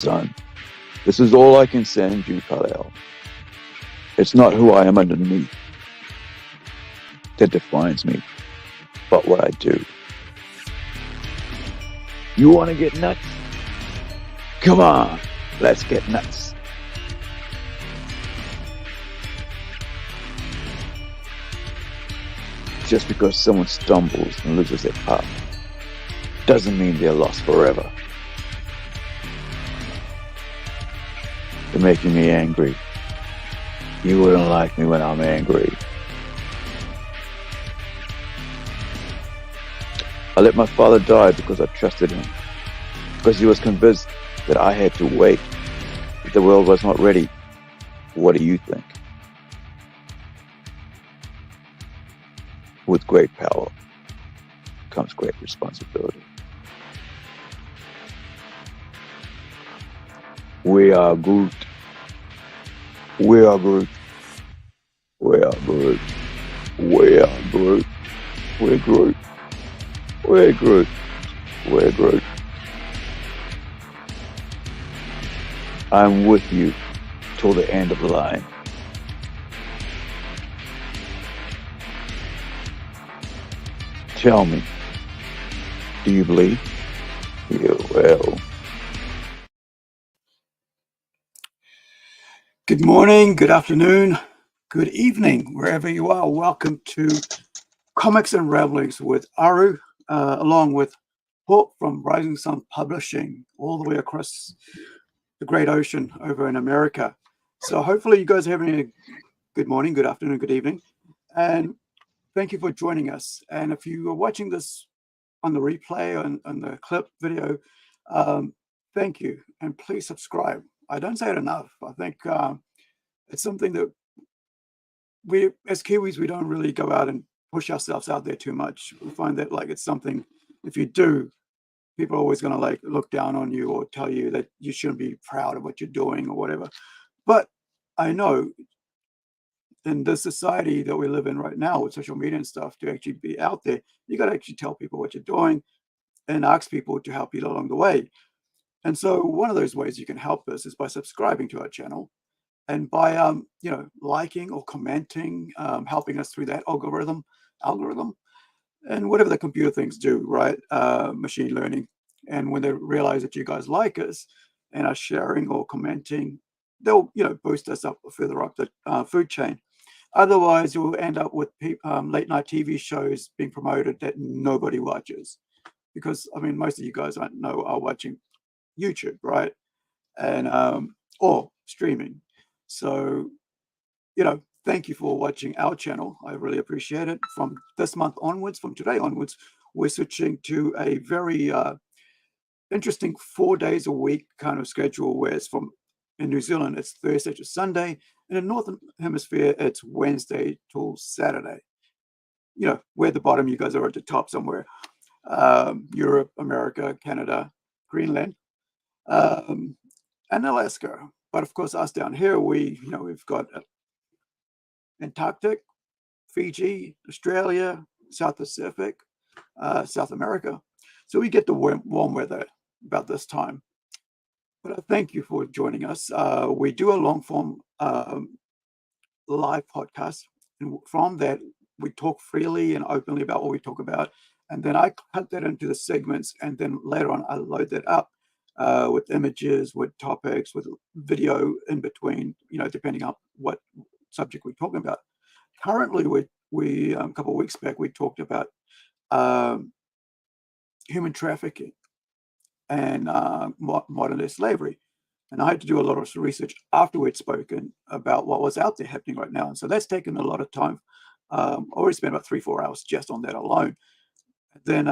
son. This is all I can send you, Kal-El. It's not who I am underneath that defines me, but what I do. You want to get nuts? Come on, let's get nuts. Just because someone stumbles and loses their path doesn't mean they're lost forever. You're making me angry. You wouldn't like me when I'm angry. I let my father die because I trusted him, because he was convinced that I had to wait, that the world was not ready. What do you think? With great power comes great responsibility. We are Groot. We are Groot. We are Groot. We are Groot. We're Groot. We're Groot. We're Groot. I'm with you till the end of the line. Tell me, do you believe? You will. Good morning, good afternoon, good evening, wherever you are. Welcome to Comics and Revelings with Aru, along with Hawk from Rising Sun Publishing, all the way across the great ocean over in America. So hopefully you guys are having a good morning, good afternoon, good evening, and thank you for joining us. And if you are watching this on the replay, on the clip video, thank you, and please subscribe. I don't say it enough. I think it's something that we, as Kiwis, we don't really go out and push ourselves out there too much. We find that like it's something, if you do, people are always going to like look down on you or tell you that you shouldn't be proud of what you're doing or whatever. But I know in this society that we live in right now with social media and stuff, to actually be out there, you got to actually tell people what you're doing and ask people to help you along the way. And so one of those ways you can help us is by subscribing to our channel and by liking or commenting, helping us through that algorithm, and whatever the computer things do, right? Machine learning. And when they realize that you guys like us and are sharing or commenting, they'll boost us up further up the food chain. Otherwise, you'll end up with late night TV shows being promoted that nobody watches, because I mean, most of you guys I know are watching YouTube, right? And or streaming. So, thank you for watching our channel. I really appreciate it. From this month onwards, from today onwards, we're switching to a very interesting 4 days a week kind of schedule, where it's in New Zealand, it's Thursday to Sunday, and in Northern Hemisphere, it's Wednesday till Saturday. We're at the bottom, you guys are at the top somewhere. Europe, America, Canada, Greenland, and Alaska. But of course, us down here, we've got Antarctic, Fiji, Australia, South Pacific, South America. So we get the warm weather about this time. But I thank you for joining us. We do a long form live podcast, and from that we talk freely and openly about what we talk about, and then I cut that into the segments, and then later on I load that up with images, with topics, with video in between, depending on what subject we're talking about. Currently, we a couple of weeks back, we talked about human trafficking and modern day slavery. And I had to do a lot of research after we'd spoken about what was out there happening right now. And so that's taken a lot of time. I already spent about 3-4 hours just on that alone. Then,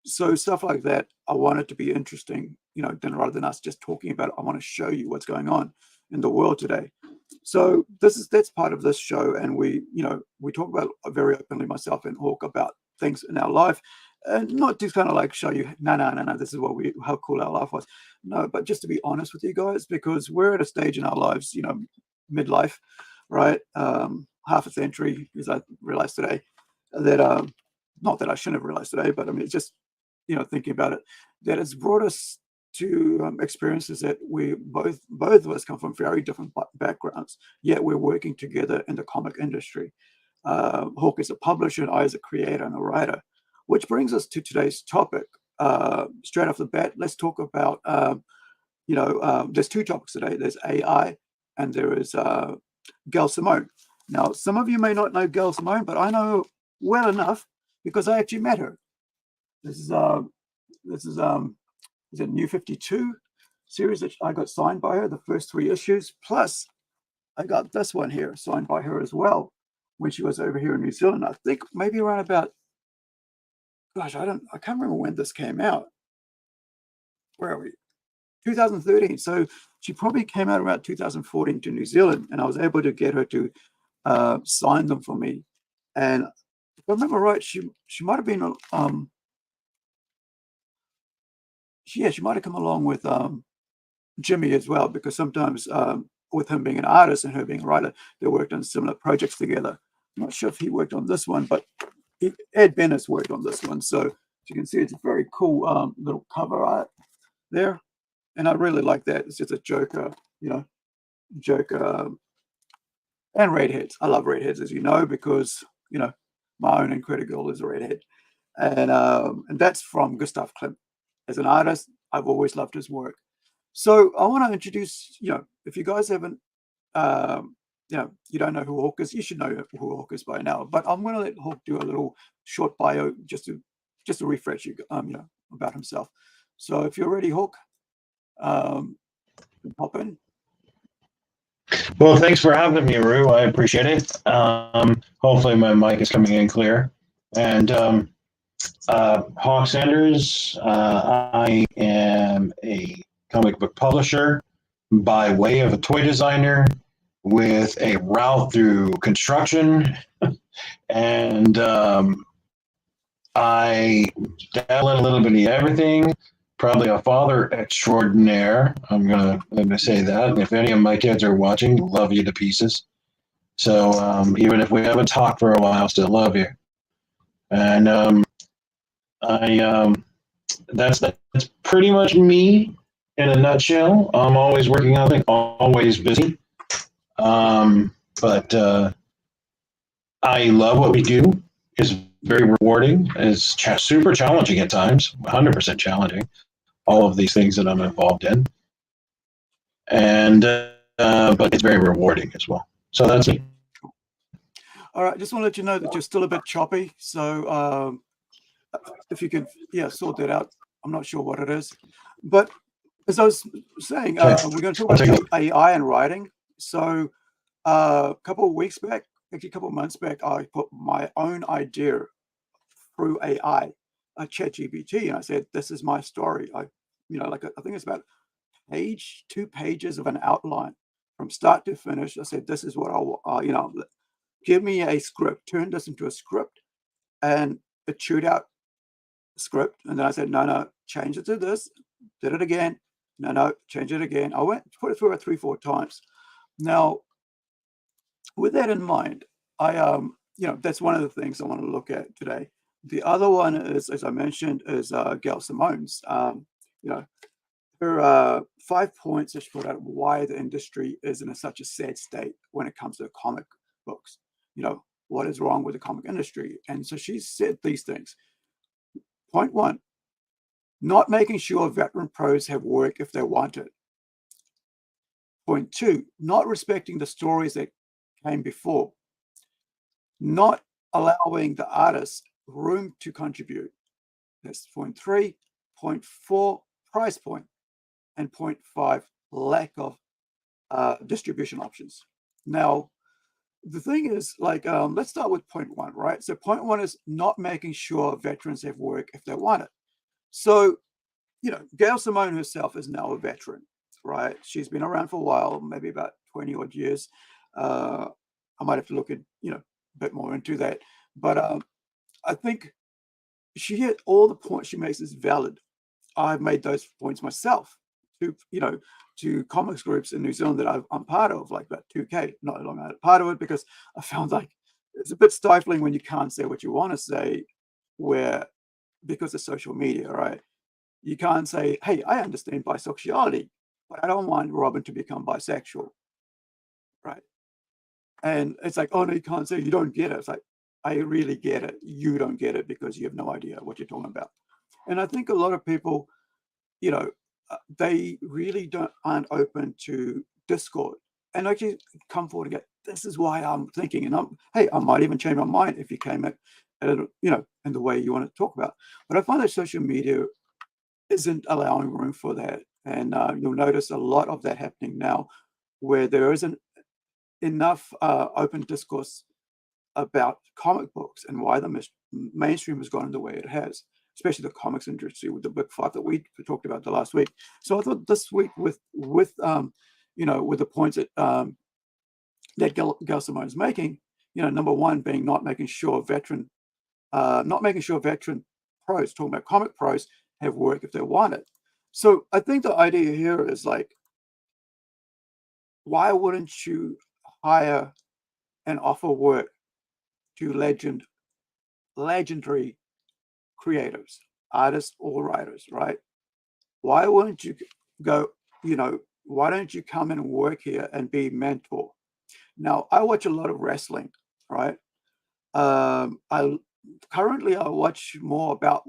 so stuff like that, I want it to be interesting, then rather than us just talking about it, I want to show you what's going on in the world today. So that's part of this show. And we talk about very openly, myself and Hawk, about things in our life. And not to kind of like show you, no, this is how cool our life was. No, but just to be honest with you guys, because we're at a stage in our lives, midlife, right? Half a century, as I realized today, that not that I shouldn't have realized today, but I mean, it's just, thinking about it, that it's brought us experiences that we both of us come from very different backgrounds, yet we're working together in the comic industry. Hawk is a publisher, and I as a creator and a writer, which brings us to today's topic. Straight off the bat, let's talk about, there's two topics today. There's AI and there is Gail Simone. Now, some of you may not know Gail Simone, but I know well enough because I actually met her. This is a New 52 series that I got signed by her, the first 3 issues. Plus, I got this one here signed by her as well when she was over here in New Zealand. I think maybe around about, gosh, I can't remember when this came out. Where are we? 2013. So she probably came out around 2014 to New Zealand, and I was able to get her to sign them for me. And if I remember right, she might have been she might have come along with Jimmy as well, because sometimes with him being an artist and her being a writer, they worked on similar projects together. I'm not sure if he worked on this one, but Ed Bennis worked on this one. So you can see it's a very cool little cover art there. And I really like that. It's just a Joker, Joker and redheads. I love redheads, as you know, because, my own Incredi-Girl is a redhead. And that's from Gustav Klimt. As an artist, I've always loved his work. So I want to introduce, if you guys haven't, you don't know who Hawk is, you should know who Hawk is by now. But I'm going to let Hawk do a little short bio just to refresh you, about himself. So if you're ready, Hawk, pop in. Well, thanks for having me, Aru. I appreciate it. Hopefully my mic is coming in clear. And Hawk Sanders, I am a comic book publisher by way of a toy designer with a route through construction. And I dabble in a little bit of everything. Probably a father extraordinaire. I'm gonna say that. And if any of my kids are watching, love you to pieces. So even if we haven't talked for a while, still love you. And that's pretty much me in a nutshell. I'm always working on things, always busy. But I love what we do. It's very rewarding. It's super challenging at times, 100% challenging. All of these things that I'm involved in, and but it's very rewarding as well. So that's me. All right, just want to let you know that you're still a bit choppy. So if you could, sort that out. I'm not sure what it is, but as I was saying, we're going to talk about AI and writing. So a couple of weeks back, actually a couple of months back, I put my own idea through AI. ChatGPT, and I said, "This is my story." I think it's about 2 pages of an outline from start to finish. I said, "This is what give me a script, turn this into a script," and it chewed out script. And then I said, "No, change it to this." Did it again. No, change it again. I went put it through about 3-4 times. Now, with that in mind, I that's one of the things I want to look at today. The other one is, as I mentioned, is Gail Simone's. Her 5 points that she put out why the industry is in such a sad state when it comes to comic books. What is wrong with the comic industry? And so she said these things. Point 1, not making sure veteran pros have work if they want it. Point 2, not respecting the stories that came before. Not allowing the artists room to contribute. That's point 3. Point 4, price point. And point 5, lack of distribution options. Now, the thing is, let's start with point 1, right? So point 1 is not making sure veterans have work if they want it. So, Gail Simone herself is now a veteran, right? She's been around for a while, maybe about 20 odd years. I might have to look at, a bit more into that. But I think she hit all the points she makes is valid. I've made those points myself to comics groups in New Zealand that I'm part of, like about 2K. Not long I'm part of it because I found like it's a bit stifling when you can't say what you want to say, because of social media, right? You can't say, hey, I understand bisexuality, but I don't want Robin to become bisexual, right? And it's like, oh no, you can't say, you don't get it. It's like, I really get it. You don't get it because you have no idea what you're talking about. And I think a lot of people, they really aren't open to discord and actually come forward and go, this is why I'm thinking. And I might even change my mind if you came at it, in the way you want to talk about. But I find that social media isn't allowing room for that. And you'll notice a lot of that happening now, where there isn't enough open discourse about comic books and why the mainstream has gone the way it has, especially the comics industry with the big five that we talked about the last week. So I thought this week with the points that Gail Simone is making, number one being not making sure veteran pros, talking about comic pros, have work if they want it. So I think the idea here is like, why wouldn't you hire and offer work to legendary creatives, artists or writers, right? Why wouldn't you go, why don't you come and work here and be mentor? Now, I watch a lot of wrestling, right? I watch more about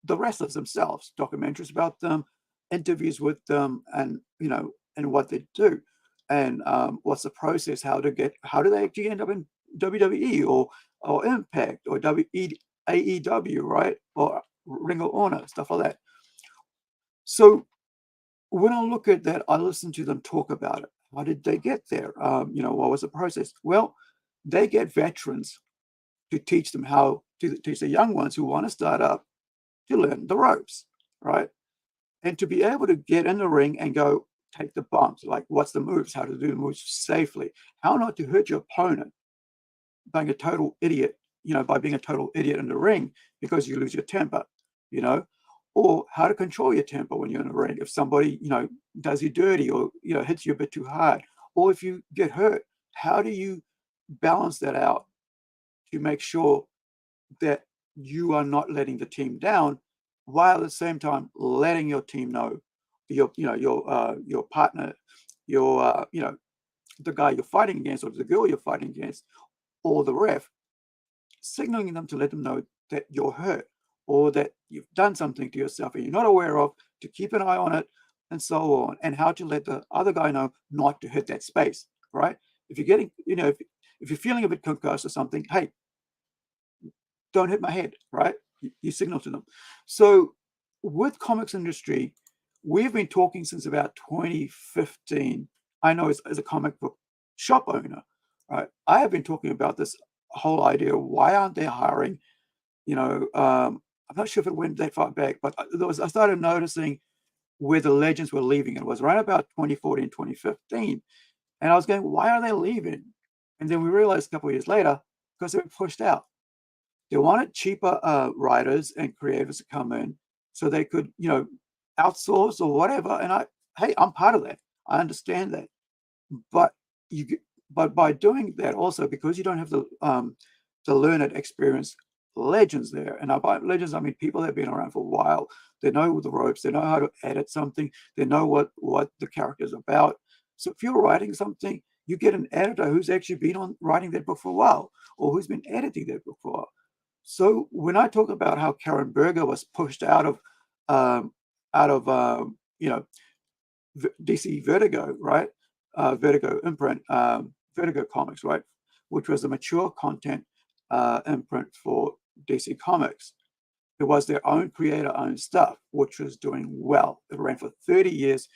the wrestlers themselves, documentaries about them, interviews with them, and what they do, and what's the process, how do they actually end up in WWE or Impact or AEW, right? Or Ring of Honor, stuff like that. So when I look at that, I listen to them talk about it. How did they get there? What was the process? Well, they get veterans to teach them how to teach the young ones who want to start up to learn the ropes, right? And to be able to get in the ring and go take the bumps, like what's the moves, how to do the moves safely, how not to hurt your opponent by being a total idiot in the ring because you lose your temper, or how to control your temper when you're in the ring. If somebody, does you dirty or, hits you a bit too hard, or if you get hurt, how do you balance that out to make sure that you are not letting the team down, while at the same time letting your team know, your partner, the guy you're fighting against or the girl you're fighting against, or the ref, signaling them to let them know that you're hurt or that you've done something to yourself and you're not aware of, to keep an eye on it, and so on, and how to let the other guy know not to hit that space, right? If you're getting, if you're feeling a bit concussed or something, hey, don't hit my head, right? You signal to them. So with comics industry, we've been talking since about 2015. I know as a comic book shop owner, right? I have been talking about this whole idea. Why aren't they hiring? I'm not sure if it went that far back, but I started noticing where the legends were leaving. It was right about 2014, 2015. And I was going, why are they leaving? And then we realized a couple of years later, because they were pushed out. They wanted cheaper writers and creators to come in so they could, outsource or whatever. And I'm part of that. I understand that. But by doing that also, because you don't have the learned, experienced legends there, and by legends I mean people that have been around for a while. They know the ropes. They know how to edit something. They know what the character is about. So if you're writing something, you get an editor who's actually been on writing that book for a while, or who's been editing that book for a while. So when I talk about how Karen Berger was pushed out of DC Vertigo, right? Vertigo imprint, Vertigo Comics, right? Which was a mature content imprint for DC Comics. It was their own creator-owned stuff, which was doing well. It ran for 30 years.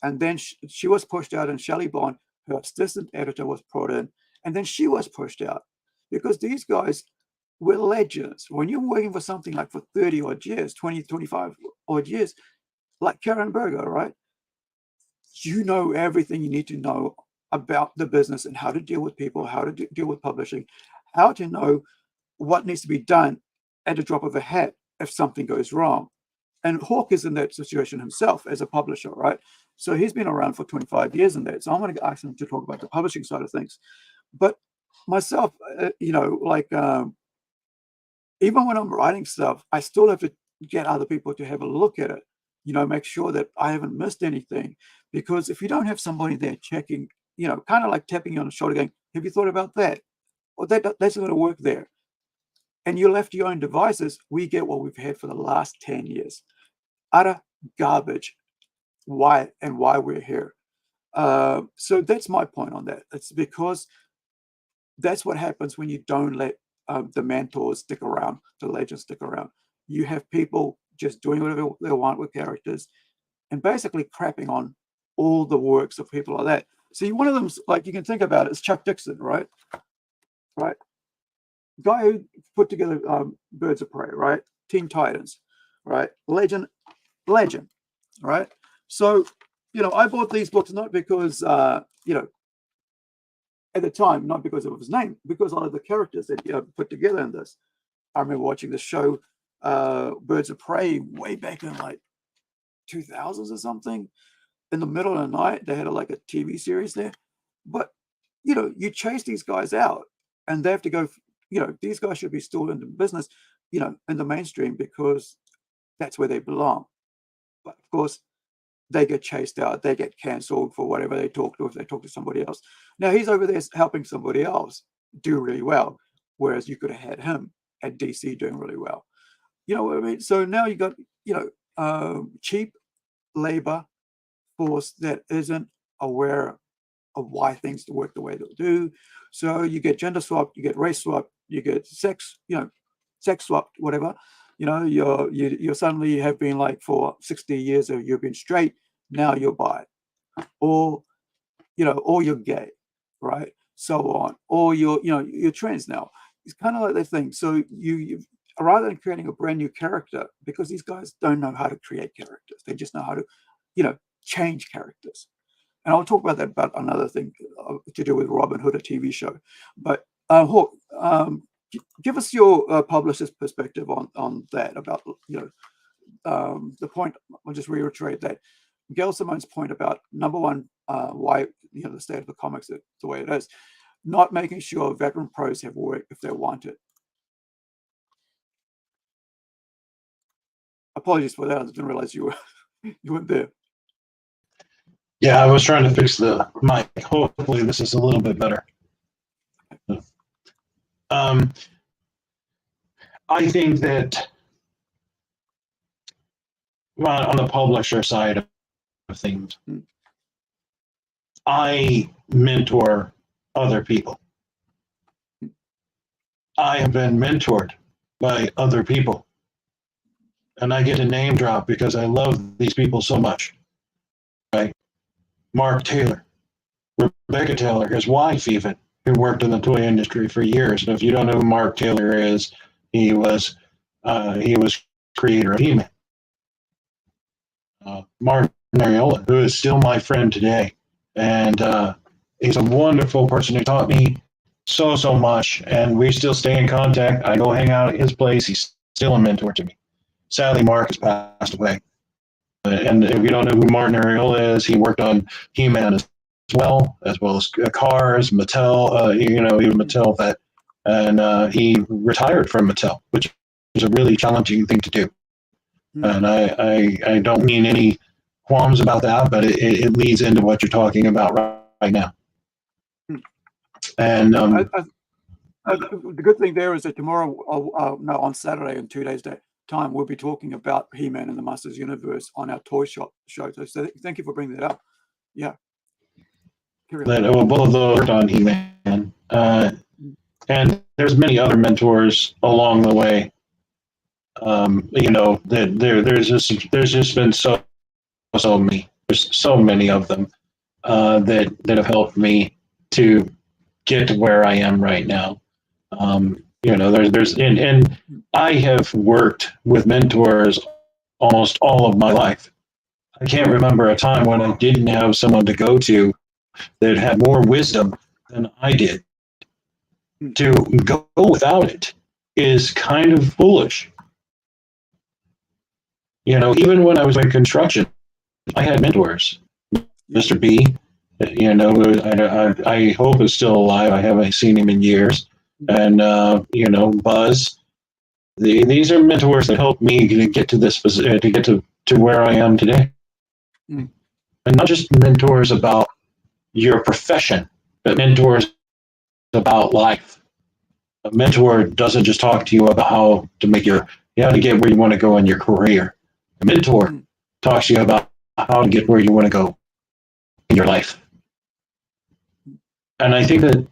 And then she was pushed out, and Shelley Bond, her assistant editor, was brought in. And then she was pushed out because these guys were legends. When you're working for something like for 30 odd years, 20, 25 odd years, like Karen Berger, right? You know everything you need to know about the business and how to deal with people, how to deal with publishing, how to know what needs to be done at a drop of a hat if something goes wrong. And Hawk is in that situation himself as a publisher, right? So he's been around for 25 years in that. So I'm going to ask him to talk about the publishing side of things. But myself, even when I'm writing stuff, I still have to get other people to have a look at it, make sure that I haven't missed anything. Because if you don't have somebody there checking, kind of like tapping you on the shoulder going, have you thought about that? Or that's not going to work there. And you're left to your own devices, we get what we've had for the last 10 years. Utter garbage. Why we're here. So that's my point on that. It's because that's what happens when you don't let the mentors stick around, the legends stick around. You have people just doing whatever they want with characters and basically crapping on all the works of people like that. See, one of them, like you can think about it, is Chuck Dixon, right? Right. Guy who put together Birds of Prey, right? Teen Titans, right? Legend, right? So, I bought these books not because, at the time, not because of his name, because of the characters that he put together in this. I remember watching the show Birds of Prey way back in like 2000s or something. In the middle of the night, they had like a TV series there. But, you chase these guys out and they have to go, these guys should be still in the business, in the mainstream because that's where they belong. But of course, they get chased out, they get cancelled for whatever they talk to, if they talk to somebody else. Now he's over there helping somebody else do really well, whereas you could have had him at DC doing really well. You know what I mean? So now you got, cheap labor force that isn't aware of why things work the way they do. So you get gender swapped, you get race swapped, you get sex swapped, whatever. You're suddenly have been like for 60 years or you've been straight, now you're bi, or or you're gay, right? So on, or you're trans now. It's kind of like that thing. So you rather than creating a brand new character, because these guys don't know how to create characters, they just know how to change characters. And I'll talk about that about another thing to do with Robin Hood, a TV show. But Hawk, give us your publisher's perspective on that, about the point. I'll just reiterate that Gail Simone's point about, number one, why the state of the comics is the way it is, not making sure veteran pros have work if they want it. Apologies for that. I didn't realize you weren't there. Yeah, I was trying to fix the mic. Hopefully this is a little bit better. I think that on the publisher side of things, I mentor other people. I have been mentored by other people. And I get a name drop because I love these people so much. Right? Mark Taylor, Rebecca Taylor, his wife even, who worked in the toy industry for years. And if you don't know who Mark Taylor is, he was creator of He-Man. Martin Ariola, who is still my friend today, and he's a wonderful person who taught me so much, and we still stay in contact. I go hang out at his place. He's still a mentor to me. Sadly, Mark has passed away. And if you don't know who Martin Ariola is, he worked on He-Man as well as Cars, Mattel. He was Mattel vet, and he retired from Mattel, which is a really challenging thing to do. And I don't mean any qualms about that, but it leads into what you're talking about right now. And the good thing there is that tomorrow, on Saturday in 2 days' time, we'll be talking about He-Man and the Masters Universe on our toy shop show. So thank you for bringing that up. Yeah. Both of those worked on He-Man, and there's many other mentors along the way. That there's just been so many. There's so many of them that have helped me to get to where I am right now. And I have worked with mentors almost all of my life. I can't remember a time when I didn't have someone to go to that had more wisdom than I did. To go without it is kind of foolish. Even when I was in construction, I had mentors. Mr. B, I hope is still alive. I haven't seen him in years. And, Buzz, these are mentors that helped me to get to this position, to get to where I am today. Mm. And not just mentors about your profession, but mentors about life. A mentor doesn't just talk to you about how to to get where you want to go in your career. A mentor talks to you about how to get where you want to go in your life. And I think that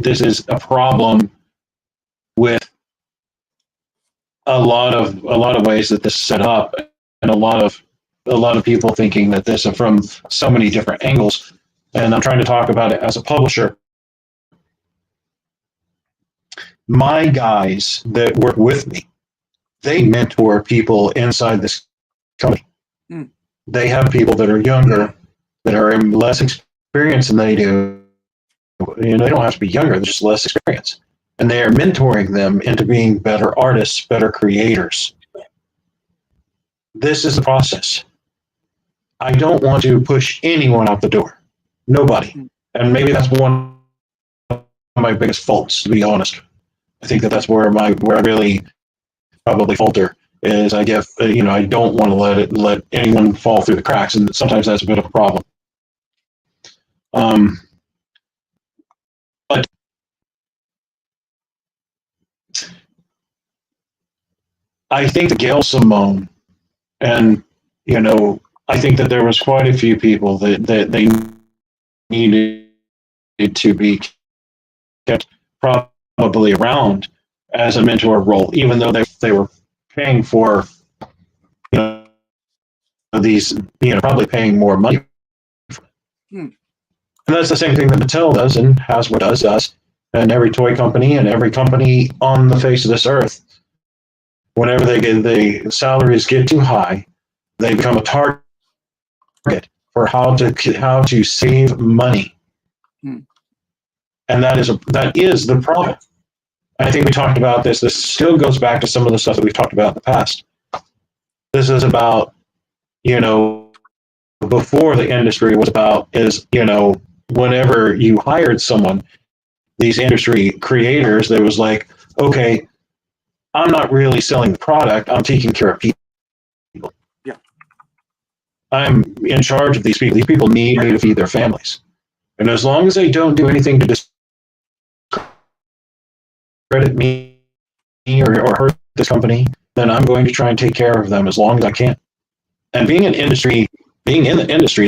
this is a problem with a lot of ways that this is set up, and a lot of people thinking that this is from so many different angles. And I'm trying to talk about it as a publisher. My guys that work with me, they mentor people inside this company. Mm. They have people that are younger, that are less experienced than they do. They don't have to be younger, they're just less experienced. And they are mentoring them into being better artists, better creators. This is the process. I don't want to push anyone out the door. Nobody. And maybe that's one of my biggest faults, to be honest. I think that's where I really probably falter is I don't want to let anyone fall through the cracks, and sometimes that's a bit of a problem. But I think that Gail Simone, and I think that there was quite a few people that they needed to be kept probably around as a mentor role, even though they were paying for these, probably paying more money. And that's the same thing that Mattel does and Hasbro does, and every toy company and every company on the face of this earth. Whenever the salaries get too high, they become a target for how to save money. And that is the problem. I think we talked about this. This still goes back to some of the stuff that we've talked about in the past. This is about, before the industry was about whenever you hired someone, these industry creators, there was like, okay, I'm not really selling the product, I'm taking care of people. Yeah. I'm in charge of these people. These people need me to feed their families. And as long as they don't do anything to discredit me or hurt this company, then I'm going to try and take care of them as long as I can. And being in the industry,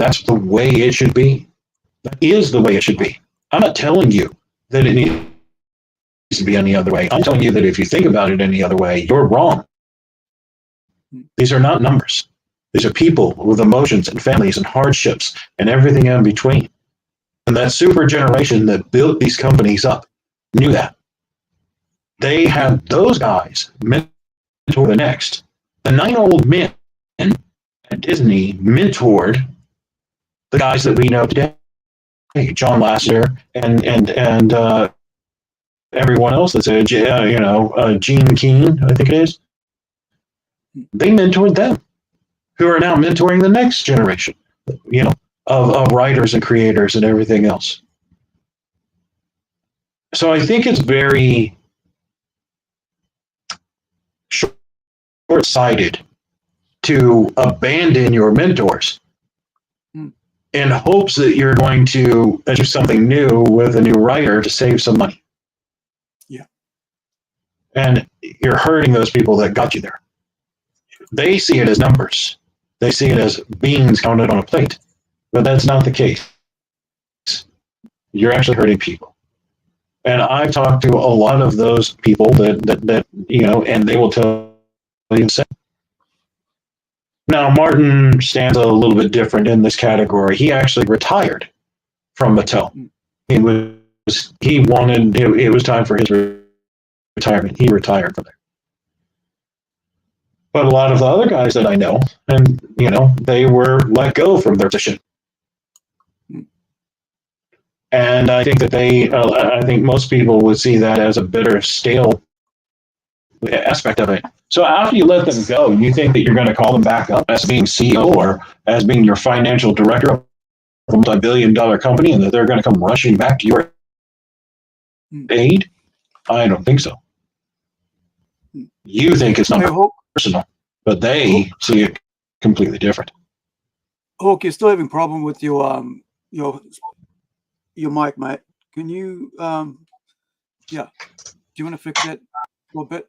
that's the way it should be. That is the way it should be. I'm not telling you that it needs to be any other way. I'm telling you that if you think about it any other way, you're wrong. These are not numbers. These are people with emotions and families and hardships and everything in between. And that super generation that built these companies up knew that. They had those guys mentor the next. The 9 old men at Disney mentored the guys that we know today. John Lasseter and everyone else that's Gene Keane, I think it is. They mentored them, who are now mentoring the next generation, of writers and creators and everything else. So I think it's very short-sighted to abandon your mentors in hopes that you're going to do something new with a new writer to save some money. Yeah. And you're hurting those people that got you there. They see it as numbers. They see it as beans counted on a plate. But that's not the case. You're actually hurting people. And I've talked to a lot of those people that and they will tell you the same. Now, Martin stands a little bit different in this category. He actually retired from Mattel. It was time for his retirement. He retired from there. But a lot of the other guys that I know, and they were let go from their position. And I think that I think most people would see that as a bitter, stale aspect of it. So after you let them go, you think that you're going to call them back up as being CEO or as being your financial director of a multi-billion-dollar company, and that they're going to come rushing back to your aid? I don't think so. You think it's not Hey, Hawk, personal, but they see it completely different. Hawk, you're still having a problem with your mic, mate. Can you yeah, do you want to fix that for a bit?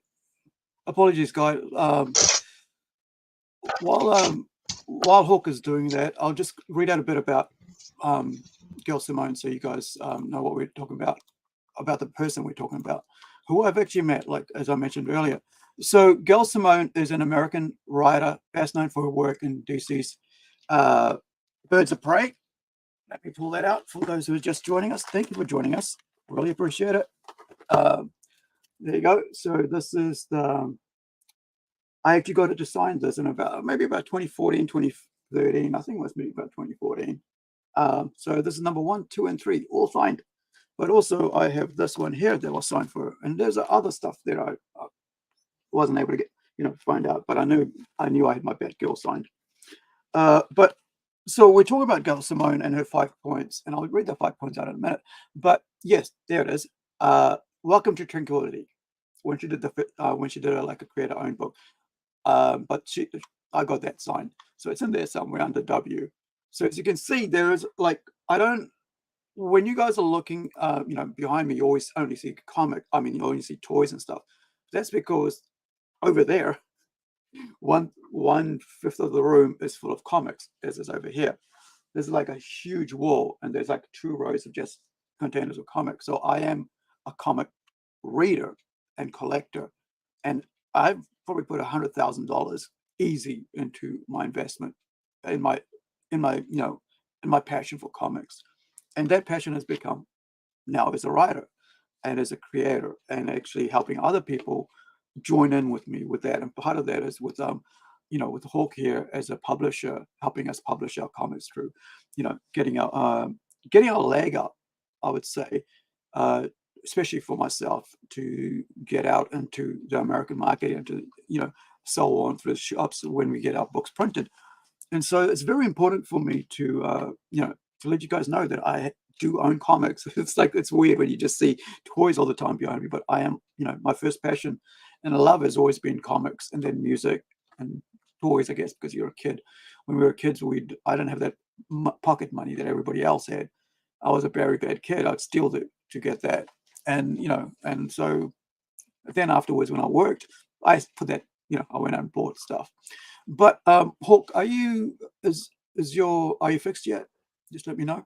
Apologies, guy. While Hawk is doing that, I'll just read out a bit about Gail Simone, so you guys know what we're talking about the person we're talking about, who I've actually met, like as I mentioned earlier. So Gail Simone is an American writer, best known for her work in DC's Birds of Prey. Let me pull that out for those who are just joining us. Thank you for joining us. Really appreciate it. There you go. So this is the, I actually got it to sign this in maybe about 2014, 2013. I think it was maybe about 2014. So this is number 1, 2, and 3, all signed. But also I have this one here that was signed for, and there's other stuff that I wasn't able to get, find out. But I knew I had my Batgirl signed. But so we're talking about Gail Simone and her 5 points, and I'll read the 5 points out in a minute. But yes, there it is. Welcome to Tranquility. When she did like a creator-owned book, but I got that signed, so it's in there somewhere under W. So as you can see, there is like when you guys are looking, behind me, you always only see comic. I mean, you only see toys and stuff. That's because over there, 1/5 of the room is full of comics, as is over here. There's like a huge wall, and there's like 2 rows of just containers of comics. So I am a comic reader and collector, and I've probably put $100,000 easy into my investment, in my passion for comics, and that passion has become now as a writer and as a creator, and actually helping other people join in with me with that. And part of that is with with Hawk here as a publisher, helping us publish our comics through, getting our leg up, I would say, especially for myself, to get out into the American market and to sell on through the shops when we get our books printed. And so it's very important for me to to let you guys know that I do own comics. It's weird when you just see toys all the time behind me, but I am, my first passion and love has always been comics, and then music and toys, I guess, because you're a kid. When we were kids, I didn't have that pocket money that everybody else had. I was a very bad kid. I'd steal to get that. And, and so then afterwards, when I worked, I put that, I went out and bought stuff. But Hawk, are you fixed yet? Just let me know.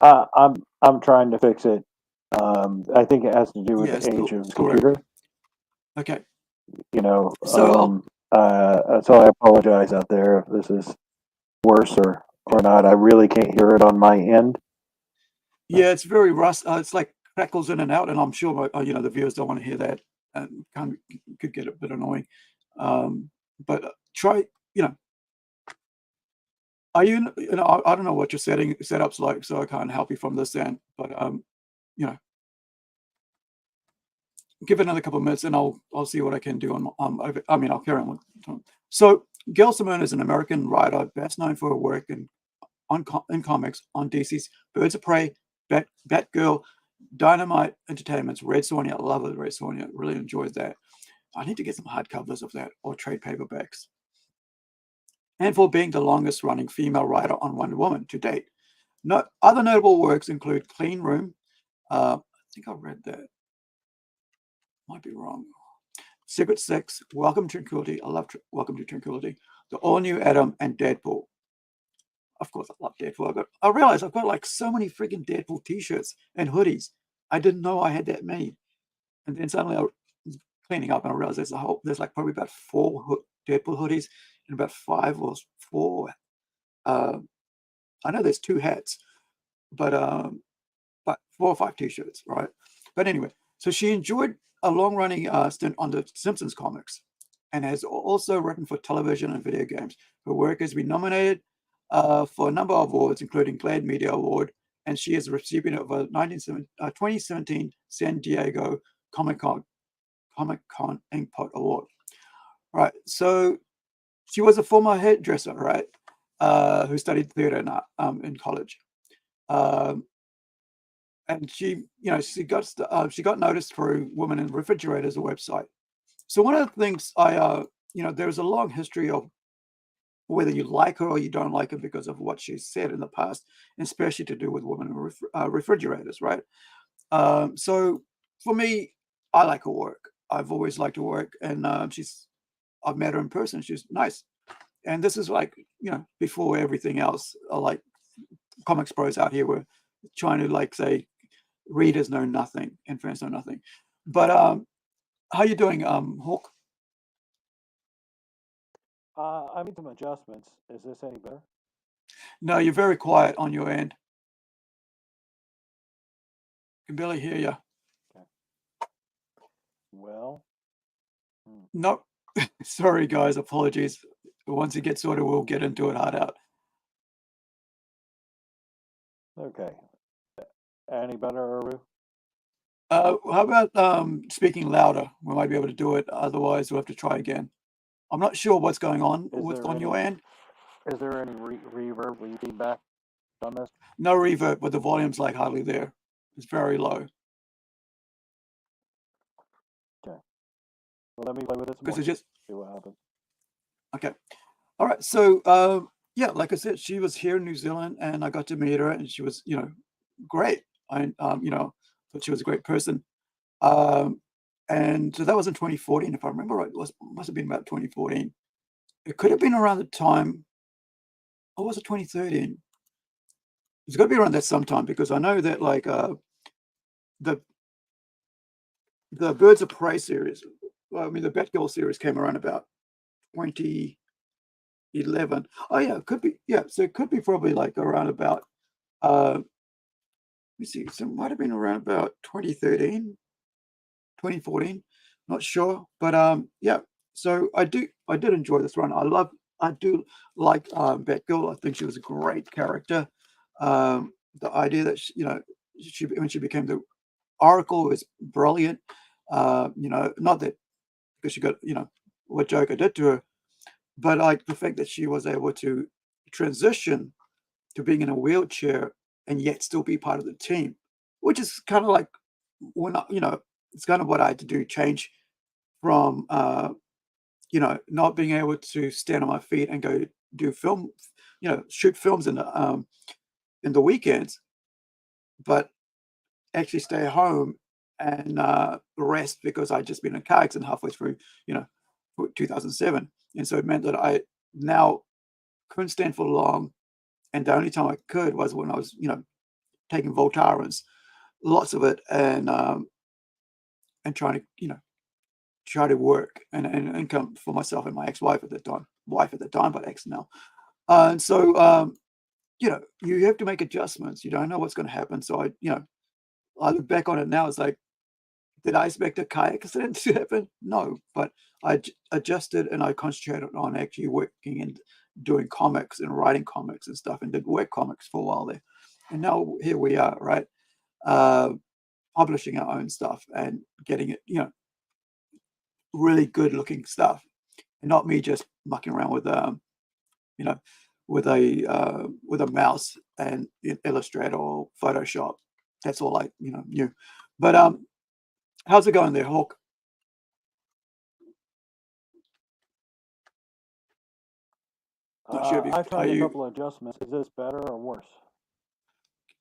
I'm trying to fix it. I think it has to do with the age of the computer. Okay. So I apologize out there if this is worse or not. I really can't hear it on my end. Yeah, it's very rust. It's like crackles in and out, and I'm sure the viewers don't want to hear that, and could get a bit annoying. But try, are you? I don't know what your setup's like, so I can't help you from this end. But give it another couple of minutes, and I'll see what I can do on. I'll carry on with. So Gail Simone is an American writer, best known for her work in comics on DC's Birds of Prey, Batgirl, Dynamite Entertainment's Red Sonja. I love it, Red Sonja. Really enjoyed that. I need to get some hardcovers of that or trade paperbacks. And for being the longest running female writer on Wonder Woman to date. Other notable works include Clean Room. I think I read that. Might be wrong. Secret Six, Welcome to Tranquility. I love Welcome to Tranquility. The All New Adam, and Deadpool. Of course, I love Deadpool. I realized I've got like so many freaking Deadpool t-shirts and hoodies. I didn't know I had that many. And then suddenly I was cleaning up and I realized there's like probably about 4 Deadpool hoodies and about 5 or 4. I know there's 2 hats, but 4 or 5 t-shirts, right? But anyway, so she enjoyed a long-running stint on the Simpsons comics and has also written for television and video games. Her work has been nominated for a number of awards, including Glad Media Award, and she is a recipient of a 2017 San Diego Comic-Con Inkpot Award. Right, so she was a former hairdresser, right, who studied theater in college. And she got noticed through Women in Refrigerators, a website, So one of the things there's a long history of whether you like her or you don't like her because of what she said in the past, especially to do with women in refrigerators, right? So for me, I like her work. I've always liked her work, and I've met her in person. She's nice. And this is like, before everything else, like comics pros out here were trying to like say readers know nothing and fans know nothing. But how you doing, Hawk? I made some adjustments. Is this any better? No, you're very quiet on your end. Can barely hear you. Okay. Well, No, sorry guys, apologies. Once it gets sorted, we'll get into it hard out. okay. Any better, Aru? How about speaking louder? We might be able to do it. Otherwise, we'll have to try again. I'm not sure what's going on on your end. Is there any reverb, feedback on this? No reverb, but the volume's like hardly there. It's very low. Okay. Well, let me play with it some Because more. it's just See what happens. okay. All right. So yeah, like I said, she was here in New Zealand, and I got to meet her, and she was great. I thought she was a great person. And so that was in 2014, if I remember right. Must have been about 2014. It could have been around the time, or was it 2013? It's got to be around that sometime, because I know that like the Birds of Prey series, well, I mean the Batgirl series came around about 2011. Oh yeah, it could be. Yeah, so it could be probably like around about let me see, so it might have been around about 2013, 2014, not sure. But yeah, so I did enjoy this run. I do like Batgirl. I think she was a great character. The idea that she when she became the Oracle was brilliant. Not that because she got what Joker did to her, but like the fact that she was able to transition to being in a wheelchair and yet still be part of the team, which is kind of like it's kind of what I had to do, change from not being able to stand on my feet and go do film, shoot films in the weekends, but actually stay home and rest because I'd just been in a car accident halfway through 2007, and so it meant that I now couldn't stand for long, and the only time I could was when I was taking Voltarens, lots of it, and trying to try to work and income for myself and my ex-wife at the time, but ex now. And so you have to make adjustments. You don't know what's going to happen. So I look back on it now. It's like, did I expect a car accident to happen? No, but I adjusted and I concentrated on actually working and doing comics and writing comics and stuff, and did web comics for a while there. And now here we are, right? Publishing our own stuff and getting it, really good looking stuff, and not me just mucking around with with a mouse and Illustrator or Photoshop. That's all I knew. But how's it going there, Hawk? Not sure if you, I've tried a couple of adjustments. Is this better or worse?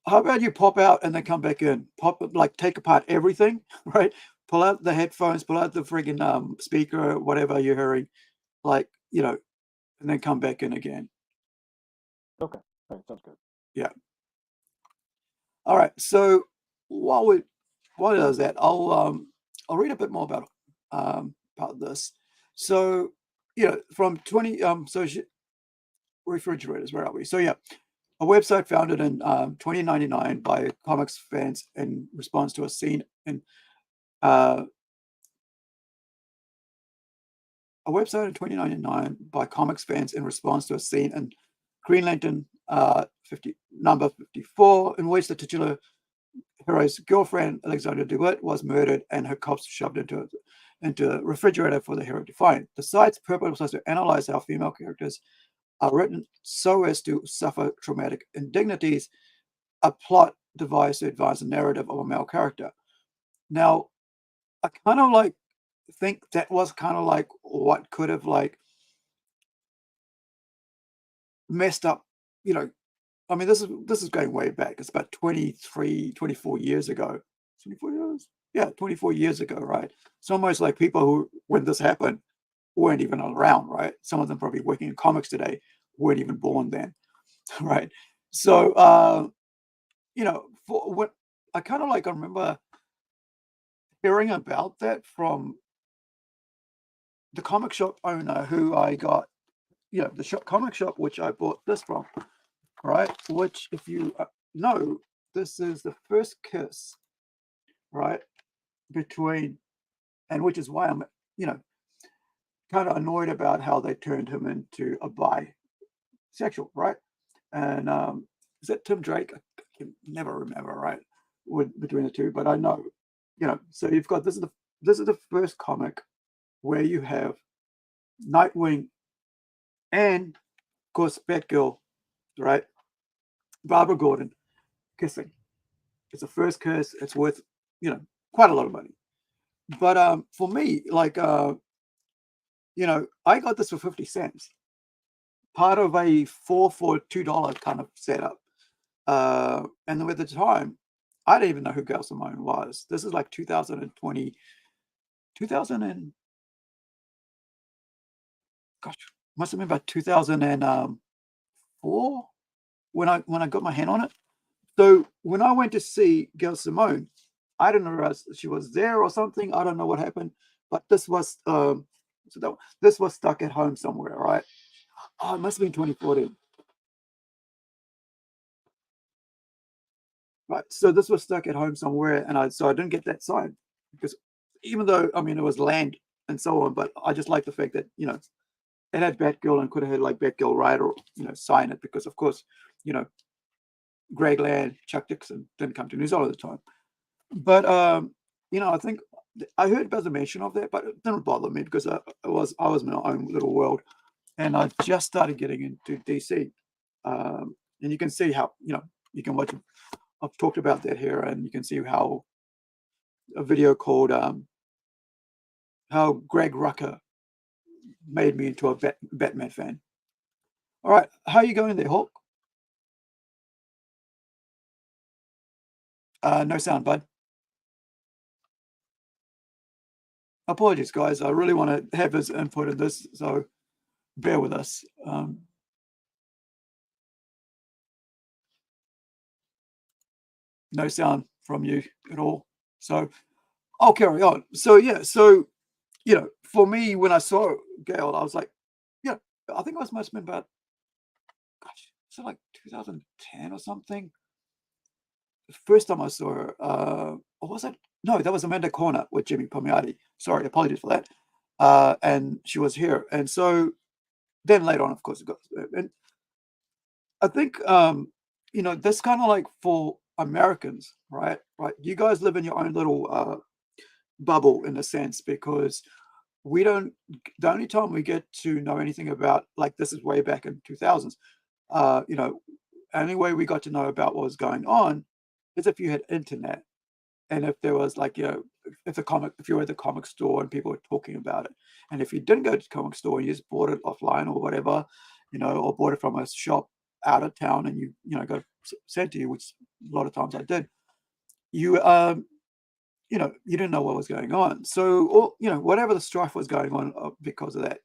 How about you pop out and then come back in? Take apart everything, right? Pull out the headphones, pull out the friggin' speaker, whatever you're hearing, and then come back in again. Okay, all right, sounds good. Yeah. All right. So while it does that, I'll read a bit more about this. So from 20 refrigerators. Where are we? So yeah, a website founded in 2099 by comics fans in response to a scene in a website in 2099 by comics fans in response to a scene in Green Lantern number 54, in which the titular hero's girlfriend, Alexandra DeWitt, was murdered and her corpse shoved into a refrigerator for the hero to find. The site's purpose was to analyze how female characters are written so as to suffer traumatic indignities, a plot device to advance the narrative of a male character. Now, I kind of like think that was kind of like what could have like messed up, you know, I mean, this is going way back. It's about 23, 24 years ago. 24 years? Yeah, 24 years ago, right? It's almost like people who, when this happened, weren't even around, right? Some of them probably working in comics today weren't even born then, right? So, you know, for what I kind of like, I remember hearing about that from the comic shop owner who I got, you know, the comic shop which I bought this from, right? Which, if you know, this is the first kiss, right, between, and which is why I'm, you know, kind of annoyed about how they turned him into a bisexual, right? And is that Tim Drake? I can never remember, right, between the two, but I know, you know. So you've got, this is the first comic where you have Nightwing and, of course, Batgirl, right, Barbara Gordon kissing. It's the first kiss. It's worth, you know, quite a lot of money. But for me, like, you know, I got this for 50 cents, part of a 4 for $2 kind of setup. And at the time, I didn't even know who Gail Simone was. This is like 2020, 2000 and, gosh, must have been about 2004 when I got my hand on it. So when I went to see Gail Simone, I didn't realize she was there or something. I don't know what happened, but this was this was stuck at home somewhere, right? Oh, it must have been 2014. Right. So this was stuck at home somewhere, and I didn't get that signed, because even though, I mean, it was land and so on, but I just like the fact that, you know, it had Batgirl and could have had like Batgirl write or, you know, sign it, because of course, you know, Greg Land, Chuck Dixon didn't come to New Zealand at the time. But you know, I think I heard about the mention of that, but it didn't bother me because I was in my own little world, and I just started getting into DC, and you can see how, you know, you can watch. I've talked about that here, and you can see how a video called how Greg Rucka made me into a Batman fan. All right, how are you going there, Hawk? No sound, bud. Apologies, guys. I really want to have his input in this, so bear with us. No sound from you at all. So I'll carry on. So yeah, so, you know, for me, when I saw Gail, I was like, yeah, I think I must have been about, gosh, so like 2010 or something. The first time I saw her, or was it? No, that was Amanda Corner with Jimmy Palmiotti. Sorry, apologies for that. And she was here, and so then later on, of course, it got. And I think, you know, that's kind of like for Americans, right? Right, you guys live in your own little bubble in a sense, because we don't. The only time we get to know anything about, like, this is way back in 2000s. You know, only way we got to know about what was going on is if you had internet, and if there was, like, you know, if you were at the comic store and people were talking about it, and if you didn't go to the comic store, you just bought it offline or whatever, you know, or bought it from a shop out of town, and you know, got sent to you, which a lot of times I did. You you know, you didn't know what was going on. So, or, you know, whatever the strife was going on because of that,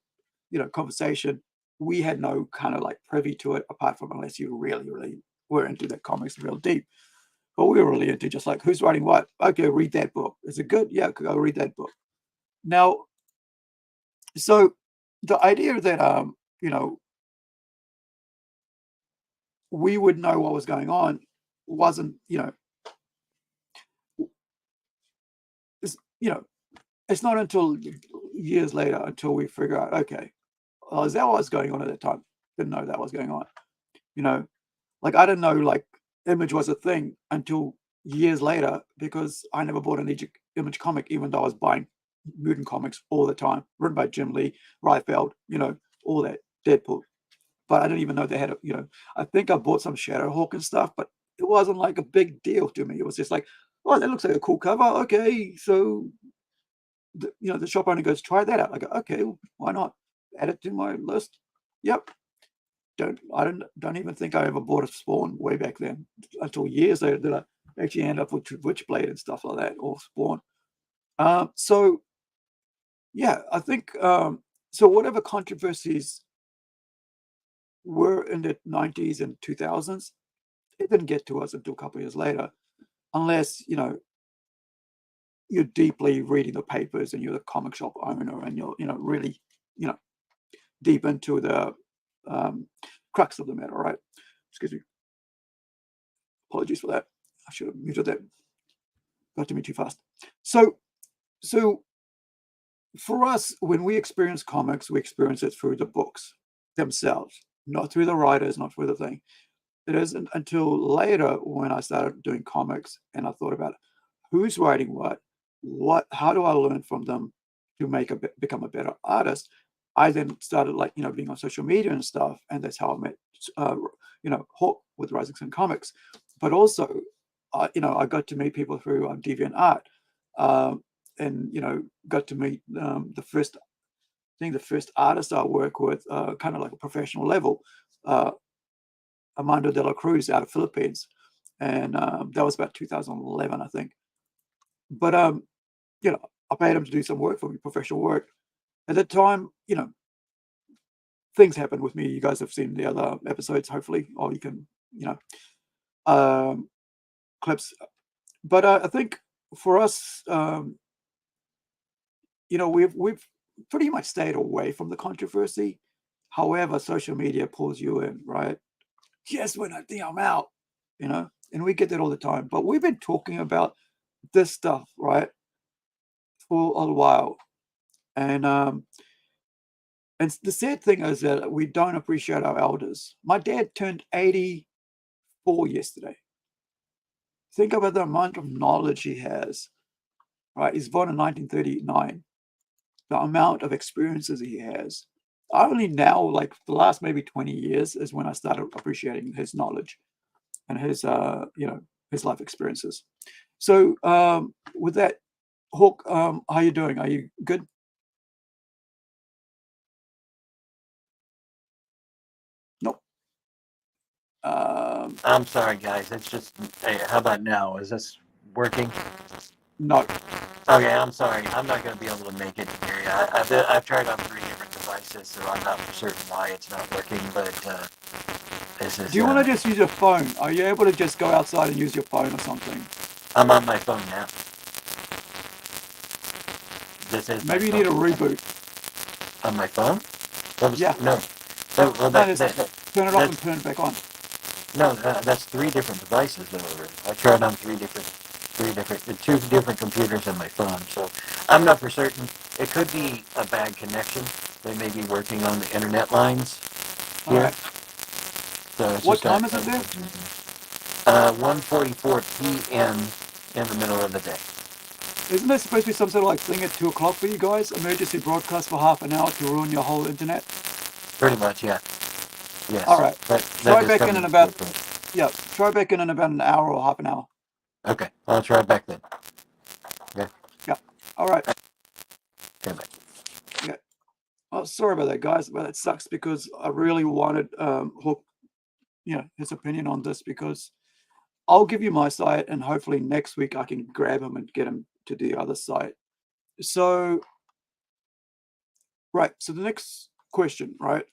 you know, conversation, we had no kind of like privy to it, apart from, unless you really, really were into that comics real deep. But we were really into just like, who's writing what? Okay, read that book. Is it good? Yeah, go read that book. Now, so the idea that you know, we would know what was going on wasn't, you know, you know, it's not until years later until we figure out, okay, well, is that what was going on at that time? Didn't know that was going on. You know, like, I didn't know like Image was a thing until years later, because I never bought an Image comic, even though I was buying mutant comics all the time, written by Jim Lee, Liefeld, you know, all that, Deadpool. But I didn't even know they had a, you know, I think I bought some Shadowhawk and stuff, but it wasn't like a big deal to me. It was just like, oh, that looks like a cool cover. Okay, so the shop owner goes, try that out. I go, okay, why not? Add it to my list. Yep. I don't even think I ever bought a Spawn way back then until years later that I actually end up with Witchblade and stuff like that, or Spawn. So yeah, I think so. Whatever controversies were in the 90s and 2000s, it didn't get to us until a couple of years later, unless you're deeply reading the papers and you're the comic shop owner and you're really deep into the crux of the matter, right? Excuse me. Apologies for that. I should have muted that. Got to me too fast. So for us, when we experience comics, we experience it through the books themselves, not through the writers, not through the thing. It isn't until later when I started doing comics and I thought about who's writing what, how do I learn from them to become a better artist. I then started being on social media and stuff, and that's how I met Hawk with Rising Sun Comics. But also, I got to meet people through DeviantArt, and got to meet the first artist I work with, kind of like a professional level, Armando de la Cruz out of Philippines, and that was about 2011, I think. But I paid him to do some work for me, professional work. At that time, things happened with me. You guys have seen the other episodes, hopefully, or you can, clips. But I think for us, we've pretty much stayed away from the controversy. However, social media pulls you in, right? Yes, when I think I'm out, and we get that all the time. But we've been talking about this stuff, right, for a while, and the sad thing is that we don't appreciate our elders. My dad turned 84 yesterday. Think about the amount of knowledge he has, right? He's born in 1939. The amount of experiences he has. Only now, like the last maybe 20 years, is when I started appreciating his knowledge and his life experiences. So with that, Hawk, how you doing? Are you good? Nope. I'm sorry, guys. It's just, hey, how about now? Is this working? No. Okay, I'm sorry. I'm not going to be able to make it here. I've tried on 3 different devices, so I'm not for certain why it's not working, but this is... Do you want to just use your phone? Are you able to just go outside and use your phone or something? I'm on my phone now. This is Maybe you need a reboot. On my phone? Yeah. No. Turn it off and turn it back on. No, that's 3 different devices though. I tried on two different computers and my phone, so I'm not for certain. It could be a bad connection. They may be working on the internet lines here. All right. So it's what time is it there? 1:44 p.m. in the middle of the day. Isn't there supposed to be some sort of like thing at 2 o'clock for you guys? Emergency broadcast for half an hour to ruin your whole internet? Pretty much, yeah. Yes. All right. Try back in about an hour or half an hour. Okay, I'll try back then. Yeah. Yeah. All right. Okay, bye. Yeah. Oh, sorry about that, guys, but it sucks because I really wanted Hook, his opinion on this, because I'll give you my side, and hopefully next week I can grab him and get him to the other side. So, right. So the next question, right?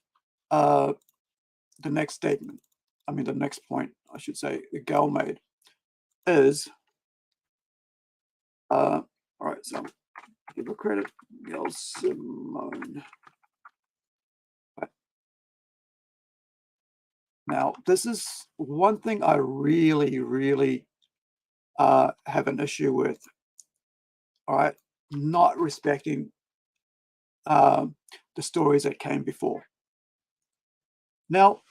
The next statement, the next point, I should say, that Gail made is, all right, so give her credit, Gail Simone. Right. Now, this is one thing I really, really have an issue with, all right, not respecting the stories that came before. Now,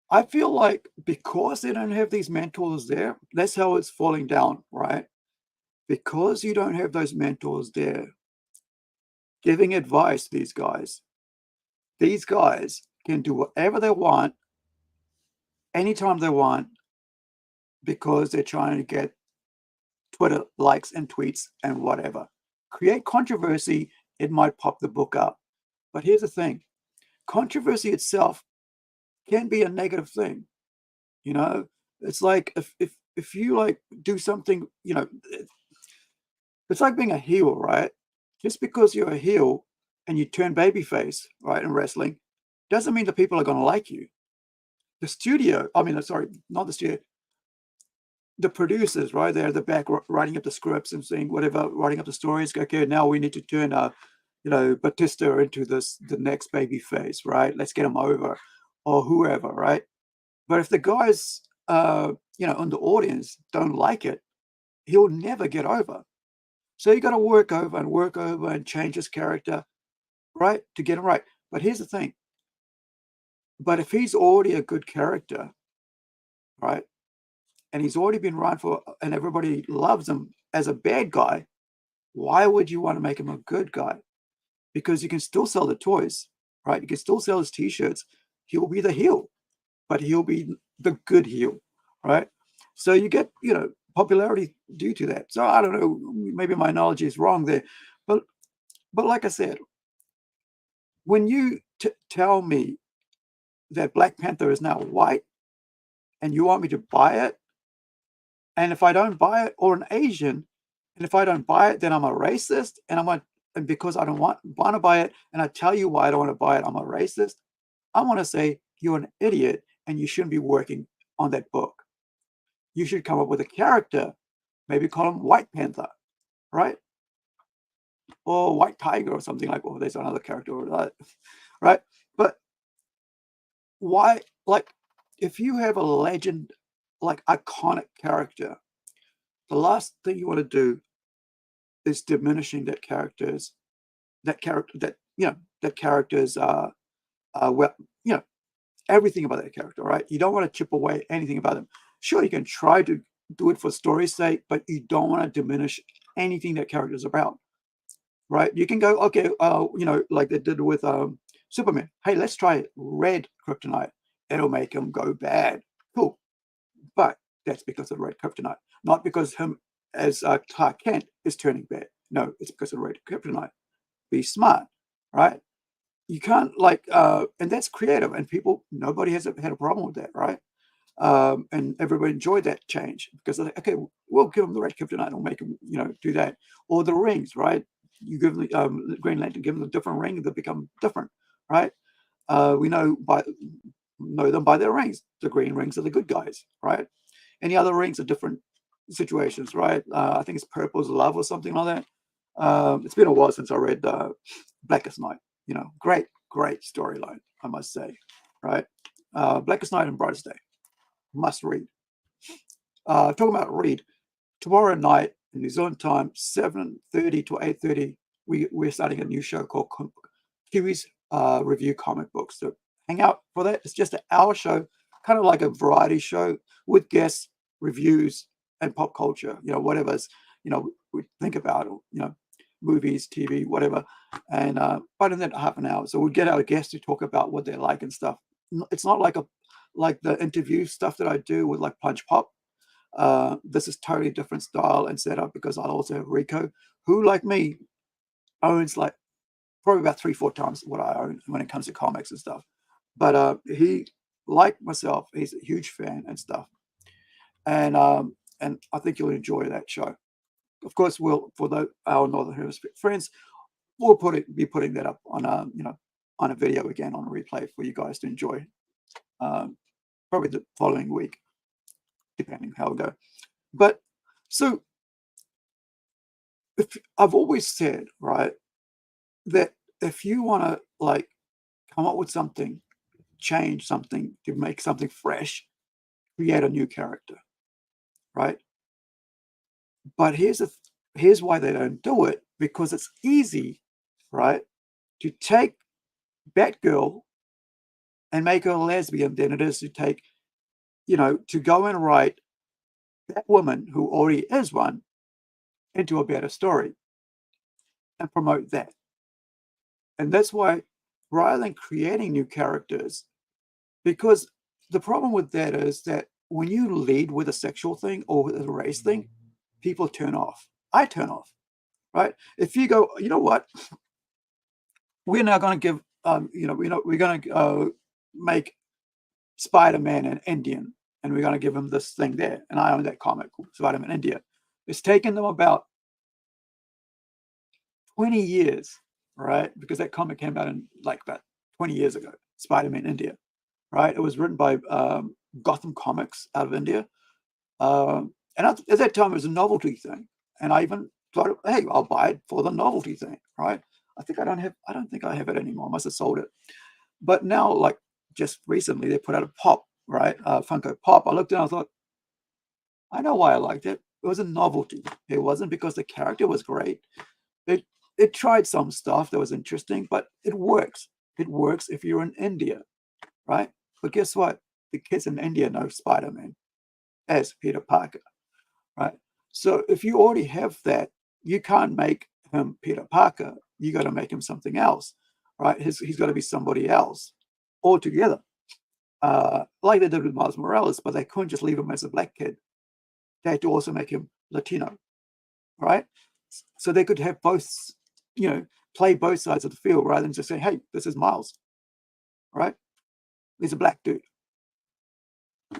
I feel like because they don't have these mentors there, that's how it's falling down, right? Because you don't have those mentors there giving advice to these guys can do whatever they want, anytime they want, because they're trying to get Twitter likes and tweets and whatever. Create controversy, it might pop the book up. But here's the thing, controversy itself can be a negative thing. You know, it's like if you like do something, you know, it's like being a heel, right? Just because you're a heel and you turn babyface, right, in wrestling, doesn't mean that people are going to like you. The studio, I mean, sorry, not the studio, the producers, right, they're at the back writing up the scripts and saying whatever, writing up the stories. Okay, now we need to turn, you know, Batista into the next babyface, right? Let's get him over, or whoever, right? But if the guys, you know, in the audience don't like it, he'll never get over. So you got to work over and change his character, right, to get him right. But here's the thing. But if he's already a good character, right, and he's already been run for, and everybody loves him as a bad guy, why would you want to make him a good guy? Because you can still sell the toys, right? You can still sell his T-shirts. He'll be the heel, but he'll be the good heel, right? So you get, you know, popularity due to that. So I don't know, maybe my analogy is wrong there, but like I said, when you tell me that Black Panther is now white and you want me to buy it, and if I don't buy it, or an Asian, and if I don't buy it, then I'm a racist, and because I don't want to buy it, and I tell you why I don't want to buy it, I'm a racist. I want to say you're an idiot and you shouldn't be working on that book. You should come up with a character, maybe call him White Panther, right? Or White Tiger or something like, oh, there's another character, right? But why, like, if you have a legend, like iconic character, the last thing you want to do is diminishing that character's, well, you know, everything about that character, right? You don't want to chip away anything about them. Sure, you can try to do it for story's sake, but you don't want to diminish anything that character is about, right? You can go, okay, you know, like they did with Superman. Hey, let's try red kryptonite. It'll make him go bad. Cool. But that's because of red kryptonite, not because him as Clark Kent is turning bad. No, it's because of red kryptonite. Be smart, right? You can't like, and that's creative, and nobody has had a problem with that, right? And everybody enjoyed that change because they're like, okay, we'll give them the red kryptonite and we'll make them, you know, do that. Or the rings, right? You give them the Green Lantern, give them a different ring, they become different, right? We know them by their rings. The green rings are the good guys, right? Any other rings are different situations, right? I think it's Purple's Love or something like that. It's been a while since I read Blackest Night. You know, great storyline, I must say, right? Blackest Night and Brightest Day, must read. Talking about read, tomorrow night in New Zealand time, 7:30 to 8:30, we're starting a new show called Kiwis Review Comic Books. So hang out for that. It's just an hour show, kind of like a variety show with guests, reviews, and pop culture. You know, whatever's, you know, we think about, you know, movies, TV, whatever. And but in that half an hour, so we get our guests to talk about what they like and stuff. It's not like the interview stuff that I do with like Punch Pop. This is totally different style and setup because I also have Rico, who like me owns like probably about 3-4 times what I own when it comes to comics and stuff. But he, like myself, he's a huge fan and stuff. And I think you'll enjoy that show. Of course, our Northern Hemisphere friends, we'll be putting that up on a video again, on a replay for you guys to enjoy. Probably the following week, depending how it goes. But so I've always said, right, that if you want to like come up with something, change something to make something fresh, create a new character, right? But here's why they don't do it, because it's easy, right, to take Batgirl and make her a lesbian than it is to take, you know, to go and write that woman who already is one into a better story and promote that. And that's why, rather than creating new characters, because the problem with that is that when you lead with a sexual thing or with a race thing, people turn off. I turn off, right? If you go, you know what, we're now going to give, we're going to make Spider-Man an Indian, and we're going to give him this thing there. And I own that comic, Spider-Man India. It's taken them about 20 years, right? Because that comic came out in like about 20 years ago, Spider-Man India, right? It was written by Gotham Comics out of India. And at that time, it was a novelty thing. And I even thought, hey, I'll buy it for the novelty thing, right? I don't think I have it anymore. I must have sold it. But now, like just recently, they put out a Pop, right? Funko Pop. I looked at it and I thought, I know why I liked it. It was a novelty. It wasn't because the character was great. It tried some stuff that was interesting, but it works. It works if you're in India, right? But guess what? The kids in India know Spider-Man as Peter Parker, right? So if you already have that, you can't make him Peter Parker. You got to make him something else, right? He's got to be somebody else altogether, like they did with Miles Morales, but they couldn't just leave him as a black kid. They had to also make him Latino, right? So they could have both, play both sides of the field rather than just say, hey, this is Miles, right? He's a black dude.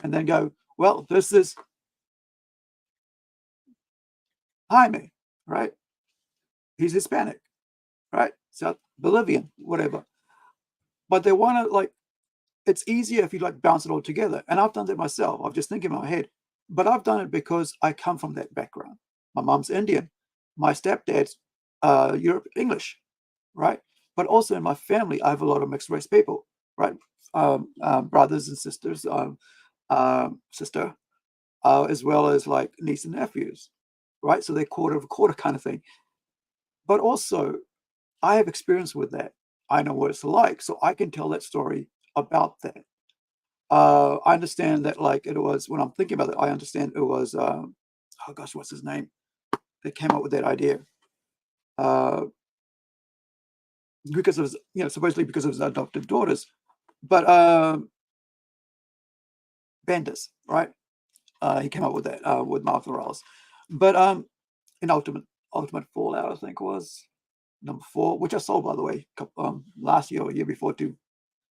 And then go, well, this is Jaime, right? He's Hispanic, right? South Bolivian, whatever. But they want to, it's easier if you bounce it all together. And I've done that myself. I'm just thinking in my head. But I've done it because I come from that background. My mom's Indian. My stepdad's Europe English, right? But also in my family, I have a lot of mixed race people, right? Brothers and sisters, sister, as well as niece and nephews, right? So they're quarter of a quarter kind of thing. But also, I have experience with that. I know what it's like, so I can tell that story about that. I understand that, it was, when I'm thinking about it, I understand it was, oh gosh, what's his name? That came up with that idea. Because of his, supposedly because of his adopted daughters. But Bendis, right? He came up with that with Miles Morales. But in Ultimate Fallout, I think was number 4, which I sold, by the way, last year or year before to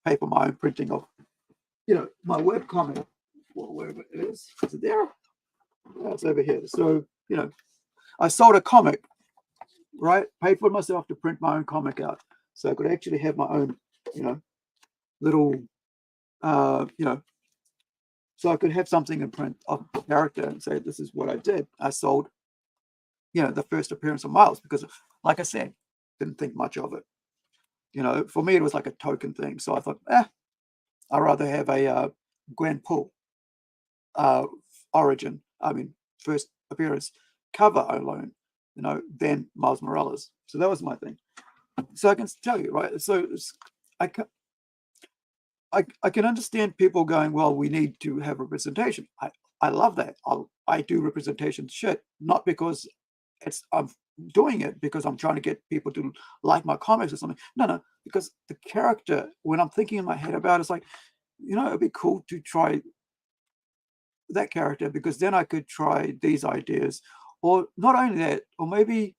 pay for my own printing of, my webcomic, wherever it is. Is it there? Yeah, it's over here. So, I sold a comic, right? Paid for myself to print my own comic out. So I could actually have my own, little, so I could have something in print of the character and say, this is what I did. I sold, the first appearance of Miles because, like I said, didn't think much of it. For me, it was like a token thing. So I thought, I'd rather have a Gwenpool origin, first appearance cover alone, than Miles Morales. So that was my thing. So I can tell you, right? So I can understand people going, well, we need to have representation. I love that. I do representation shit, not because I'm doing it because I'm trying to get people to like my comics or something. No, because the character, when I'm thinking in my head about it, it's like, it'd be cool to try that character because then I could try these ideas. Or not only that, or maybe,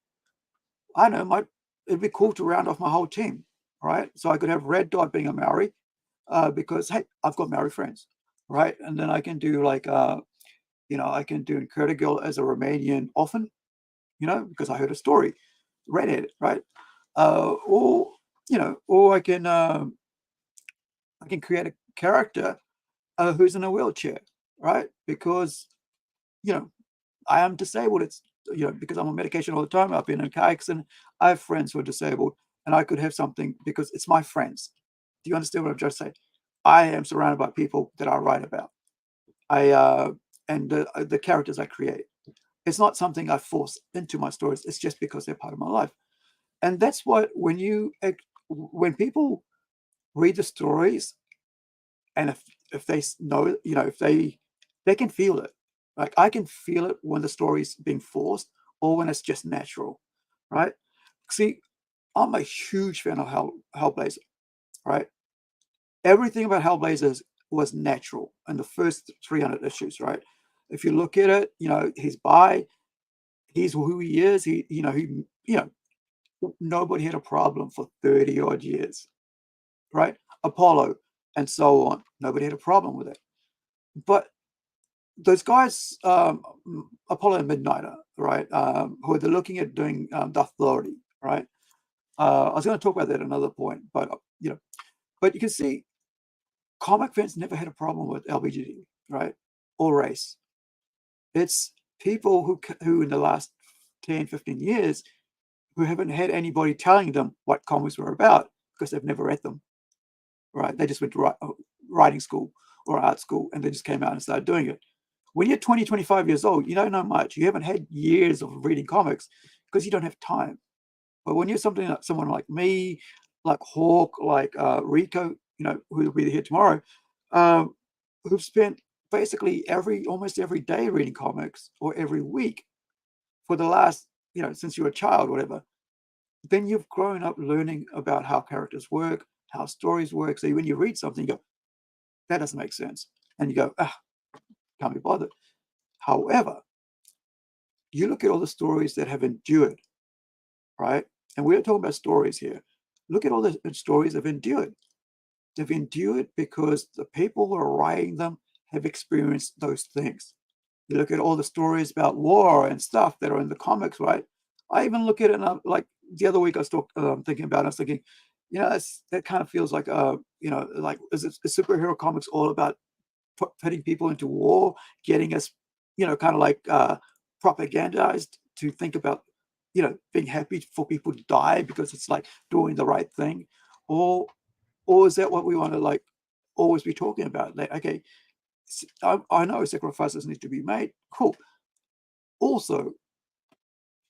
I don't know, it'd be cool to round off my whole team, right? So I could have Red Dot being a Maori because, hey, I've got Maori friends, right? And then I can do I can do Incredi-Girl as a Romanian orphan, because I heard a story, redheaded, right? Or I can create a character who's in a wheelchair, right? Because, I am disabled. It's, because I'm on medication all the time. I've been in a car accident. I have friends who are disabled, and I could have something because it's my friends. Do you understand what I'm trying to say? I am surrounded by people that I write about. And the characters I create. It's not something I force into my stories. It's just because they're part of my life. And that's what, when people read the stories, and if they know, if they can feel it. Like I can feel it when the story's being forced or when it's just natural, right? See, I'm a huge fan of Hellblazer, right? Everything about Hellblazer was natural in the first 300 issues, right? If you look at it, he's bi, he's who he is. Nobody had a problem for 30 odd years, right? Apollo and so on. Nobody had a problem with it. But those guys, Apollo and Midnighter, right, who are looking at doing the Authority, right? I was going to talk about that at another point, but but you can see comic fans never had a problem with LBGT, right, or race. It's people who in the last 10, 15 years who haven't had anybody telling them what comics were about because they've never read them, right? They just went to writing school or art school and they just came out and started doing it. When you're 20, 25 years old, you don't know much. You haven't had years of reading comics because you don't have time. But when you're someone like me, like Hawk, like Rico, who will be here tomorrow, who've spent basically almost every day reading comics or every week for the last, since you were a child, whatever, then you've grown up learning about how characters work, how stories work. So when you read something, you go, that doesn't make sense. And you go, can't be bothered. However, you look at all the stories that have endured, right? And we're talking about stories here. Look at all the stories that have endured. They've endured because the people who are writing them have experienced those things. You look at all the stories about war and stuff that are in the comics, right? I even look at it like the other week I was thinking about it. I was thinking, that kind of feels like, like is superhero comics all about putting people into war, getting us, kind of like propagandized to think about, being happy for people to die because it's like doing the right thing, or is that what we want to like always be talking about? Like, okay, I know sacrifices need to be made. Cool. Also,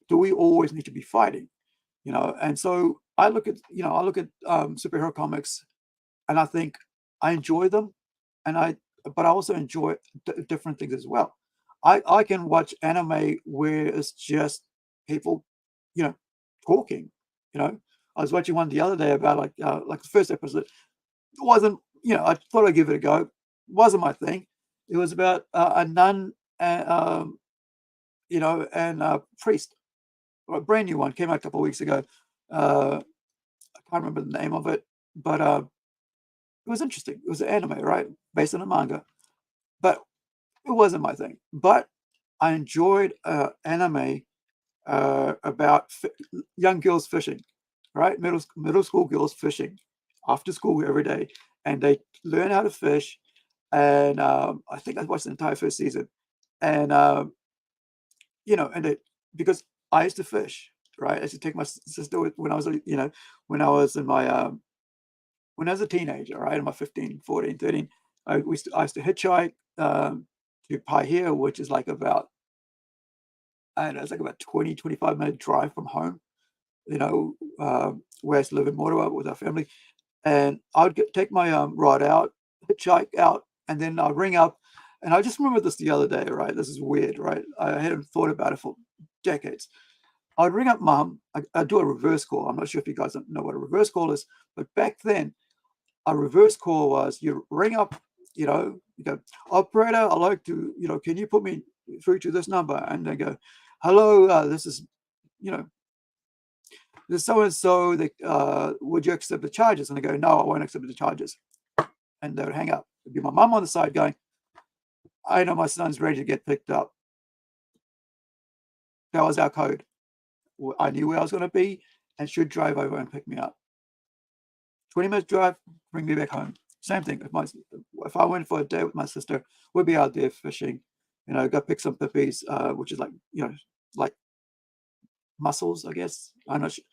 do we always need to be fighting? And so I look at superhero comics, and I think I enjoy them, but I also enjoy different things as well. I can watch anime where it's just people, talking. I was watching one the other day about like the first episode. It wasn't, I thought I'd give it a go. It wasn't my thing. It was about a nun and and a priest. A brand new one came out a couple of weeks ago. I can't remember the name of it, but it was interesting. It was an anime, right, based on a manga, but it wasn't my thing. But I enjoyed anime about young girls fishing, right? Middle school girls fishing after school every day, and they learn how to fish. And I think I watched the entire first season, and because I used to fish, right? I used to take my sister when I was, when I was in my when I was a teenager, right, in my 15, 14, 13, I used to hitchhike to Paihia, which is like about, I don't know, it's like about 20, 25-minute drive from home, where I used to live in Motoa with our family. And I would take my rod out, hitchhike out, and then I'd ring up. And I just remember this the other day, right? This is weird, right? I hadn't thought about it for decades. I'd ring up mum. I'd do a reverse call. I'm not sure if you guys know what a reverse call is, but back then, a reverse call was you ring up, you go, operator, I'd like to, can you put me through to this number? And they go, hello, this is, this so-and-so, would you accept the charges? And I go, no, I won't accept the charges. And they would hang up. It'd be my mum on the side going, I know my son's ready to get picked up. That was our code. I knew where I was going to be and should drive over and pick me up. 20 minutes drive, bring me back home. Same thing. If I went for a day with my sister, we'd be out there fishing, go pick some pippies, which is like, like mussels, I guess. I'm not sure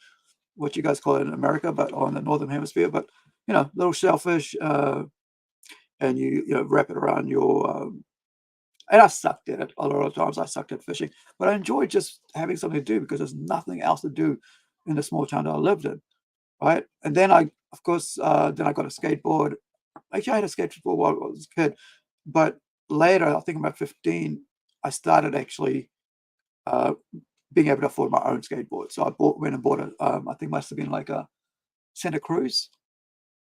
what you guys call it in America, but on the Northern Hemisphere, but, little shellfish, and you wrap it around your, and I sucked at it a lot of times. I sucked at fishing, but I enjoyed just having something to do because there's nothing else to do in the small town that I lived in, right? And then I got a skateboard. Actually, I had a skateboard while I was a kid, but later, I think about 15, I started actually being able to afford my own skateboard. So I went and bought I think it must have been like a Santa Cruz.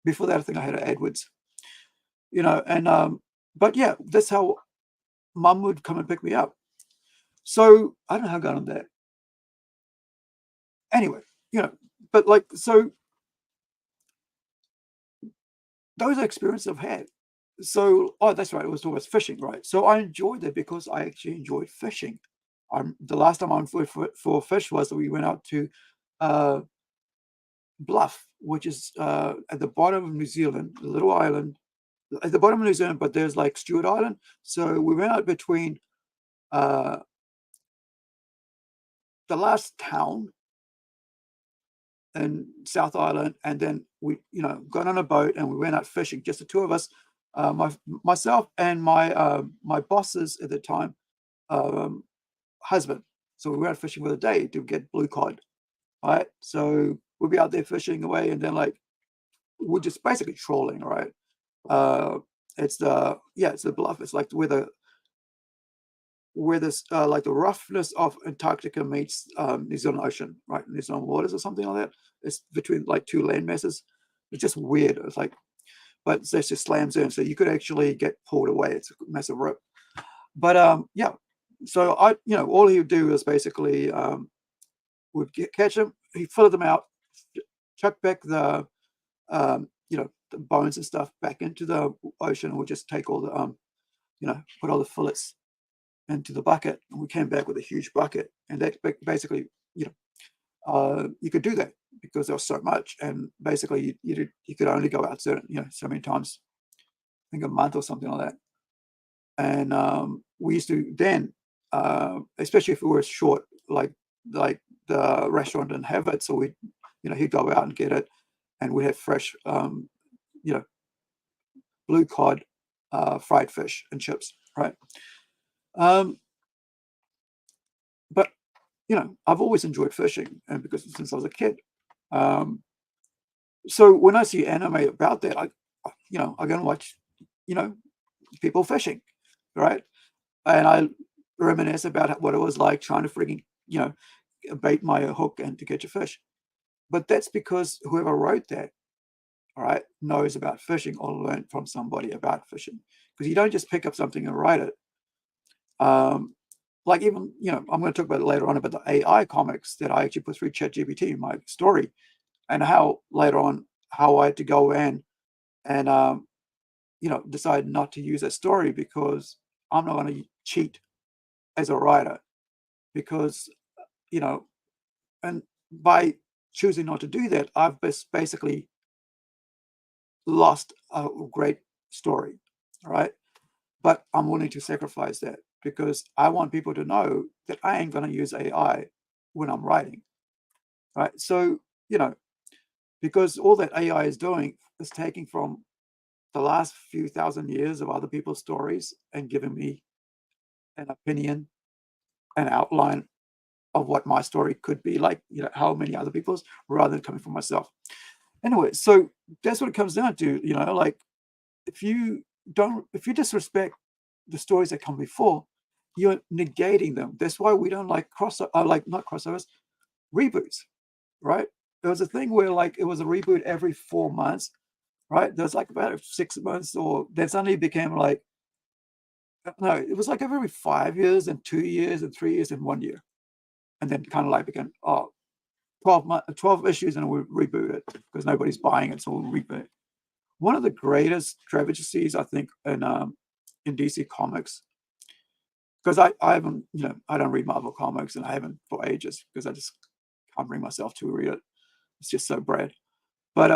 Before that, I think I had an Edwards, and but yeah, that's how mum would come and pick me up. So I don't know how I got on that. Anyway, but like, so those are experiences I've had. So, oh, that's right, it was always fishing, right? So I enjoyed it because I actually enjoyed fishing. The last time I went for fish was that we went out to Bluff, which is at the bottom of New Zealand, a little island at the bottom of New Zealand, but there's like Stewart Island. So we went out between the last town in South Island, and then we, got on a boat and we went out fishing, just the two of us, myself and my bosses at the time, husband. So we went out fishing for the day to get blue cod, right? So we'll be out there fishing away, and then like we're just basically trolling, right? It's the Bluff. It's like where this like the roughness of Antarctica meets New Zealand Ocean, right? New Zealand waters or something like that. It's between like two land masses. It's just weird. It's like, but it just slams in, so you could actually get pulled away. It's a massive rip. But yeah. So all he would do is basically would catch them, he'd fill them out, chuck back the the bones and stuff back into the ocean, and we'd just take all the put all the fillets into the bucket, and we came back with a huge bucket, and that basically you could do that because there was so much, and basically you could only go out so many times, I think a month or something like that. And we used to then, especially if we were short, like the restaurant didn't have it, so we he'd go out and get it, and we have fresh blue cod, fried fish and chips, right? But I've always enjoyed fishing, and because since I was a kid. So when I see anime about that, I go and watch people fishing, right? And I reminisce about what it was like trying to freaking bait my hook and to catch a fish. But that's because whoever wrote that, all right, knows about fishing or learned from somebody about fishing. Because you don't just pick up something and write it. Like even, I'm going to talk about it later on about the AI comics that I actually put through ChatGPT in my story, and how later on how I had to go in and decide not to use that story because I'm not going to cheat as a writer, because and by choosing not to do that, I've basically lost a great story, right? But I'm willing to sacrifice that because I want people to know that I ain't going to use AI when I'm writing, right? So, because all that AI is doing is taking from the last few thousand years of other people's stories and giving me an opinion, an outline of what my story could be like, how many other people's, rather than coming from myself. Anyway, so that's what it comes down to, like if you disrespect the stories that come before, you're negating them. That's why we don't like not crossovers, reboots, right? There was a thing where like it was a reboot every 4 months, right? There's like about 6 months, or then suddenly it became like, no, it was like every 5 years and 2 years and 3 years and 1 year. And then kind of like became 12 issues, and we reboot it because nobody's buying it, so we'll reboot it. One of the greatest travesties, I think, in DC Comics, because I haven't, I don't read Marvel comics, and I haven't for ages because I just can't bring myself to read it. It's just so bad. But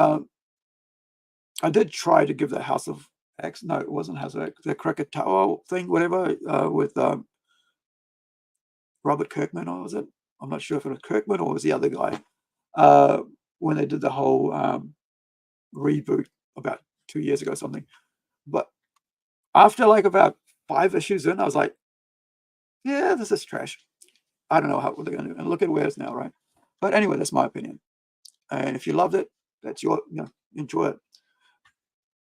I did try to give the House of X. No, it wasn't House of X. The Krakatoa thing, whatever, with Robert Kirkman, or was it? I'm not sure if it was Kirkman or was the other guy. When they did the whole reboot about 2 years ago or something. But after like about 5 issues in, I was like, yeah, this is trash. I don't know what they're going to do. And look at where it's now, right? But anyway, that's my opinion. And if you loved it, that's your, enjoy it.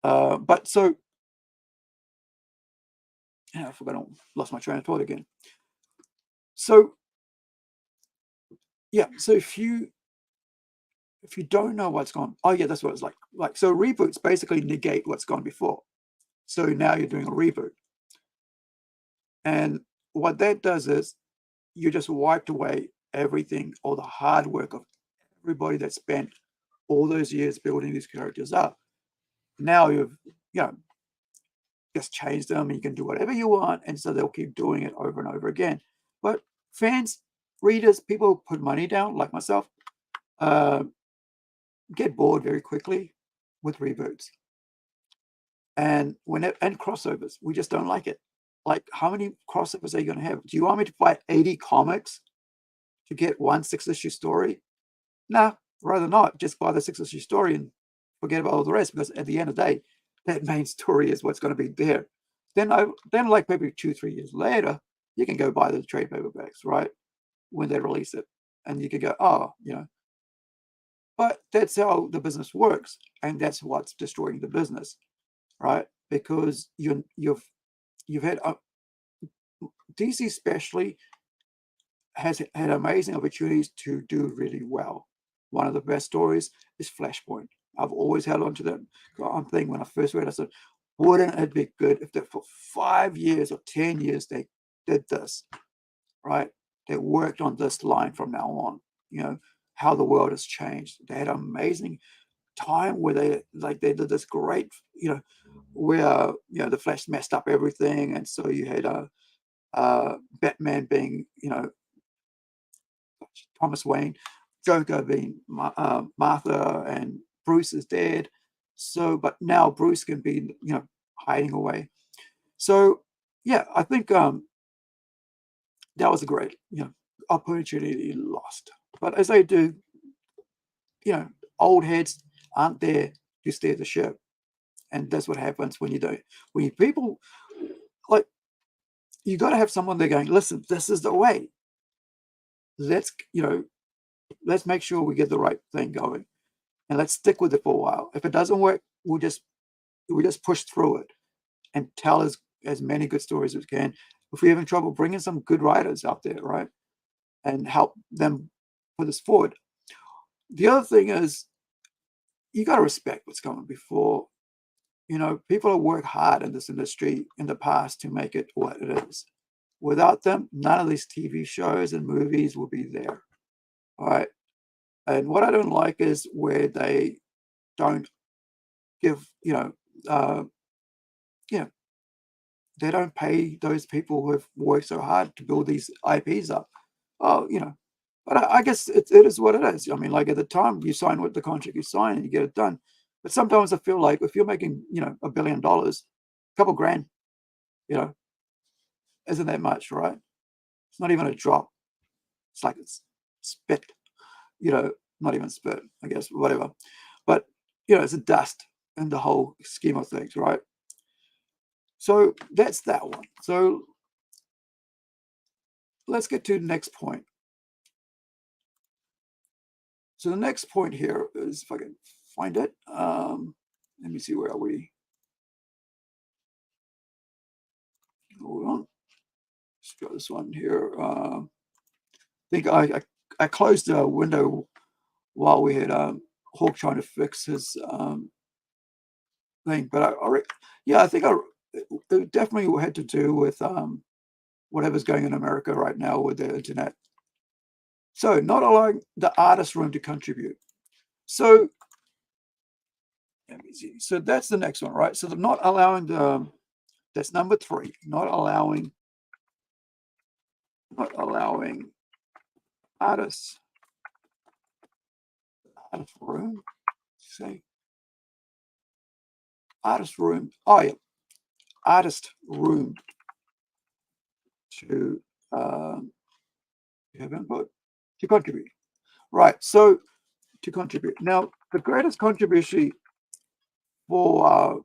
But so, I forgot, lost my train of thought again. So, yeah, so if you don't know what's gone, oh yeah, that's what it's like. Like, so reboots basically negate what's gone before. So now you're doing a reboot. And what that does is you just wiped away everything, all the hard work of everybody that spent all those years building these characters up. Now you've, just changed them, and you can do whatever you want, and so they'll keep doing it over and over again. But fans, readers, people who put money down, like myself, get bored very quickly with reboots. And and crossovers, we just don't like it. Like, how many crossovers are you going to have? Do you want me to buy 80 comics to get one 6-issue story? Nah, rather not. Just buy the 6-issue story and forget about all the rest, because at the end of the day, that main story is what's going to be there. Then like maybe 2-3 years later, you can go buy the trade paperbacks, right? When they release it. And you can go, oh, But that's how the business works. And that's what's destroying the business, right? Because you've had DC especially has had amazing opportunities to do really well. One of the best stories is Flashpoint. I've always held on to that thing. When I first read it, I said, wouldn't it be good if for 5 years or 10 years they did this, right? They worked on this line from now on, how the world has changed. They had an amazing time where they did this great, where, the Flash messed up everything. And so you had Batman being, Thomas Wayne, Joker being Martha, and Bruce is dead. So, but now Bruce can be, hiding away. So, yeah, I think that was a great, opportunity lost. But as they do, old heads aren't there to steer the ship, and that's what happens when you don't. When people like, you got to have someone there going, listen, this is the way. Let's make sure we get the right thing going, and let's stick with it for a while. If it doesn't work, we just push through it and tell as many good stories as we can. If we're having trouble, bringing some good writers out there, right, and help them put this forward. The other thing is, you got to respect what's going before. People have worked hard in this industry in the past to make it what it is. Without them, none of these TV shows and movies will be there. All right. And what I don't like is where they don't give, they don't pay those people who have worked so hard to build these IPs up. Oh, but I guess it is what it is. I mean, like, at the time you sign with the contract, you sign and you get it done. But sometimes I feel like if you're making, $1 billion, a couple grand, isn't that much, right? It's not even a drop. It's like it's spit, not even spit, I guess, whatever. But, it's a dust in the whole scheme of things, right? So that's that one. So let's get to the next point. So the next point here is, if I can find it, let me see, where are we? Hold on. Let's go this one here. I think I closed the window while we had Hawk trying to fix his thing, but I think it definitely had to do with whatever's going on in America right now with the internet. So, not allowing the artist room to contribute. So, let me see. So that's the next one, right? So they're not allowing that's number 3. Not allowing artists room. Say artist room. Oh yeah, artist room to have input, to contribute. Right. So to contribute. Now, the greatest contribution for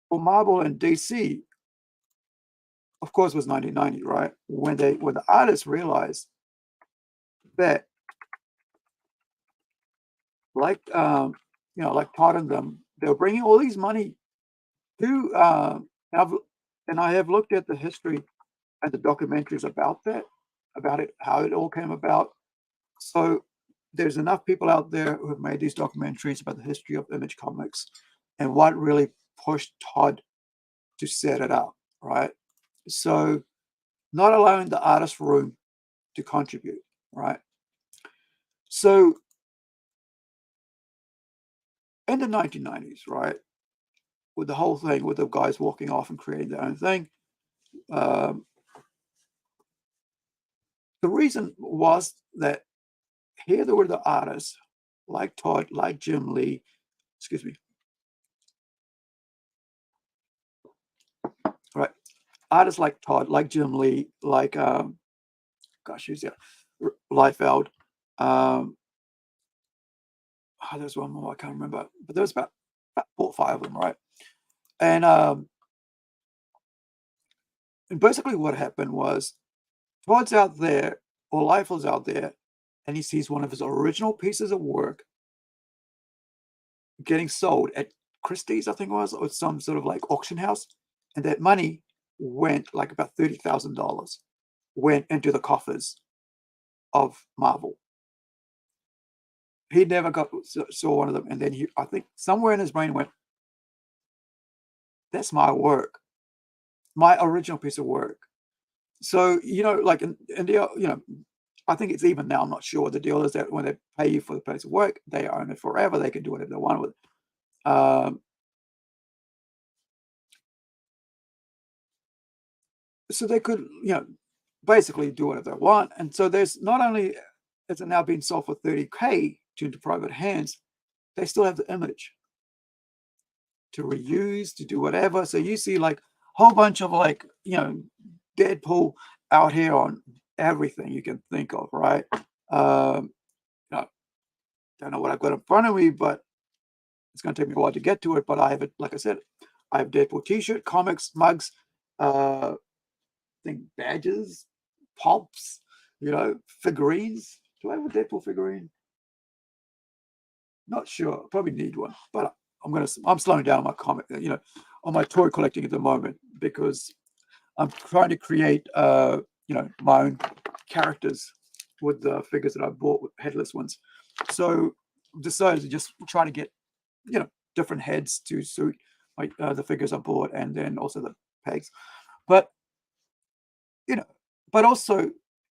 for Marvel and DC, of course, was 1990, right? When the artists realized that, like like Todd and them, they were bringing all these money to and I have looked at the history and the documentaries about it, how it all came about. So there's enough people out there who have made these documentaries about the history of Image Comics and what really pushed Todd to set it up, right? So not allowing the artist room to contribute, right? So in the 1990s, right, with the whole thing with the guys walking off and creating their own thing, the reason was that here there were the artists like Todd, like Jim Lee, excuse me, right? Artists like Todd, like Jim Lee, like gosh, who's there? Liefeld. There's one more I can't remember, but there was about 4 or 5 of them, right? And basically what happened was Todd's out there, or Liefeld's out there, and he sees one of his original pieces of work getting sold at Christie's, I think it was, or some sort of like auction house, and that money went, like about $30,000 went into the coffers of Marvel. He never saw one of them, and then I think somewhere in his brain went, that's my work, my original piece of work. So, like in India, I think it's even now, I'm not sure. The deal is that when they pay you for the piece of work, they own it forever. They can do whatever they want with it. So they could, basically do whatever they want. And so there's not only is it now being sold for $30K into private hands, they still have the image to reuse, to do whatever. So you see like a whole bunch of like, Deadpool out here on everything you can think of, right? Don't know what I've got in front of me, but it's going to take me a while to get to it. But I have it, like I said, I have Deadpool t-shirt, comics, mugs, I think badges, pops, figurines. Do I have a Deadpool figurine? Not sure. Probably need one, but I'm slowing down on my comic, on my toy collecting at the moment, because I'm trying to create, my own characters with the figures that I bought, with headless ones. So decided to just try to get, different heads to suit like the figures I bought, and then also the pegs. But but also,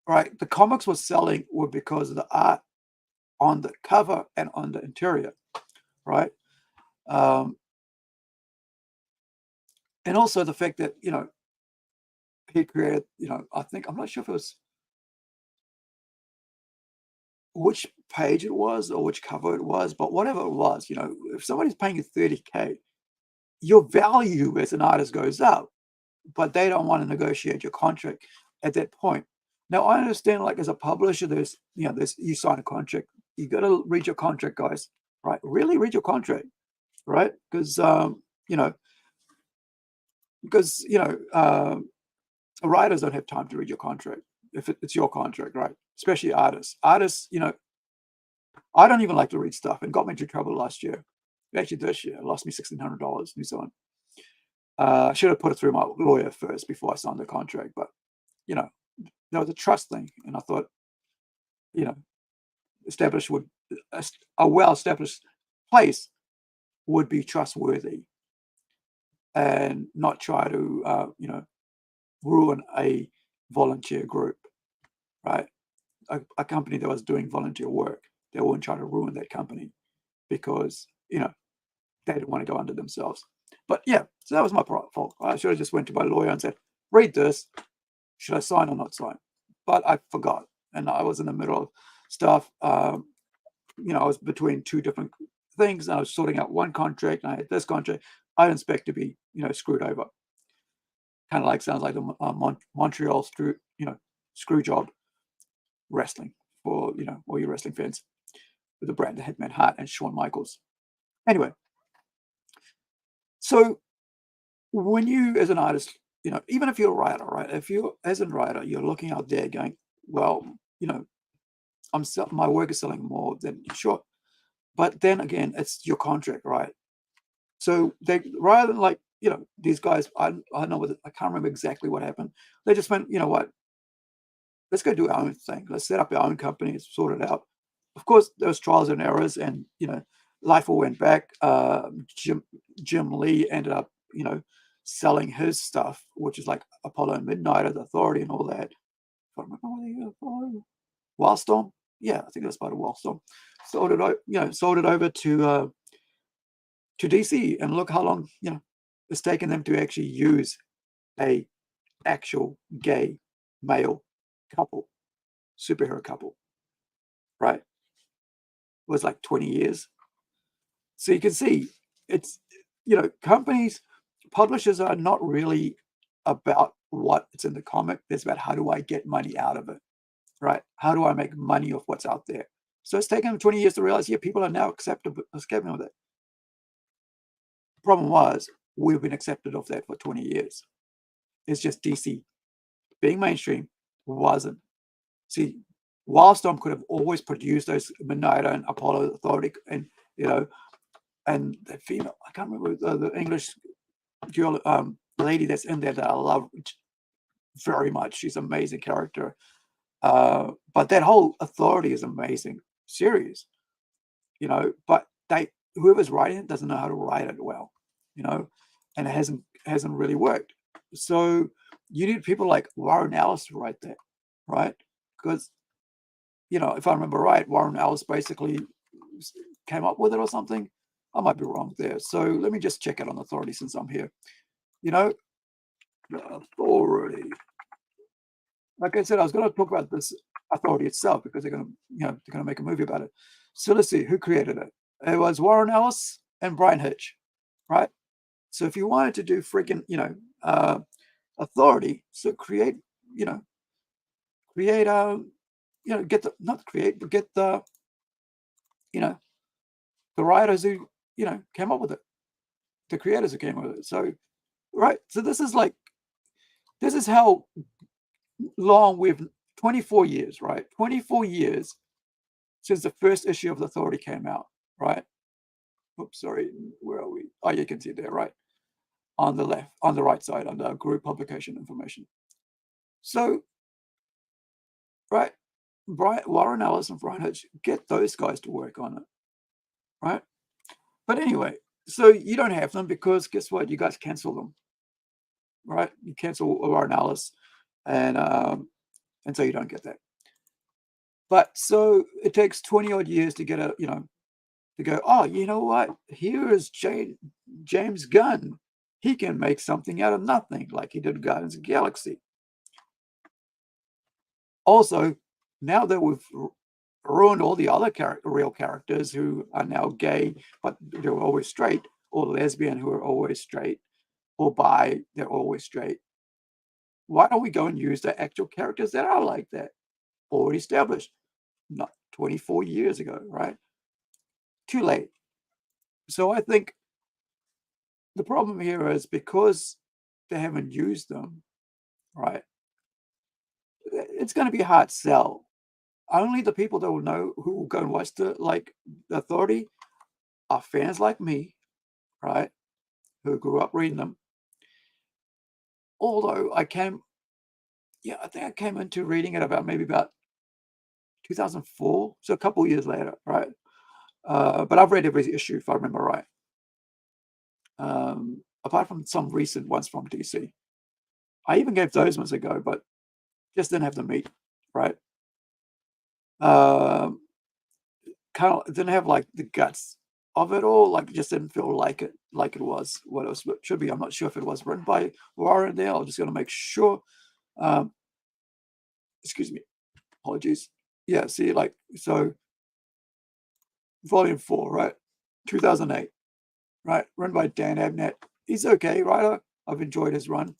right, the comics were selling were because of the art on the cover and on the interior, right? And also the fact that he created, I think, I'm not sure if it was which page it was or which cover it was, but whatever it was, if somebody's paying you $30K, your value as an artist goes up, but they don't want to negotiate your contract at that point. Now, I understand, like as a publisher, there's you sign a contract, you got to read your contract, guys, right? Really read your contract, right? Because writers don't have time to read your contract if it's your contract, right? Especially artists. Artists, I don't even like to read stuff, and got me into trouble last year. Actually, this year, it lost me $1,600 New Zealand. I should have put it through my lawyer first before I signed the contract, but there was a trust thing, and I thought, a well-established place would be trustworthy and not try to, ruin a volunteer group, right? A company that was doing volunteer work, they wouldn't try to ruin that company because, they didn't want to go under themselves. But yeah, so that was my fault. I should have just went to my lawyer and said, read this. Should I sign or not sign? But I forgot. And I was in the middle of stuff. I was between 2 different things. And I was sorting out one contract, and I had this contract. I didn't expect to be, screwed over. Kind of like, sounds like the Montreal screw job wrestling for, all your wrestling fans, with the Bret Hitman Hart and Shawn Michaels. Anyway, so when you, as an artist, even if you're a writer, right? If you, as a writer, you're looking out there going, well, my work is selling more than sure. But then again, it's your contract, right? So they, rather than these guys, I don't know I can't remember exactly what happened. They just went, what? Let's go do our own thing. Let's set up our own company, sort it out. Of course, there was trials and errors, and Liefeld went back. Jim Lee ended up, selling his stuff, which is like Apollo and Midnight, the Authority, and all that. If I remember Wildstorm, yeah, I think that's part of Wildstorm. Sold it over to DC, and look how long it's taken them to actually use a actual gay male couple, superhero couple, right? It was like 20 years. So you can see it's, companies, publishers are not really about what's in the comic. It's about how do I get money out of it, right? How do I make money off what's out there? So it's taken them 20 years to realize, people are now accepting of it. The problem was we've been accepted of that for 20 years. It's just DC being mainstream wasn't. See, Wildstorm could have always produced those Midnight and Apollo Authority, and and the female, I can't remember the English girl, lady that's in there that I love very much. She's an amazing character. But that whole Authority is amazing series, but whoever's writing it doesn't know how to write it well, and it hasn't really worked. So you need people like Warren Ellis to write that, right? Because, if I remember right, Warren Ellis basically came up with it or something. I might be wrong there. So let me just check it on Authority since I'm here. The Authority. Like I said, I was going to talk about this Authority itself because they're going to make a movie about it. So let's see who created it. It was Warren Ellis and Brian Hitch, right? So if you wanted to do freaking, Authority, so get the writers who, came up with it, the creators who came up with it. So, right. So this is how long 24 years, right? 24 years since the first issue of the Authority came out, right? Oops, sorry, where are we? Oh, you can see it there, right? On the left, on the right side, under group publication information. So, right, Warren Ellis and Brian Hitch, get those guys to work on it, right? But anyway, so you don't have them because guess what? You guys cancel them, right? You cancel Warren Ellis, and so you don't get that. But so it takes 20 odd years to get to go, oh, you know what? Here is James Gunn. He can make something out of nothing, like he did Guardians of the Galaxy. Also, now that we've ruined all the other real characters who are now gay, but they're always straight, or lesbian who are always straight, or bi, they're always straight. Why don't we go and use the actual characters that are like that? Already established, not 24 years ago, right? Too late. So I think the problem here is because they haven't used them, right? It's going to be a hard sell. Only the people that will know, who will go and watch the Authority, are fans like me, right? Who grew up reading them. Although I think I came into reading it about 2004, so a couple years later, right? But I've read every issue, if I remember right. Apart from some recent ones from DC. I even gave those ones a go, but just didn't have the meat, right? Kind of didn't have like the guts of it all. Like, just didn't feel like it was what it should be. I'm not sure if it was written by Warren there. I'm just going to make sure. Excuse me, apologies. Yeah, see, so volume 4, right? 2008, right? Run by Dan Abnett. He's okay writer. I've enjoyed his run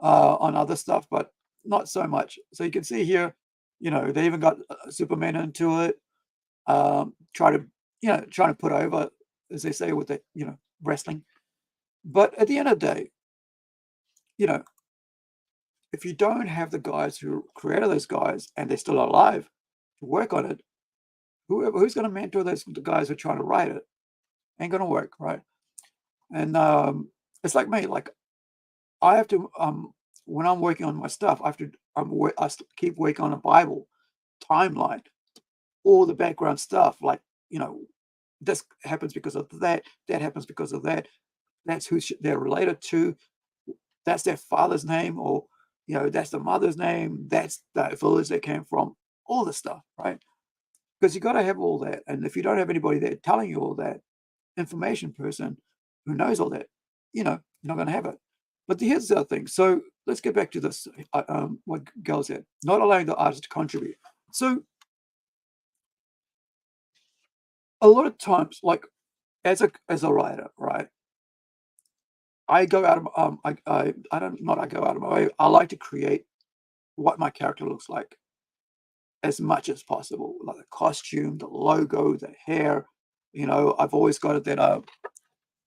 on other stuff, but not so much. So you can see here, they even got Superman into it. Trying to put over, as they say, with the wrestling. But at the end of the day, if you don't have the guys who created those guys and they're still alive to work on it, who's going to mentor the guys who are trying to write it? Ain't going to work, right? And it's like me. Like, I have to when I'm working on my stuff, I keep working on a Bible timeline, all the background stuff. Like, this happens because of that. That happens because of that. That's who they're related to. that's their father's name, or that's the mother's name, that's the village they came from, all this stuff, right? Because you got to have all that. And if you don't have anybody there telling you all that, information person who knows all that, you're not going to have it. But here's the other thing. So let's get back to this, what Gail said, not allowing the artist to contribute. So a lot of times, like as a writer, right, I go out of I don't not I go out of my way. I like to create what my character looks like as much as possible, like the costume, the logo, the hair. I've always got it that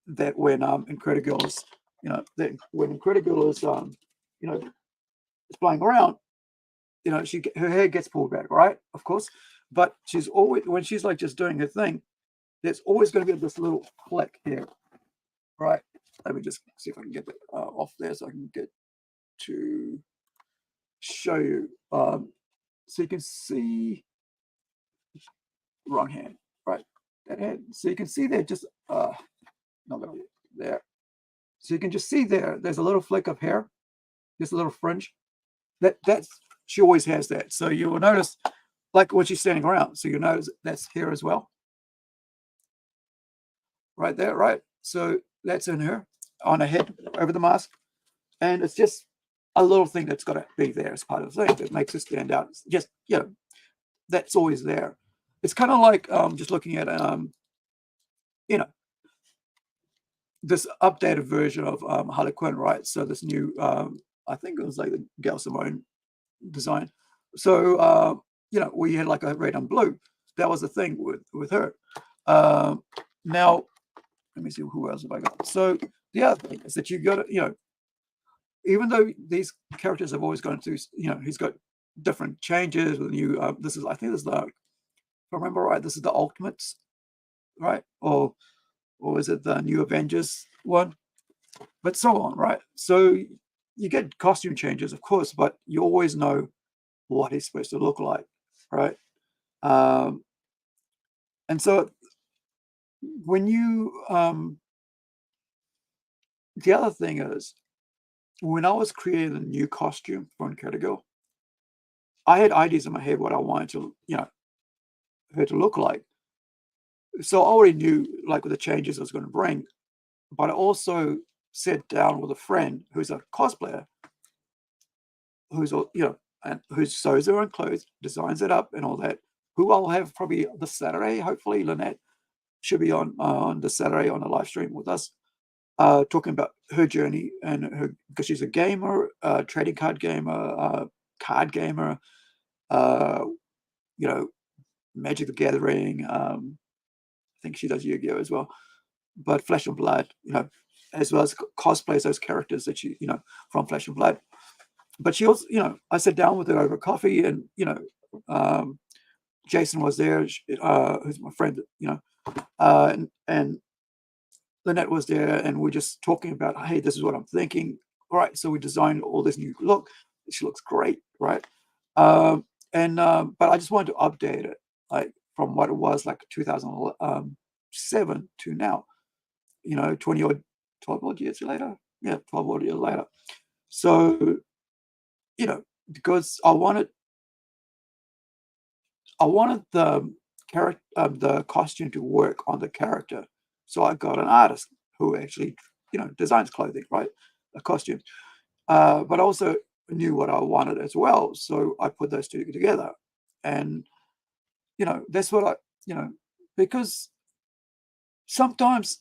that when Incredi-Girl is, that when Incredi-Girl is is flying around, her hair gets pulled back, right? Of course, but she's always, when she's like just doing her thing, there's always going to be this little click here, right? Let me just see if I can get that off there so I can get to show you. So you can see, wrong hand, right? That hand. So you can see there, just not gonna there. So you can just see there's a little flick of hair, just a little fringe. That's she always has that. So you will notice, like when she's standing around, so you notice that's here as well. Right there, right? So that's in her, on her head, over the mask. And it's just a little thing that's got to be there as part of the thing that makes it stand out. It's just, that's always there. It's kind of like just looking at, this updated version of Harley Quinn, right? So this new, I think it was like the Gail Simone design. So, we had like a red and blue. That was the thing with her. Now, let me see who else have I got. So the other thing is that you got to, even though these characters have always gone through, he's got different changes with new. I think this is the, if I remember right, this is the Ultimates, right? Or is it the New Avengers one? But so on, right? So you get costume changes, of course, but you always know what he's supposed to look like, right? And so when you, the other thing is, when I was creating a new costume for Incredi-Girl, I had ideas in my head what I wanted to, her to look like. So I already knew like what the changes I was going to bring, but I also sat down with a friend who's a cosplayer, who's and who sews her own clothes, designs it up, and all that. Who I'll have probably this Saturday. Hopefully, Lynette should be on the Saturday on a live stream with us, talking about her journey and her, because she's a gamer, trading card gamer, Magic the Gathering. I think she does Yu-Gi-Oh as well, but Flesh and Blood, as well as cosplays those characters that she, from Flesh and Blood. But she also, I sat down with her over coffee, and Jason was there, who's my friend, and Lynette was there, and we're just talking about, hey, this is what I'm thinking. All right, so we designed all this new look. She looks great, right? But I just wanted to update it, like from what it was like 2007 to now, 20 or 12 odd years later. Yeah, 12 odd years later. So, because I wanted the character, the costume to work on the character. So I got an artist who actually, designs clothing, right? A costume. But also knew what I wanted as well. So I put those two together. And, that's what because sometimes,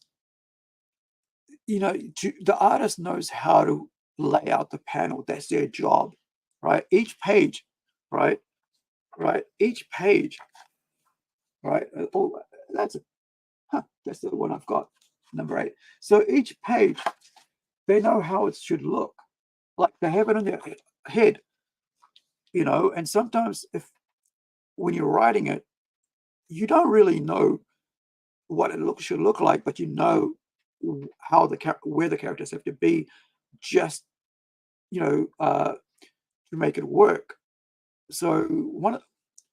the artist knows how to lay out the panel. That's their job, right? Each page, right? Each page, right? Oh, that's the one I've got, number 8. So each page, they know how it should look. Like they have it in their head, and sometimes when you're writing it, you don't really know what it should look like, but you know how where the characters have to be, just to make it work. So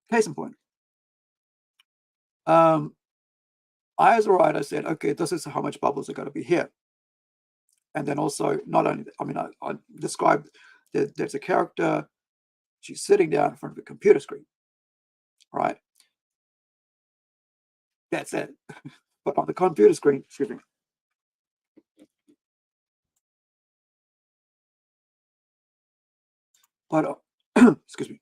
case in point, I as a writer said, okay, this is how much bubbles are going to be here, And then also, not only, I mean, I described that there's a character, she's sitting down in front of a computer screen, right? That's it. But on the computer screen, excuse me, but excuse me.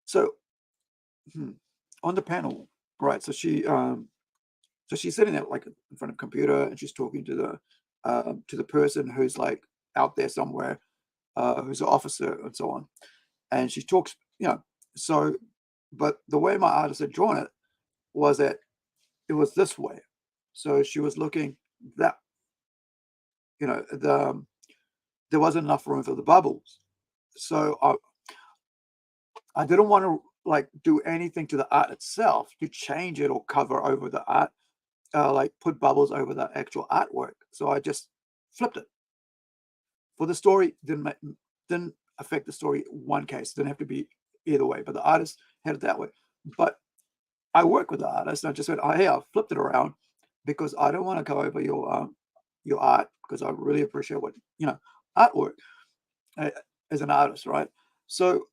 So on the panel, right? So she's sitting there like in front of a computer, and she's talking to the person who's like out there somewhere, who's an officer and so on. And she talks, so, but the way my artist had drawn it was that it was this way. So she was looking that, there wasn't enough room for the bubbles. So I didn't want to like do anything to the art itself to change it or cover over the art, like put bubbles over the actual artwork. So I just flipped it. For the story, didn't affect the story one case. Didn't have to be either way, but the artist had it that way. But I work with the artist, and I just said, "Oh, hey, I flipped it around because I don't want to go over your art, because I really appreciate what artwork as an artist, right?" So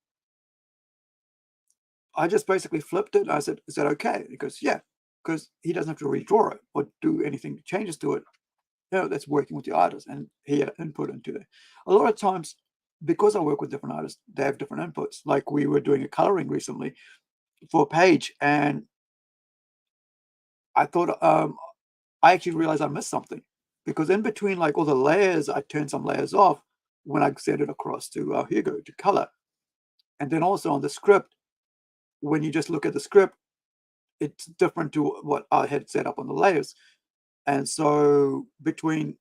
I just basically flipped it. I said, "Is that okay?" Because yeah, because he doesn't have to redraw it or do anything changes to it. That's working with the artist, and he had input into it. A lot of times, because I work with different artists, they have different inputs. Like we were doing a coloring recently for a page, and I thought I actually realized I missed something, because in between like all the layers, I turned some layers off when I sent it across to Hugo to color. And then also on the script, when you just look at the script, it's different to what I had set up on the layers. And so between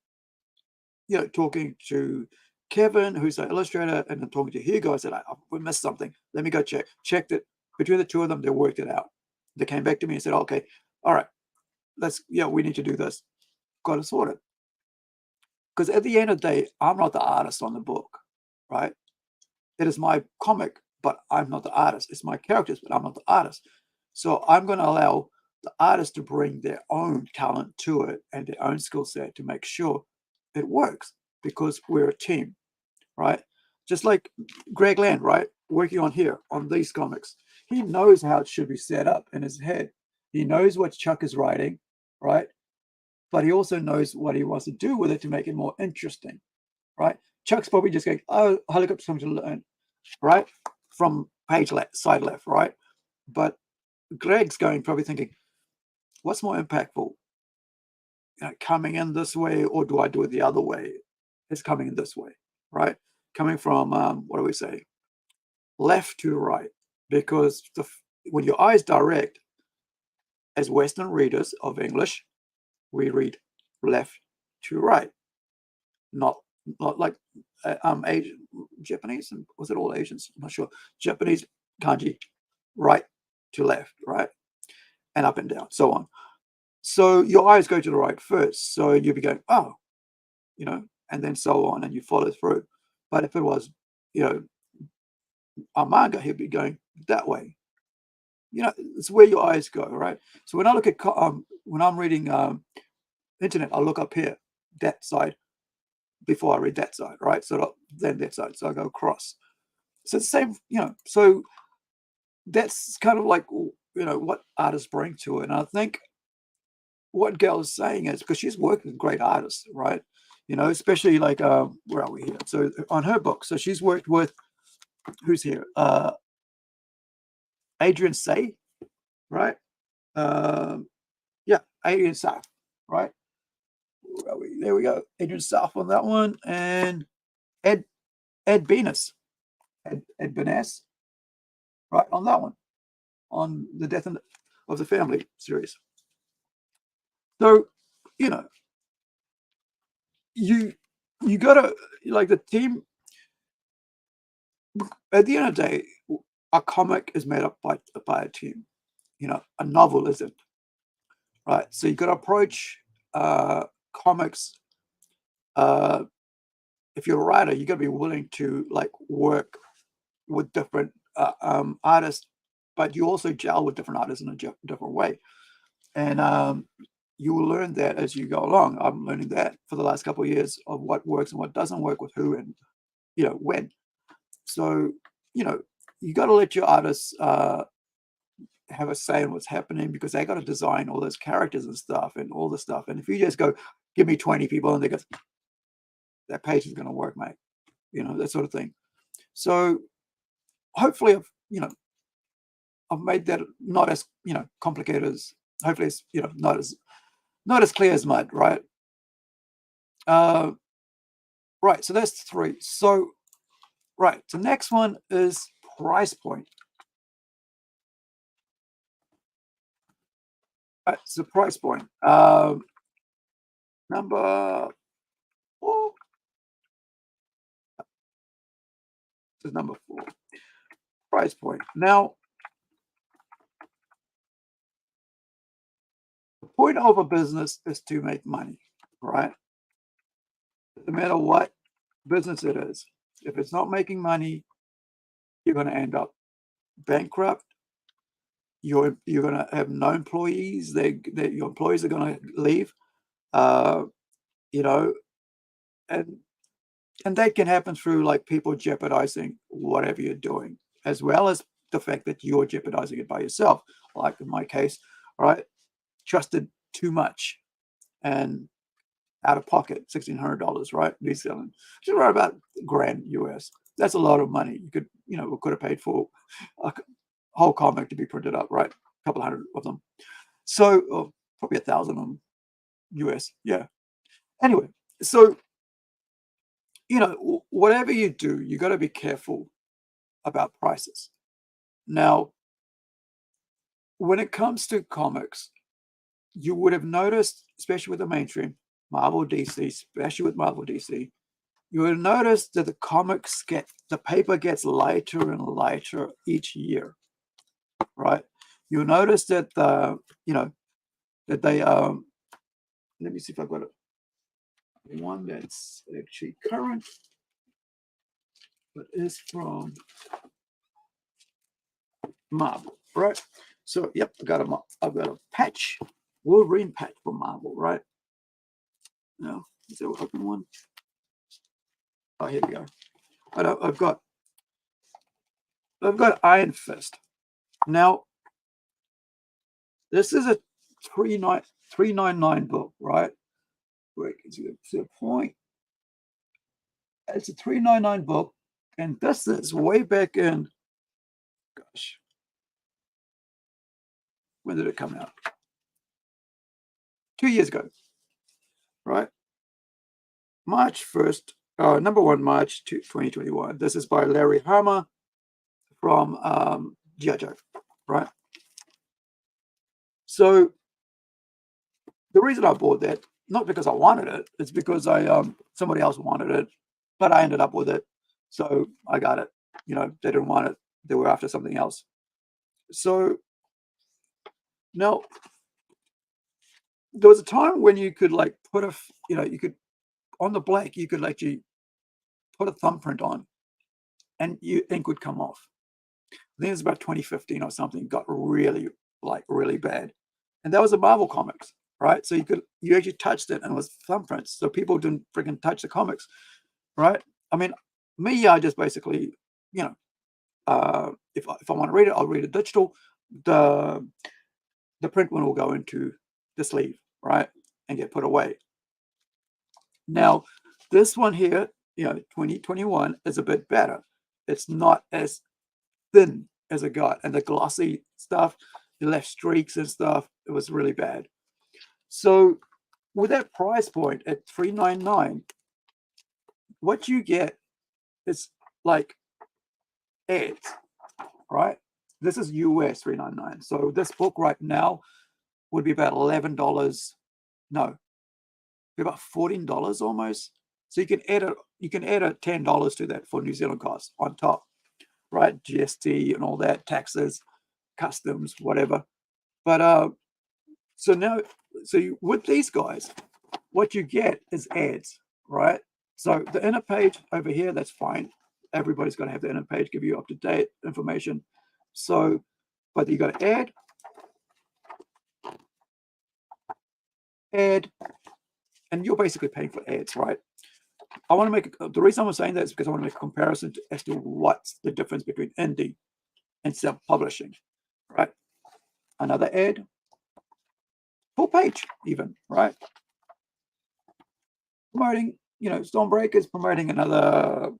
talking to Kevin, who's the illustrator, and then talking to Hugo, I said, we missed something. Let me go check. Checked it. Between the two of them, they worked it out. They came back to me and said, okay, all right, we need to do this. Got it sorted. Because at the end of the day, I'm not the artist on the book, right? It is my comic, but I'm not the artist. It's my characters, but I'm not the artist. So I'm going to allow the artist to bring their own talent to it and their own skill set to make sure it works, because we're a team, right? Just like Greg Land, right? Working on these comics. He knows how it should be set up in his head. He knows what Chuck is writing, right? But he also knows what he wants to do with it to make it more interesting, right? Chuck's probably just going, oh, helicopter something to learn, right? From page left, side left, right? But Greg's probably thinking, what's more impactful? Coming in this way, or do I do it the other way? It's coming in this way, right? Coming from, what do we say? Left to right. Because when your eye is direct, as Western readers of English, we read left to right, not like Asian, Japanese, and was it all Asians? I'm not sure. Japanese kanji, right to left, right, and up and down, so on. So your eyes go to the right first, so you'll be going, oh, and then so on, and you follow through. But if it was, a manga, he'd be going that way. It's where your eyes go, right? So when I look at when I'm reading internet, I look up here, that side, before I read that side, right? So then that side, so I go across. So it's the same, so that's kind of like, what artists bring to it. And I think what Gail is saying is, because she's working with great artists, right? Especially like, where are we here? So on her book, so she's worked with, who's here? Adrian Say, right? Yeah, Adrian Say, right? Where are we? There we go. Adrian South on that one, and Ed Benes, Ed Benes, right, on that one, on the Death of the Family series. So, you gotta, like, the team. At the end of the day, a comic is made up by a team. A novel isn't, right? So you got to approach comics. If you're a writer, you got to be willing to like work with different artists but you also gel with different artists in a different way. And you will learn that as you go along. I'm learning that for the last couple of years of what works and what doesn't work with who and, when. So, you got to let your artists have a say in what's happening, because they got to design all those characters and stuff and all this stuff. And if you just go, give me 20 people, and they go, that page is going to work, mate. That sort of thing. So hopefully I've made that not as, complicated as, hopefully it's, not as clear as mud, right? Right, so that's 3. So, right, the next one is price point. Right, so price point. Number 4. This is number 4. Price point. Now, the point of a business is to make money, right? No matter what business it is. If it's not making money, you're going to end up bankrupt. You're going to have no employees. Your employees are going to leave. And that can happen through like people jeopardizing whatever you're doing, as well as the fact that you're jeopardizing it by yourself. Like in my case, right? Trusted too much and out of pocket, $1,600, right? New Zealand, which is right about $1,000 US. That's a lot of money. You could, we could have paid for a whole comic to be printed up, right? A couple hundred of them. So probably 1,000 of them US. Yeah. Anyway, so, whatever you do, you got to be careful about prices. Now, when it comes to comics, you would have noticed, especially with the mainstream, Marvel, DC, especially with Marvel, DC, you would have noticed that the paper gets lighter and lighter each year, right? You'll notice that that they let me see if I've got one that's actually current, but is from Marvel, right? So, yep, I've got a patch, Wolverine patch from Marvel, right? No, is that open one? Oh, here we go. I've got Iron Fist. Now, this is a 399 book, right? Wait, is it a point? It's a 399 book, and this is way back in. Gosh, when did it come out? 2 years ago, right? March 1st, number 1, March 2021. This is by Larry Hama from G.I. Joe, right? So the reason I bought that, not because I wanted it, it's because somebody else wanted it, but I ended up with it, so I got it. They didn't want it; they were after something else. So now there was a time when you could like put you could on the black, you could actually put a thumbprint on, and ink would come off. I think it was about 2015 or something. It got really bad, and that was a Marvel Comics, right? So you actually touched it, and it was thumbprints, so people didn't freaking touch the comics, right? I mean, me, I just basically, if I want to read it, I'll read it digital. The print one will go into the sleeve, right, and get put away. Now, this one here, 2021 is a bit better. It's not as thin as it got, and the glossy stuff, it left streaks and stuff. It was really bad. So with that price point at $399, what you get is like ads, right? This is US $399. So this book right now would be about $11. No, about $14 almost. So you can add a $10 to that for New Zealand costs on top, right? GST and all that, taxes, customs, whatever. But with these guys, what you get is ads, right? So the inner page over here, that's fine. Everybody's got to have the inner page, give you up-to-date information. So but you got to add, and you're basically paying for ads, right? I want to make the reason I'm saying that is because I want to make a comparison as to what's the difference between indie and self-publishing, right? Another ad, full page, even, right? Promoting, Stormbreaker's promoting another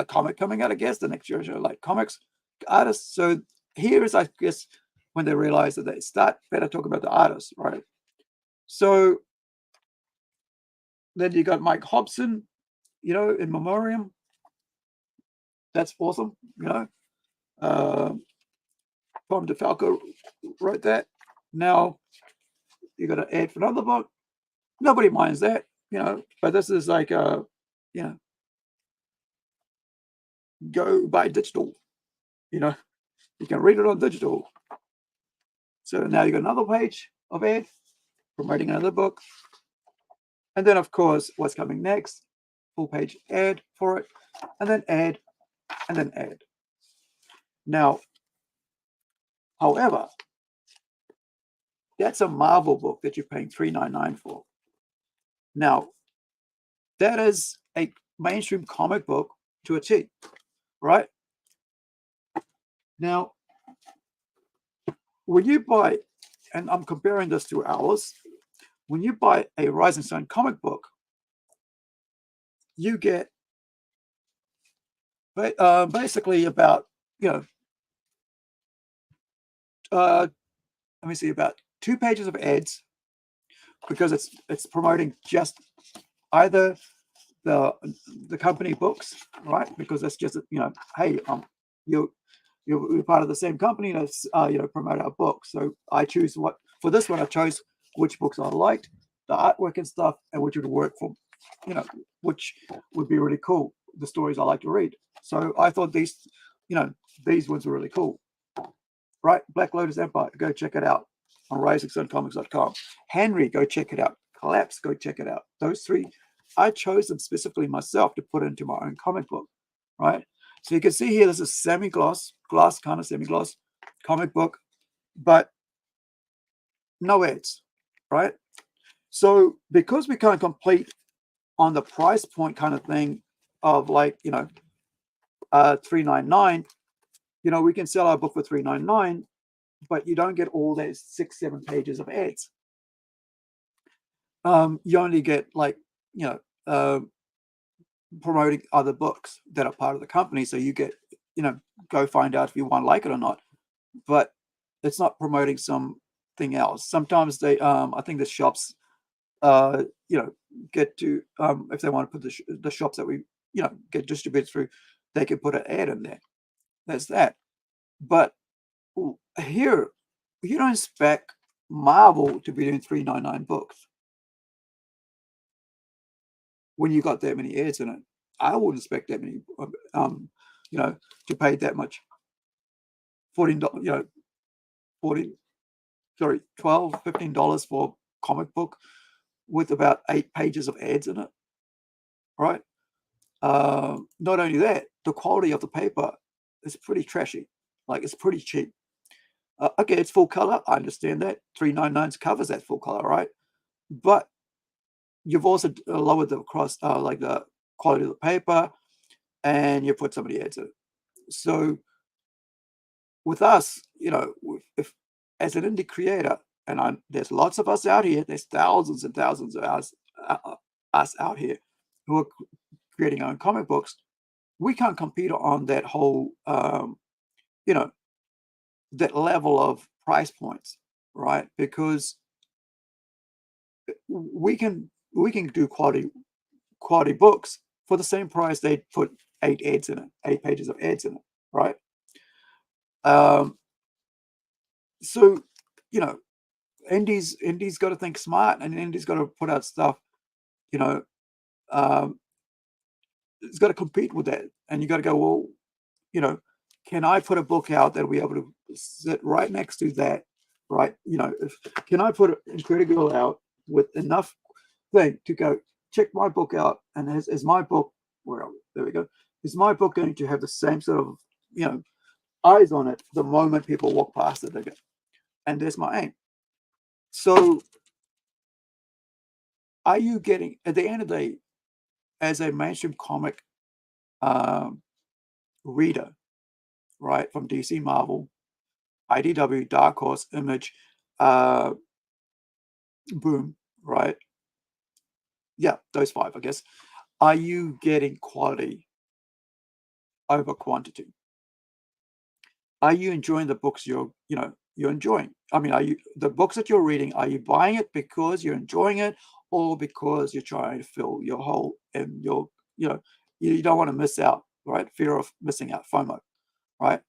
comic coming out, I guess, the next year, like comics artists. So here is, I guess, when they realize that they start better talk about the artists, right? So then you got Mike Hobson, in memoriam. That's awesome, Tom DeFalco wrote that. Now you got to add for another book. Nobody minds that, but this is like go buy digital, you can read it on digital. So now you got another page of ad promoting another book. And then, of course, what's coming next? Full page ad for it, and then ad, and then ad. Now, however, that's a Marvel book that you're paying $3.99 for. Now, that is a mainstream comic book to a T, right? Now, when you buy, and I'm comparing this to ours, when you buy a Rising Sun comic book, you get basically about, let me see, about 2 pages of ads, because it's promoting just either the company books, right? Because that's just, hey, you're part of the same company that's promote our book. So I choose for this one I chose which books I liked, the artwork and stuff, and which would work for, which would be really cool, the stories I like to read. So I thought these ones were really cool, right? Black Lotus Empire, go check it out on risingsuncomics.com. Henry, go check it out. Collapse, go check it out. Those 3, I chose them specifically myself to put into my own comic book, right? So you can see here, this is semi-gloss, kind of semi-gloss comic book, but no ads, right? So because we can't compete on the price point kind of thing of like, $3.99, we can sell our book for $3.99, but you don't get all those 6-7 pages of ads. You only get like, promoting other books that are part of the company. So you get, go find out if you want to like it or not, but it's not promoting something else. Sometimes they, I think the shops, get to, if they want to put the shops that we, get distributed through, they can put an ad in there. That's that. But here, you don't expect Marvel to be doing $3.99 books when you got that many ads in it. I wouldn't expect that many, to pay that much. $14, $15 for a comic book with about 8 pages of ads in it, right? Not only that, the quality of the paper is pretty trashy. Like, it's pretty cheap. Okay, it's full color. I understand that. $3.99 covers that full color, right? But you've also lowered the like the quality of the paper, and you put so many ads in it. So with us, if as an indie creator, and there's lots of us out here, there's thousands and thousands of us out here who are creating our own comic books, we can't compete on that whole, that level of price points, right? Because we can do quality books for the same price. They put 8 ads in it, 8 pages of ads in it, right? So, Indies got to think smart, and Indies got to put out stuff, it's got to compete with that. And you got to go, well, can I put a book out that'll be able to sit right next to that, right? Can I put Incredi-Girl out with enough thing to go check my book out, and is my book, well, there we go, is my book going to have the same sort of, eyes on it the moment people walk past it again. And there's my aim. So are you getting, at the end of the day, as a mainstream comic reader, right, from DC, Marvel, IDW, Dark Horse, Image, Boom, right? Yeah, those 5, I guess. Are you getting quality over quantity? Are you enjoying the books you're enjoying? I mean, are you, the books that you're reading, are you buying it because you're enjoying it, or because you're trying to fill your hole and you don't want to miss out, right? Fear of missing out, FOMO, right?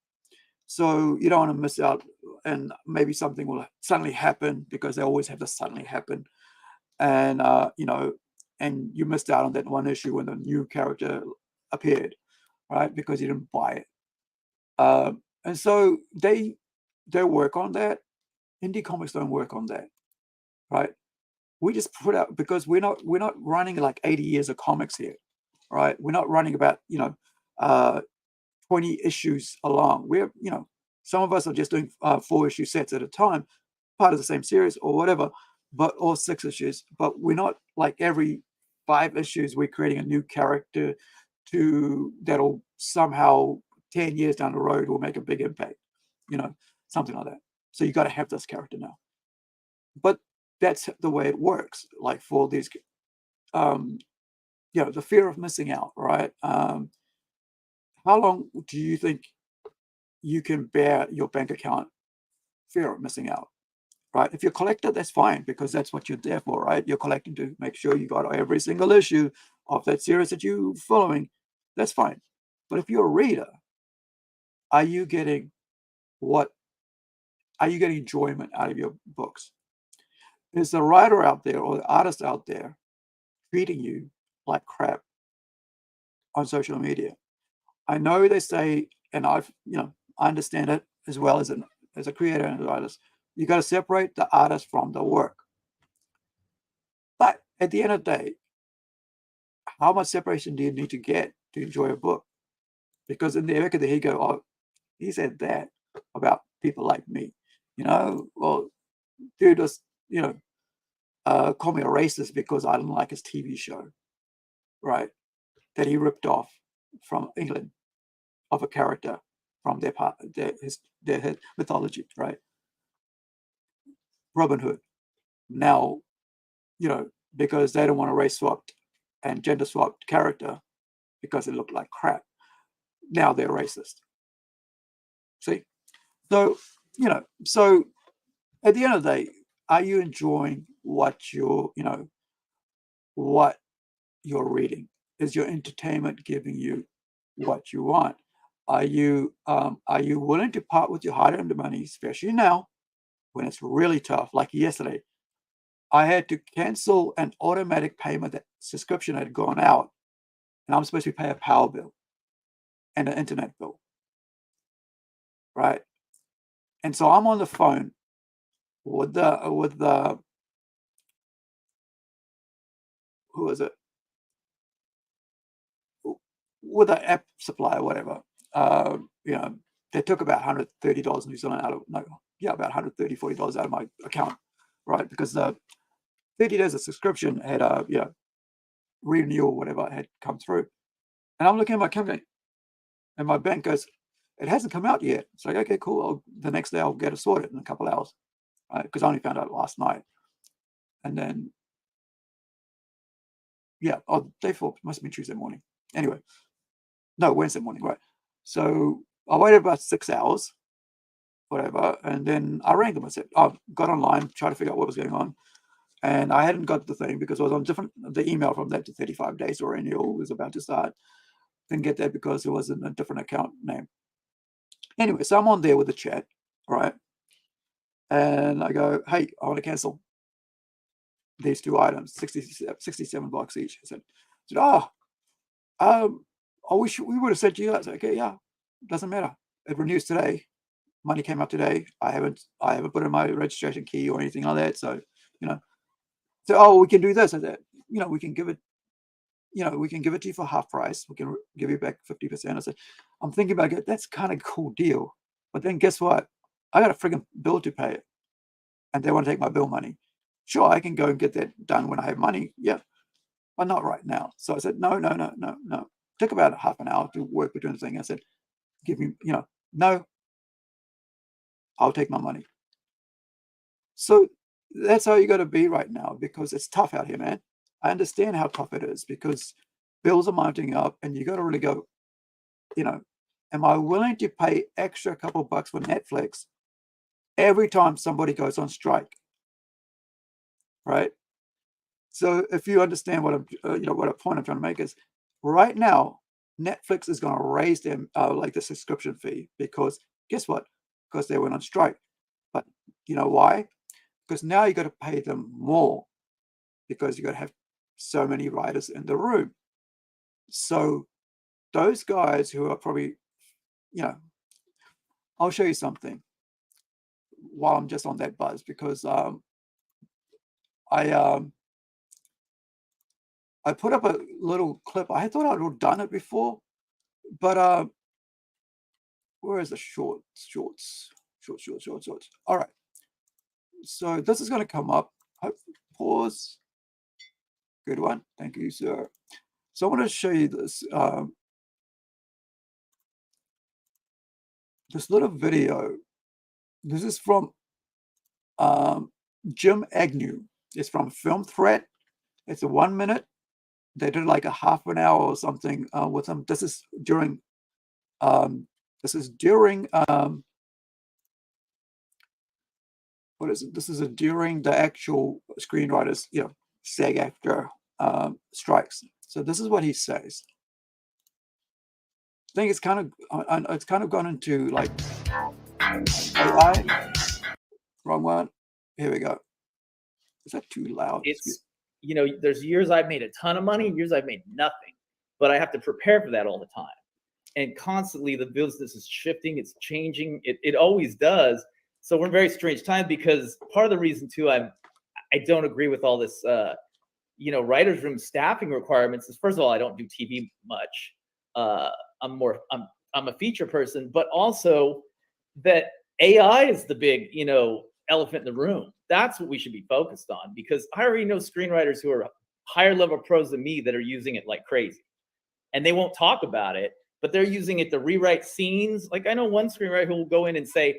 So you don't want to miss out, and maybe something will suddenly happen, because they always have to suddenly happen, and and you missed out on that one issue when the new character appeared, right? Because you didn't buy it. And so they work on that. Indie comics don't work on that, right? We just put out, because we're not running like 80 years of comics here, right? We're not running about 20 issues along. We're some of us are just doing 4-issue sets at a time, part of the same series or whatever, or 6 issues. But we're not like every 5 issues we're creating a new character that'll somehow 10 years down the road will make a big impact, something like that. So you got to have this character now. But that's the way it works. Like for these, the fear of missing out, right? How long do you think you can bear your bank account fear of missing out, right? If you're a collector, that's fine, because that's what you're there for, right? You're collecting to make sure you got every single issue of that series that you're following. That's fine. But if you're a reader, are you getting enjoyment out of your books? Is the writer out there or the artist out there treating you like crap on social media? I know they say, and I understand it as well as a creator and an artist, you got to separate the artist from the work. But at the end of the day, how much separation do you need to get to enjoy a book? Because in the back of the head, go, oh, he said that about people like me. Well, dude was, call me a racist because I didn't like his TV show, right? That he ripped off from England, of a character from their mythology, right? Robin Hood. Now, because they don't want a race swapped and gender swapped character because it looked like crap. Now they're racist. See? So, so at the end of the day, are you enjoying what you're reading? Is your entertainment giving you what you want? Are you willing to part with your hard-earned money, especially now when it's really tough? Like yesterday, I had to cancel an automatic payment. That subscription had gone out, and I'm supposed to pay a power bill and an internet bill, right? And so I'm on the phone with the who is it? With an app supplier, whatever. They took about $130 New Zealand about $130, $40 out of my account, right? Because the 30 days of subscription had renewal, whatever, had come through. And I'm looking at my company, and my bank goes, it hasn't come out yet. It's like, okay, cool. The next day I'll get it sorted in a couple of hours, right? Because I only found out last night. And then, day 4, must have been Tuesday morning. Anyway, no, Wednesday morning, right? So I waited about 6 hours, whatever, and then I rang them. I said, I got online, tried to figure out what was going on. And I hadn't got the thing because I was on the email from that to 35 days or renewal was about to start. Didn't get that because it was in a different account name. Anyway, so I'm on there with the chat, right? And I go, hey, I want to cancel these 2 items, $67 each. I said, I wish we would have said to you that. I said, okay, yeah, doesn't matter. It renews today. Money came out today. I haven't put in my registration key or anything like that. So, we can do this. I said, we can give it, we can give it to you for half price. We can give you back 50%. I said, I'm thinking about it. That's kind of a cool deal. But then guess what? I got a friggin' bill to pay, and they want to take my bill money. Sure, I can go and get that done when I have money. Yeah, but not right now. So I said, no. Took about half an hour to work between the thing. I said, give me, no, I'll take my money. So that's how you got to be right now, because it's tough out here, man. I understand how tough it is because bills are mounting up, and you got to really go, am I willing to pay extra couple bucks for Netflix every time somebody goes on strike? Right? So if you understand what what a point I'm trying to make is, right now, Netflix is going to raise them like the subscription fee, because guess what? Because they went on strike. But you know why? Because now you got to pay them more, because you got to have so many writers in the room. So those guys who are probably, I'll show you something while I'm just on that buzz, because I put up a little clip. I thought I'd have done it before, but where is the shorts? All right. So this is going to come up. Pause. Good one. Thank you, sir. So I want to show you this this little video. This is from Jim Agnew. It's from Film Threat. It's a 1 minute. They did like a half an hour or something with them. This is during what is it? This is during the actual screenwriters, SAG-AFTRA strikes. So this is what he says. I think it's kind of gone into like AI. Wrong one. Here we go. Is that too loud? It's, there's years I've made a ton of money, years I've made nothing, but I have to prepare for that all the time. And constantly the business is shifting, it's changing. It always does. So we're in very strange time, because part of the reason too, I don't agree with all this, writer's room staffing requirements is, first of all, I don't do TV much. I'm a feature person, but also that AI is the big, elephant in the room. That's what we should be focused on, because I already know screenwriters who are higher level pros than me that are using it like crazy, and they won't talk about it, but they're using it to rewrite scenes. Like I know one screenwriter who will go in and say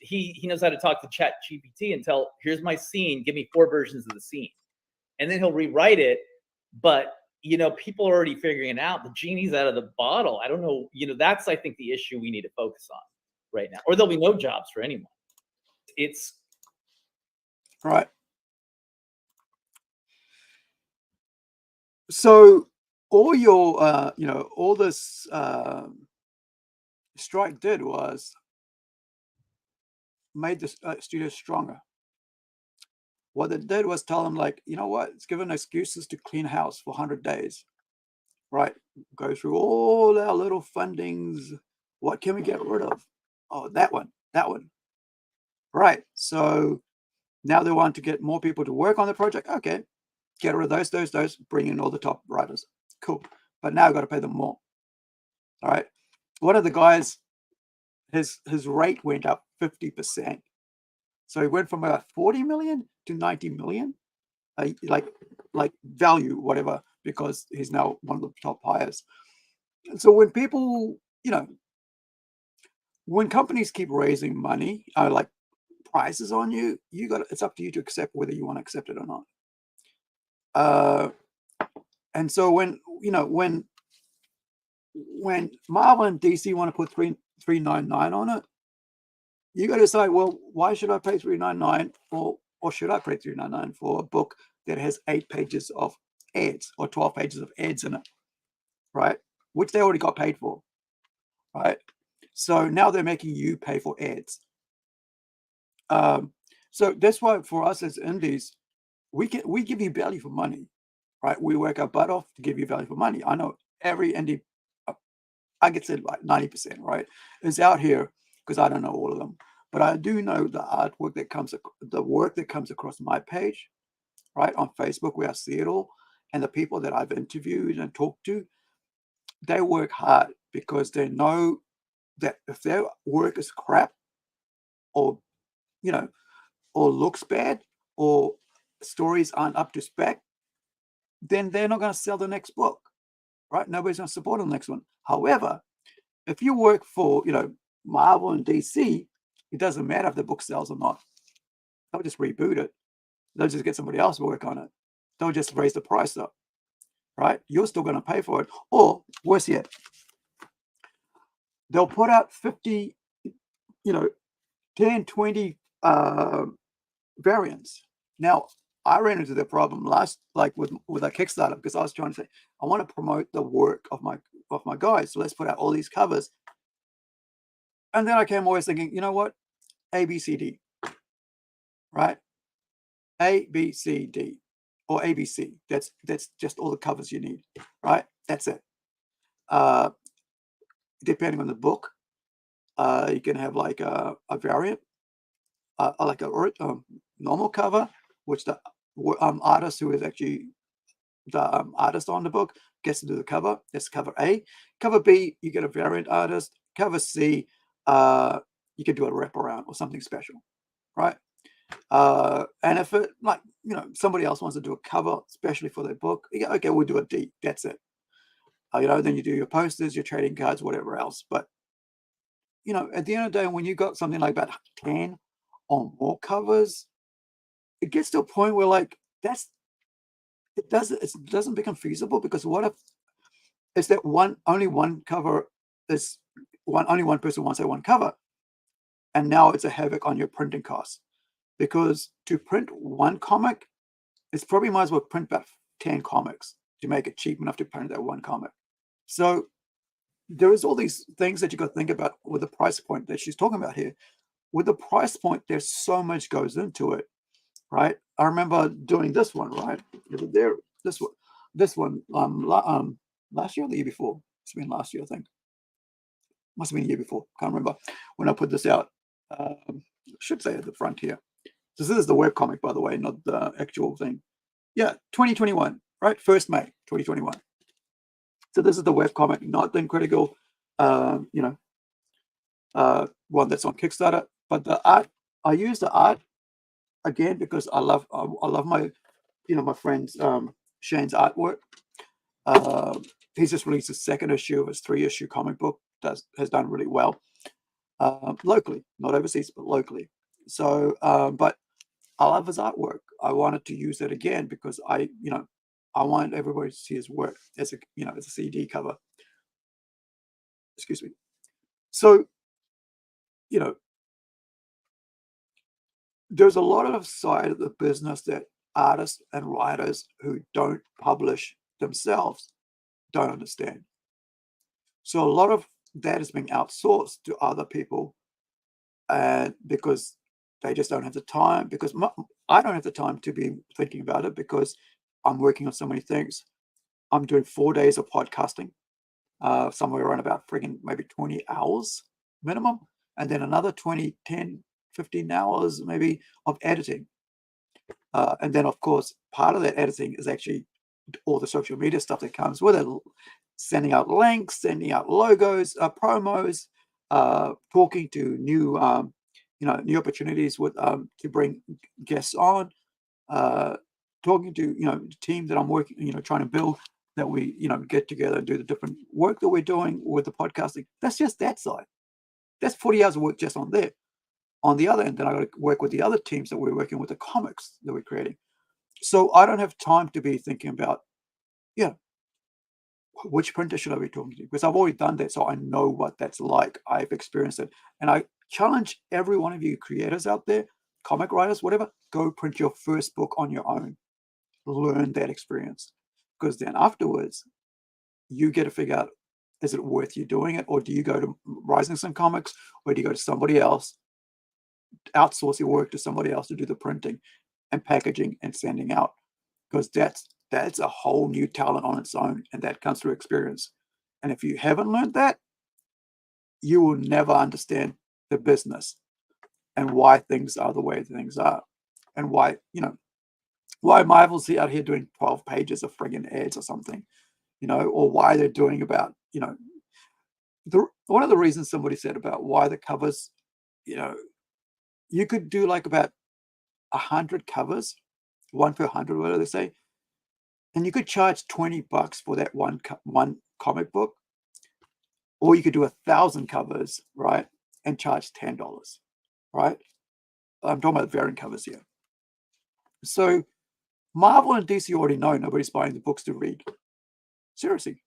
he knows how to talk to ChatGPT and tell, here's my scene, give me 4 versions of the scene, and then he'll rewrite it. But people are already figuring it out. The genie's out of the bottle. I don't know. That's, I think, the issue we need to focus on right now, or there'll be no jobs for anyone. It's right. So all your, all this strike did was made the studio stronger. What it did was tell them, like, you know what? It's given excuses to clean house for 100 days, right? Go through all our little fundings. What can we get rid of? Oh, that one. Right. So now they want to get more people to work on the project. Okay. Get rid of those, bring in all the top writers. Cool. But now I've got to pay them more. All right. One of the guys, his rate went up 50%. So he went from about 40 million to 90 million, like value, whatever, because he's now one of the top hires. And so when people, when companies keep raising money, like prices on you, it's up to you to accept whether you want to accept it or not. And so when Marvel and DC want to put $3.99 on it, you got to decide, well, why should I pay $3.99 or should I pay $3.99 for a book that has 8 pages of ads or 12 pages of ads in it, right? Which they already got paid for, right? So now they're making you pay for ads. So that's why for us as indies, we give you value for money, right? We work our butt off to give you value for money. I know every indie, I get said like 90%, right, is out here, because I don't know all of them, but I do know the artwork that comes, the work that comes across my page, right, on Facebook, where I see it all, and the people that I've interviewed and talked to, they work hard because they know that if their work is crap, or you know, or looks bad, or stories aren't up to spec, then they're not going to sell the next book, right? Nobody's going to support the next one. However, if you work for, Marvel and DC, it doesn't matter if the book sells or not. They'll just reboot it. They'll just get somebody else to work on it. They'll just raise the price up, right? You're still going to pay for it. Or worse yet, they'll put out 50, 10, 20 variants. Now, I ran into the problem with a Kickstarter, because I was trying to say, I want to promote the work of my guys. So let's put out all these covers. And then I came always thinking, you know what? A, B, C, D, right? A, B, C, D, or A, B, C. That's just all the covers you need, right? That's it. Depending on the book, you can have like a variant, like a normal cover, which the artist who is actually the artist on the book gets to do the cover. That's cover A. Cover B, you get a variant artist. Cover C, you can do a wraparound or something special, right? And if it, somebody else wants to do a cover especially for their book, yeah, okay, we'll do a D. That's it. Then you do your posters, your trading cards, whatever else. But at the end of the day, when you got something like about 10 or more covers, it gets to a point where it doesn't become feasible, because what if it's that only one cover is only one person wants that one cover, and now it's a havoc on your printing costs, because to print one comic, it's probably might as well print about 10 comics to make it cheap enough to print that one comic. So there is all these things that you got to think about with the price point that she's talking about here. With the price point, there's so much goes into it, right? I remember doing this one, right? This one, last year or the year before? It's been last year, I think. Must have been the year before. Can't remember when I put this out. Should say at the front here. So this is the webcomic, by the way, not the actual thing. Yeah, 2021, right? 1st May, 2021. So this is the webcomic, not the Incredi-Girl, one that's on Kickstarter. But the art, I use the art again because I love my, my friend's Shane's artwork. He's just released his 2nd issue of his 3-issue comic book. Has done really well locally, not overseas, but locally. So, but I love his artwork. I wanted to use it again because I want everybody to see his work as a CD cover. Excuse me. So, there's a lot of side of the business that artists and writers who don't publish themselves don't understand. So a lot of that is being outsourced to other people, and because they just don't have the time, because I don't have the time to be thinking about it, because I'm working on so many things. I'm doing 4 days of podcasting, somewhere around about friggin' maybe 20 hours minimum, and then another 20, 10, 15 hours maybe of editing. And then, of course, part of that editing is actually all the social media stuff that comes with it, sending out links, sending out logos, promos, talking to new opportunities with to bring guests on, talking to the team that I'm working, trying to build, that we get together and do the different work that we're doing with the podcasting. That's just that side. That's 40 hours of work just on there. On the other end, then I got to work with the other teams that we're working with, the comics that we're creating. So I don't have time to be thinking about, which printer should I be talking to? Because I've already done that, so I know what that's like. I've experienced it. And I challenge every one of you creators out there, comic writers, whatever, go print your first book on your own. Learn that experience. Because then afterwards, you get to figure out, is it worth you doing it? Or do you go to Rising Sun Comics, or do you go to somebody else, outsource your work to somebody else to do the printing and packaging and sending out? Because that's a whole new talent on its own, and that comes through experience. And if you haven't learned that, you will never understand the business and why things are the way things are, and why Marvel's out here doing 12 pages of friggin' ads or something, or why they're doing about one of the reasons somebody said about why the covers, you could do like about 100 covers, 1 per 100, whatever they say, and you could charge $20 for that one comic book, or you could do 1,000 covers, right, and charge $10, right? I'm talking about variant covers here. So Marvel and DC already know nobody's buying the books to read. Seriously.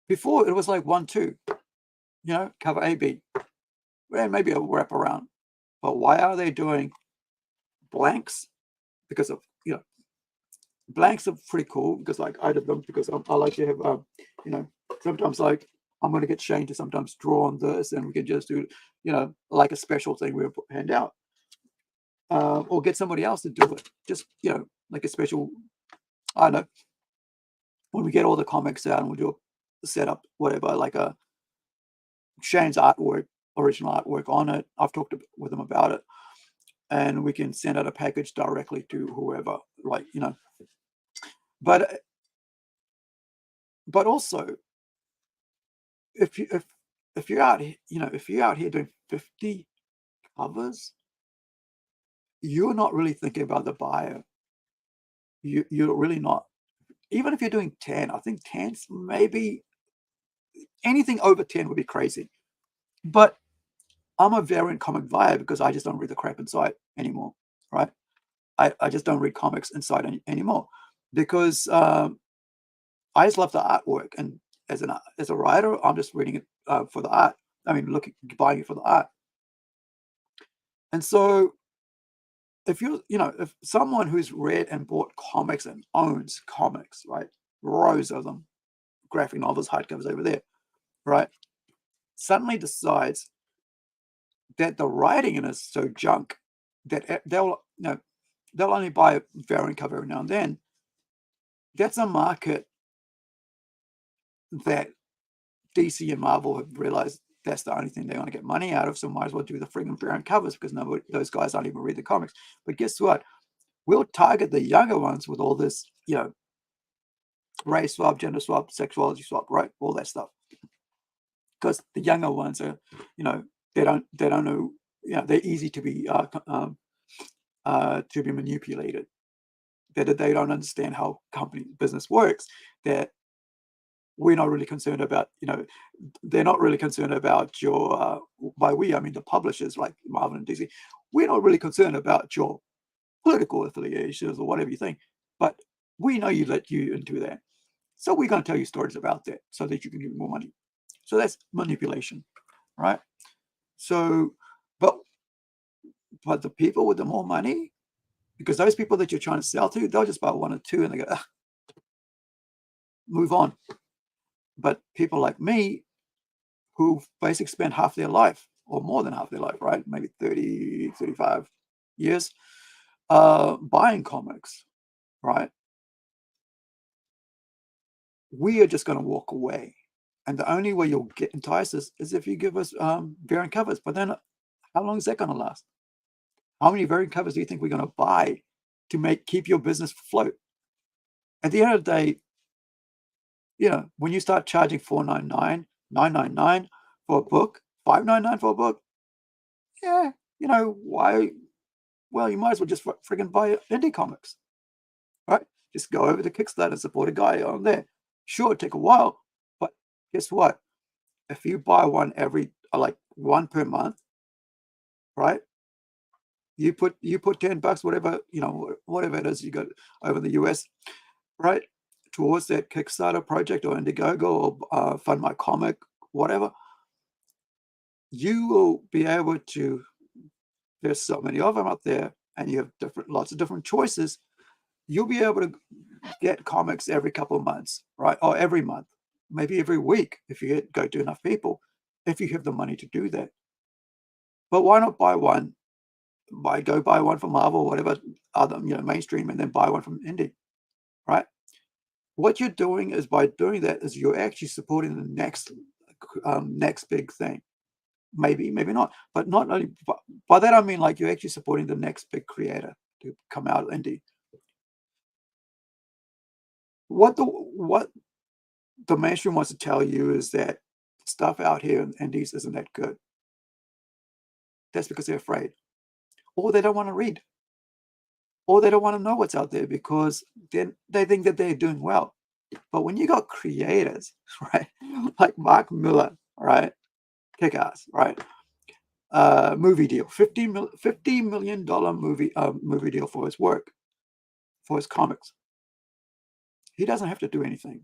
Before it was like 1, 2, cover A, B. Well, maybe a wrap around. But why are they doing blanks? Because of, blanks are pretty cool because like I did them because I like to have, sometimes like I'm going to get Shane to sometimes draw on this and we can just do, like a special thing we'll hand out. Or get somebody else to do it. Just, like a special, I don't know, when we get all the comics out and we'll do a setup, whatever, like a Shane's artwork, original artwork on it. I've talked with him about it. And we can send out a package directly to whoever, like, But also, if you're out here doing 50 covers, you're not really thinking about the buyer. You're really not. Even if you're doing 10, I think 10's maybe anything over 10 would be crazy. But I'm a variant comic buyer because I just don't read the crap inside anymore, right? I just don't read comics inside anymore because I just love the artwork. And as a writer, I'm just reading it for the art. I mean, buying it for the art. And so if if someone who's read and bought comics and owns comics, right, rows of them, graphic novels, hardcovers over there, right, suddenly decides that the writing in it is so junk that they'll only buy a variant cover every now and then. That's a market that DC and Marvel have realized that's the only thing they're going to get money out of, so might as well do the friggin' variant covers because those guys don't even read the comics. But guess what? We'll target the younger ones with all this, race swap, gender swap, sexuality swap, right? All that stuff. Because the younger ones are, they don't know, they're easy to be manipulated. That they don't understand how company business works. That we're not really concerned about, they're not really concerned about your, by we, I mean the publishers like Marvel and DC. We're not really concerned about your political affiliations or whatever you think, but we know you let you into that. So we're going to tell you stories about that so that you can get more money. So that's manipulation, right? So, but the people with the more money, because those people that you're trying to sell to, they'll just buy 1 or 2 and they go, move on. But people like me, who basically spend half their life or more than half their life, right? Maybe 30, 35 years buying comics, right? We are just going to walk away. And the only way you'll get enticed is if you give us variant covers. But then how long is that going to last? How many variant covers do you think we're going to buy to keep your business afloat? At the end of the day, when you start charging $4.99, $9.99 for a book, $5.99 for a book, yeah, why? Well, you might as well just friggin' buy indie comics, right? Just go over to Kickstarter and support a guy on there. Sure, it'll take a while, but guess what? If you buy one like 1 per month, right? You put $10, whatever it is you got over the US, right, towards that Kickstarter project or Indiegogo or Fund My Comic, whatever. You will be able to. There's so many of them out there, and you have lots of different choices. You'll be able to get comics every couple of months, right, or every month, maybe every week if you go to enough people, if you have the money to do that. But why not buy one? Go buy one from Marvel, whatever other mainstream, and then buy one from indie, right? What you're doing is by doing that is you're actually supporting the next big thing. Maybe not, but not only by that I mean like you're actually supporting the next big creator to come out indie. What the mainstream wants to tell you is that stuff out here in indies isn't that good. That's because they're afraid, or they don't want to read, or they don't want to know what's out there because then they think that they're doing well. But when you got creators, right, like Mark Miller, right, Kick-Ass, right, movie deal, $50 million movie deal for his work, for his comics. He doesn't have to do anything.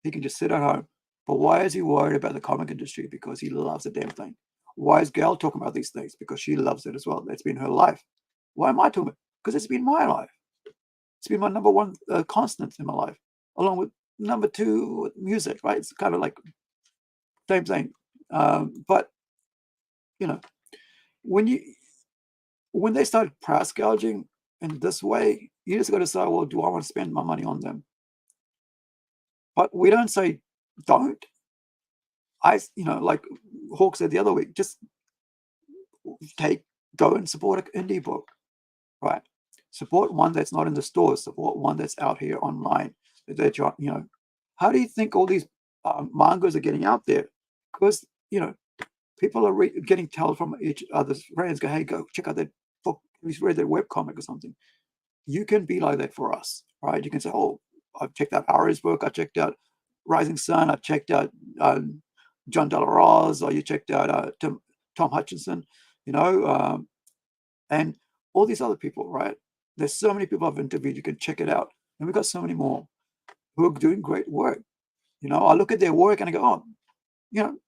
He can just sit at home. But why is he worried about the comic industry? Because he loves the damn thing. Why is Gail talking about these things? Because she loves it as well. That's been her life. Why am I talking about it? Because it's been my life. It's been my number one constant in my life, along with number two, music, right? It's kind of like same thing. But, you know, when they start price gouging in this way, you just got to say, well, do I want to spend my money on them? But we don't say don't. Like Hawk said the other week, just go and support an indie book, right? Support one that's not in the stores. Support one that's out here online. How do you think all these mangas are getting out there? Because people are getting told from each other's friends, go, hey, go check out that book. He's read that webcomic or something. You can be like that for us, right? You can say, oh, I've checked out Aru's book. I checked out Rising Sun. I checked out John De La Rose, or you checked out Tom Hutchinson, and all these other people, right? There's so many people I've interviewed. You can check it out. And we've got so many more who are doing great work. I look at their work and I go, oh,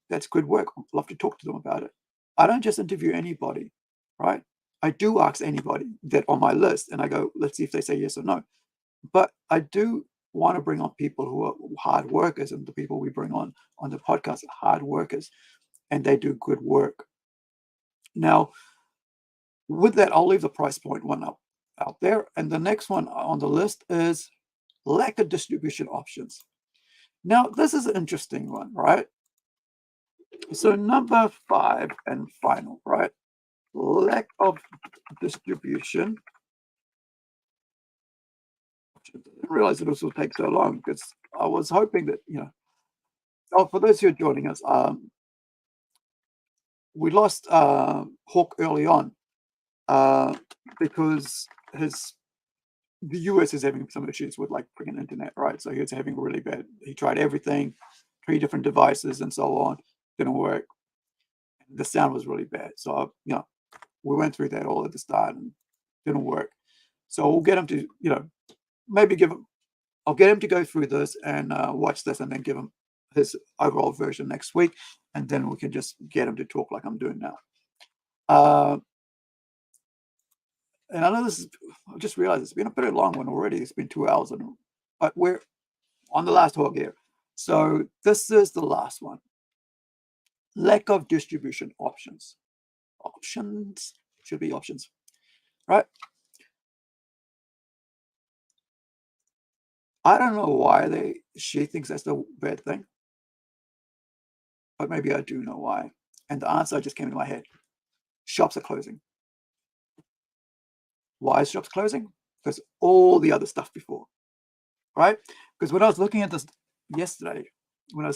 that's good work. I'd love to talk to them about it. I don't just interview anybody, right? I do ask anybody that on my list and I go, let's see if they say yes or no. But I do want to bring on people who are hard workers, and the people we bring on the podcast are hard workers, and they do good work. Now, with that, I'll leave the price point one up out there. And the next one on the list is lack of distribution options. Now, this is an interesting one, right? So number 5 and final, right? Lack of distribution. I didn't realize this would take so long because I was hoping that, for those who are joining us, we lost Hawk early on because the US is having some issues with like freaking internet, right? So he was having really bad. He tried everything, 3 different devices and so on, didn't work. The sound was really bad. So, we went through that all at the start and didn't work. So we'll get him to, I'll get him to go through this and watch this and then give him his overall version next week. And then we can just get him to talk like I'm doing now. And I know I just realized it's been a pretty long one already. It's been 2 hours, but we're on the last Hawk here. So this is the last one. Lack of distribution options. Options should be options, right? I don't know why she thinks that's the bad thing, but maybe I do know why. And the answer just came into my head. Shops are closing. Why is shops closing? Because all the other stuff before, right? Because when I was looking at this yesterday, when I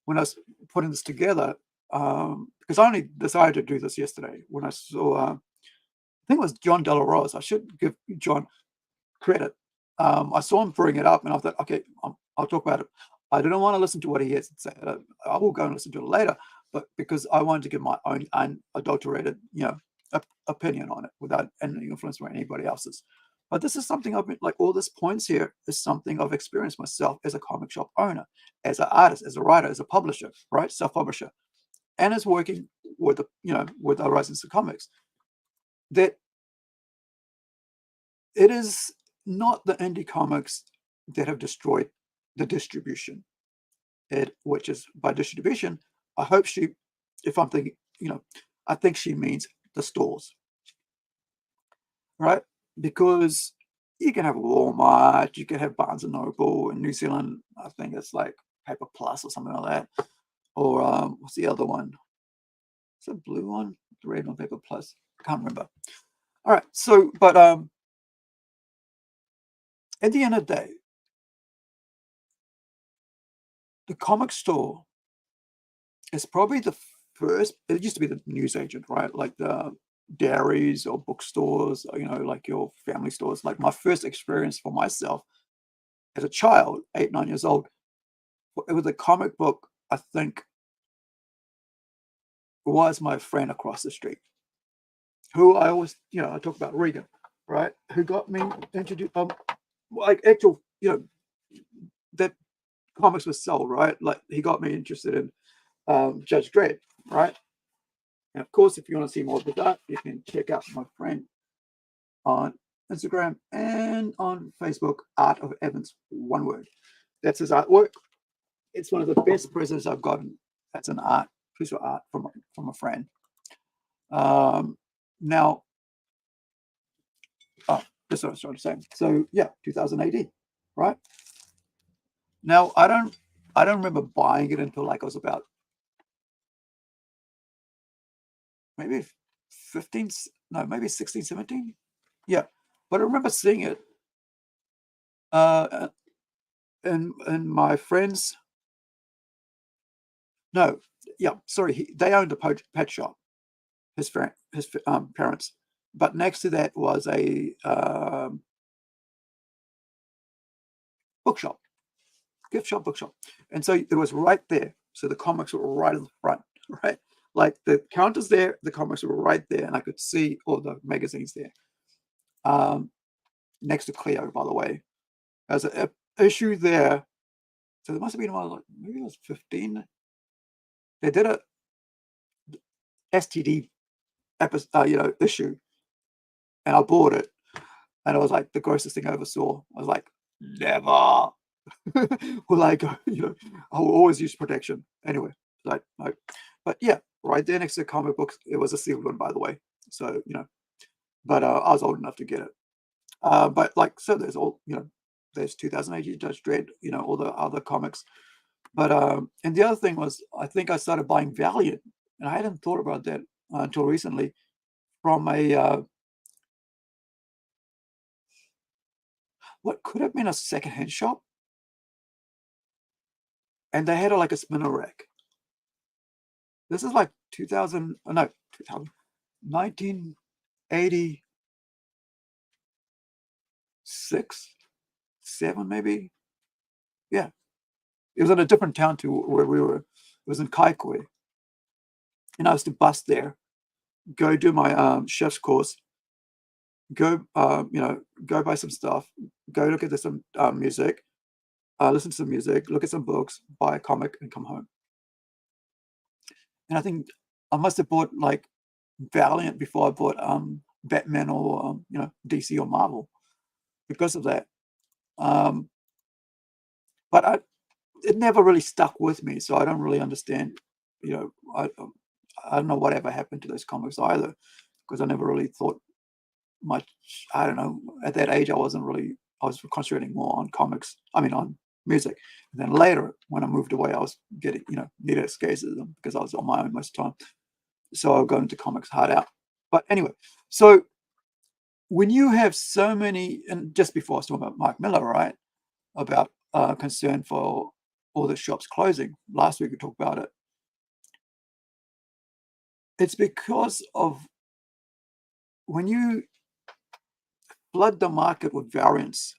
was putting this together, because I only decided to do this yesterday when I saw, I think it was John De La Rose. I should give John credit. I saw him bring it up, and I thought, okay, I'll talk about it. I didn't want to listen to what he has to say. I will go and listen to it later, but because I wanted to give my own unadulterated, opinion on it without any influence from anybody else's. But this is something I've been like. All this points here is something I've experienced myself as a comic shop owner, as an artist, as a writer, as a publisher, right, self-publisher, and as working with with Rising Sun Comics. That it is not the indie comics that have destroyed the distribution. Which is by distribution, I hope if I'm thinking, I think she means the stores, right? Because you can have Walmart, you can have Barnes and Noble in New Zealand. I think it's like Paper Plus or something like that. Or what's the other one? Is it blue one? The red one, Paper Plus. I can't remember. All right. So, but at the end of the day, the comic store is probably the first. It used to be the newsagent, right? Like the dairies or bookstores, you know, like your family stores. Like my first experience for myself as a child, 8, 9 years old, it was a comic book. I think was my friend across the street, who I always, you know, I talk about Regan, right? Who got me introduced, like actual, you know, that comics was sold, right? Like he got me interested in Judge Dredd, right? And of course, if you want to see more of that, you can check out my friend on Instagram and on Facebook, Art of Evans, one word. That's his artwork. It's one of the best presents I've gotten. That's an art piece of art from a friend. Now, that's what I was trying to say. So yeah, 2018, right? Now I don't remember buying it until like I was about maybe 15, no, maybe 16, 17. Yeah, but I remember seeing it. And my friends, no, yeah, sorry, they owned a pet shop. His parents, but next to that was a bookshop, gift shop, bookshop, and so it was right there. So the comics were right in the front, right? Like the counters there, the comics were right there, and I could see all the magazines there. Next to Cleo, by the way, there's an issue there. So there must have been one, like maybe I was 15. They did a STD episode, issue, and I bought it, and it was like the grossest thing I ever saw. I was like, never. Well, like, I will always use protection. Anyway, like, no. But yeah, right there next to the comic books, it was a sealed one, by the way. So, but I was old enough to get it. But like, so there's all, there's 2008 Judge Dredd, all the other comics. But, and the other thing was, I think I started buying Valiant, and I hadn't thought about that until recently, from a, what could have been a secondhand shop. And they had like a spinner rack. This is like 1986, 7 maybe. Yeah. It was in a different town to where we were. It was in Kaikoi. And I was to bus there, go do my chef's course, go, go buy some stuff, go look at some music, listen to some music, look at some books, buy a comic, and come home. And I think I must have bought like Valiant before I bought Batman or DC or Marvel because of that. But it never really stuck with me, so I don't really understand. I don't know whatever happened to those comics either, because I never really thought much. I don't know. At that age, I was concentrating more on comics. I mean, on music. And then later, when I moved away, I was getting, needed escapism because I was on my own most of the time. So I'll go into comics hard out. But anyway, so when you have so many, and just before I was talking about Mark Miller, right, about concern for all the shops closing. Last week we talked about it. It's because of when you flood the market with variants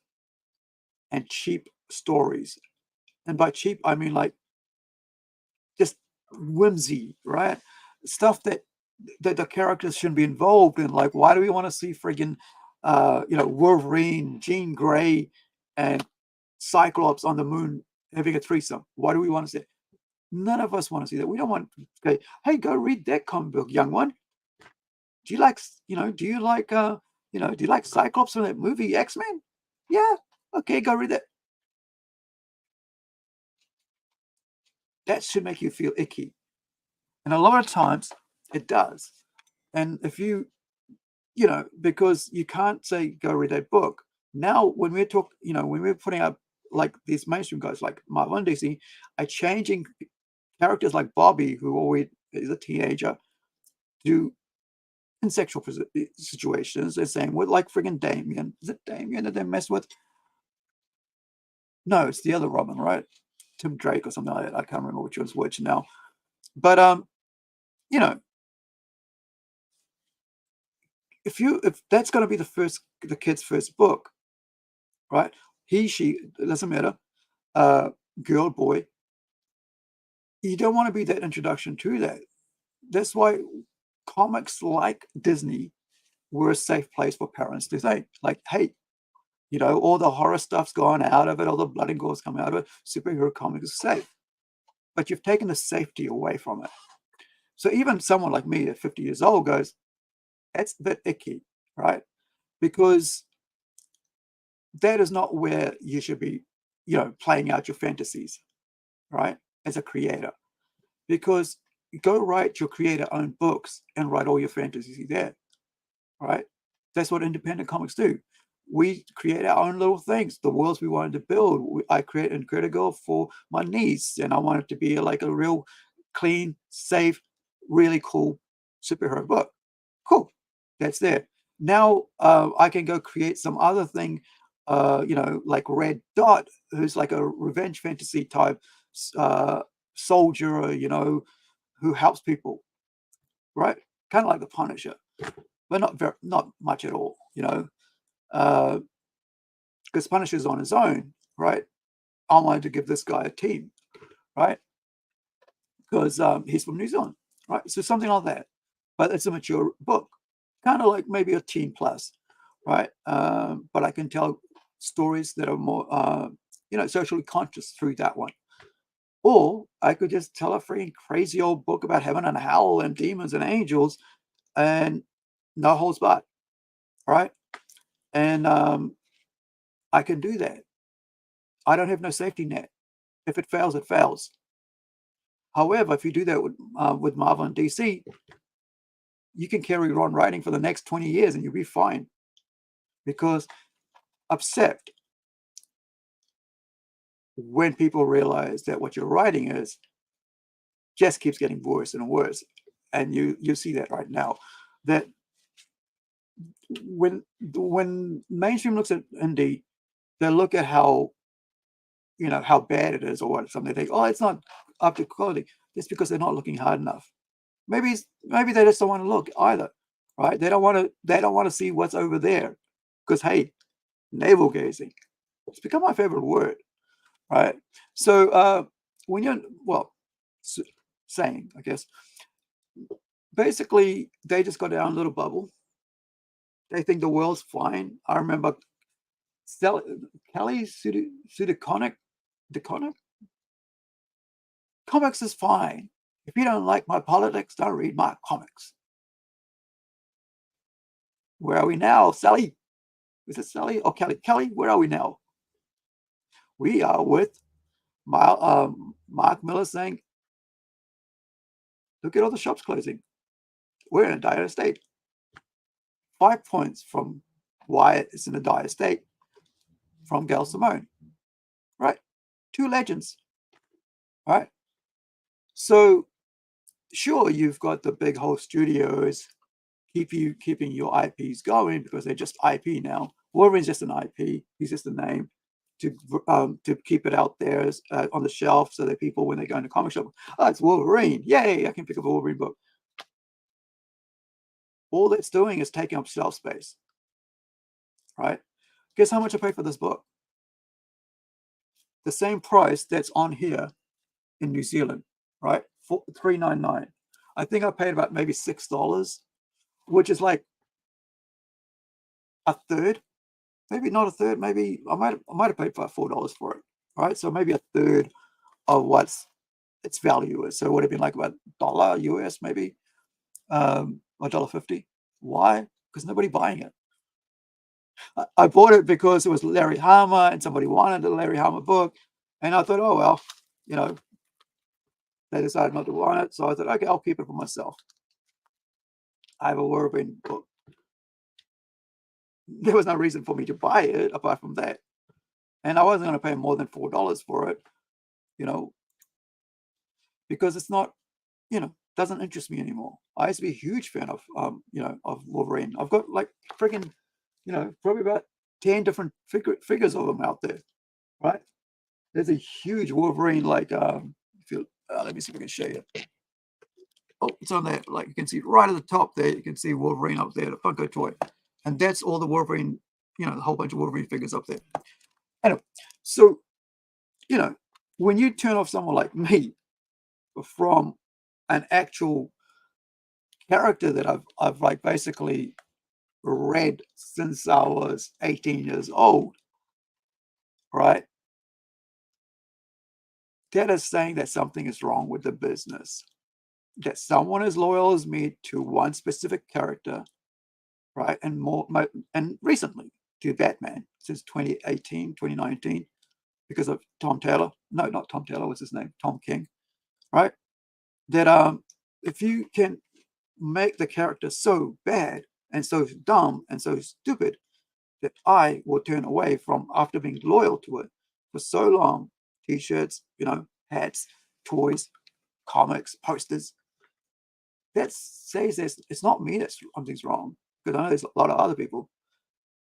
and cheap stories, and by cheap I mean like just whimsy, right? Stuff that the characters shouldn't be involved in. Like, why do we want to see friggin' Wolverine, Jean Grey, and Cyclops on the moon having a threesome? Why do we want to see it? None of us want to see that. We don't want to say, hey, go read that comic book, young one. Do you like Cyclops from that movie X-Men? Yeah. Okay, go read that. That should make you feel icky. And a lot of times it does. And if because you can't say, go read that book. Now, when we're when we're putting up like these mainstream guys like Marvel and DC are changing characters like Bobby, who always is a teenager, to in sexual situations. They're saying, well, like friggin' Damien. Is it Damien that they mess with? No, it's the other Robin, right? Tim Drake or something like that. I can't remember which was which now. But you know, if that's going to be the kid's first book, right? He, she, it doesn't matter, girl, boy. You don't want to be that introduction to that. That's why comics like Disney were a safe place for parents to say, like, hey, you know, all the horror stuff's gone out of it, all the blood and gore's come out of it. Superhero comics is safe, but you've taken the safety away from it. So even someone like me at 50 years old goes, that's a bit icky, right? Because that is not where you should be, you know, playing out your fantasies, right? As a creator, because go write your creator-owned books and write all your fantasies there, right? That's what independent comics do. We create our own little things, the worlds we wanted to build. I created Incredi-Girl for my niece, and I want it to be like a real clean, safe, really cool superhero book. Cool, that's there. Now I can go create some other thing, you know, like Red Dot, who's like a revenge fantasy type soldier, you know, who helps people, right? Kind of like the Punisher, but not much at all, you know. Because Punisher's on his own, right? I wanted to give this guy a team, right? Because he's from New Zealand, right? So something like that. But it's a mature book, kind of like maybe a teen plus, right? But I can tell stories that are more, you know, socially conscious through that one. Or I could just tell a freaking crazy old book about heaven and hell and demons and angels, and no holds barred, right? And I can do that. I don't have no safety net. If it fails, it fails. However, if you do that with Marvel and DC, you can carry on writing for the next 20 years and you'll be fine. Because upset when people realize that what you're writing is just keeps getting worse and worse. And you see that right now. That when mainstream looks at indie, they look at how, you know, how bad it is or what something. They think, oh, it's not up to quality. It's because they're not looking hard enough. Maybe they just don't want to look either, right? They don't want to see what's over there, because hey, navel gazing, it's become my favorite word, right? So when you're saying, I guess, basically they just got down a little bubble. They think the world's fine. I remember Kelly Sudaconic, comics is fine. If you don't like my politics, don't read my comics. Where are we now, Sally? Is it Sally or Kelly? Kelly, where are we now? We are with Mark Miller saying, look at all the shops closing. We're in a dire state. 5 points from why it's in a dire state from Gail Simone, right? Two legends, right? So sure, you've got the big whole studios keeping your IPs going because they're just IP now. Wolverine's just an IP. He's just a name to keep it out there on the shelf so that people, when they go into comic shop, oh, it's Wolverine. Yay, I can pick up a Wolverine book. All that's doing is taking up shelf space, right? Guess how much I paid for this book? The same price that's on here in New Zealand, right? $3.99. I think I paid about maybe $6, which is like a third, maybe not a third, maybe I might have paid about $4 for it, right? So maybe a third of what's its value is. So it would have been like about $1 US, maybe, or $1.50. Why? Because nobody buying it. I bought it because it was Larry Hama and somebody wanted a Larry Hama book. And I thought, oh, well, you know, they decided not to want it. So I thought, okay, I'll keep it for myself. I have a Wolverine book. There was no reason for me to buy it apart from that. And I wasn't going to pay more than $4 for it, you know, because it's not, you know, doesn't interest me anymore. I used to be a huge fan of, you know, of Wolverine. I've got like freaking, you know, probably about 10 different figures of them out there, right? There's a huge Wolverine, like if you let me see if I can show you. Oh, it's on there. Like you can see right at the top there, you can see Wolverine up there, the Funko toy, and that's all the Wolverine. You know, the whole bunch of Wolverine figures up there. Anyway, so you know, when you turn off someone like me from an actual character that I've like basically read since I was 18 years old, right? That is saying that something is wrong with the business. That someone as loyal as me to one specific character, right? And and recently to Batman since 2018, 2019, because of Tom Taylor. No, not Tom Taylor, what's his name? Tom King, right? That if you can make the character so bad and so dumb and so stupid that I will turn away from after being loyal to it for so long, t-shirts, you know, hats, toys, comics, posters, that says it's not me that something's wrong, because I know there's a lot of other people.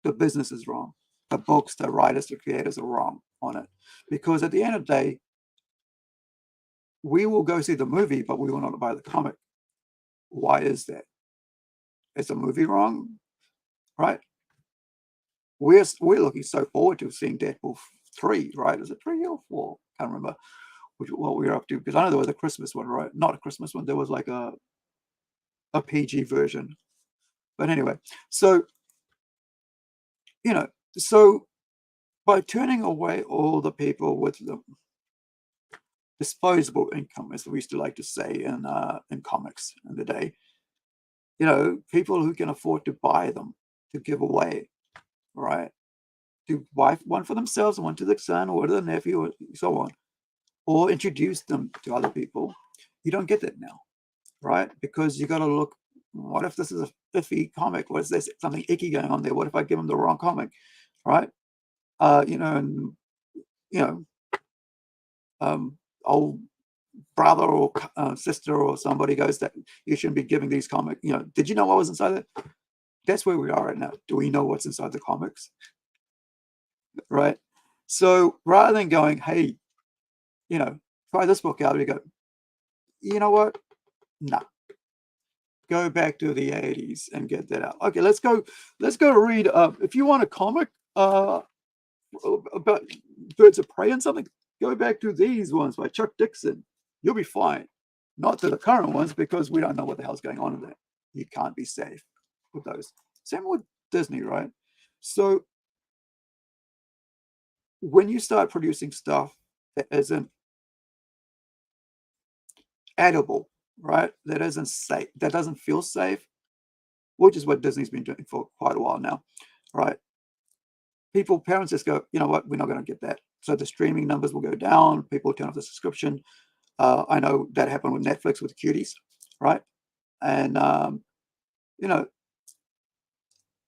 The business is wrong. The books, the writers, the creators are wrong on it. Because at the end of the day, we will go see the movie, but we will not buy the comic. Why is that? Is the movie wrong? Right? We're looking so forward to seeing Deadpool 3, right? Is it 3 or 4? Can't remember what we were up to, because I know there was a Christmas one, right? Not a Christmas one. There was like a PG version. But anyway, so, you know, so by turning away all the people with the disposable income, as we used to like to say in comics in the day, you know, people who can afford to buy them, to give away, right? To buy one for themselves and one to the son or to the nephew or so on, or introduce them to other people. You don't get that now, right? Because you got to look, what if this is a iffy comic? What if there's something icky going on there? What if I give them the wrong comic, right? You know, and, you know, old brother or sister or somebody goes that you shouldn't be giving these comics. You know, did you know what was inside it? That's where we are right now. Do we know what's inside the comics? Right? So rather than going, hey, you know, try this book out, we go, you know what? No. Go back to the 80s and get that out. Okay, let's go read if you want a comic about birds of prey and something, go back to these ones by Chuck Dixon. You'll be fine. Not to the current ones, because we don't know what the hell's going on in there. You can't be safe with those. Same with Disney, right? So when you start producing stuff that isn't edible, right? That isn't safe, that doesn't feel safe, which is what Disney's been doing for quite a while now, right? Parents just go, you know what, we're not going to get that. So the streaming numbers will go down. People turn off the subscription. I know that happened with Netflix with Cuties, right? And, you know,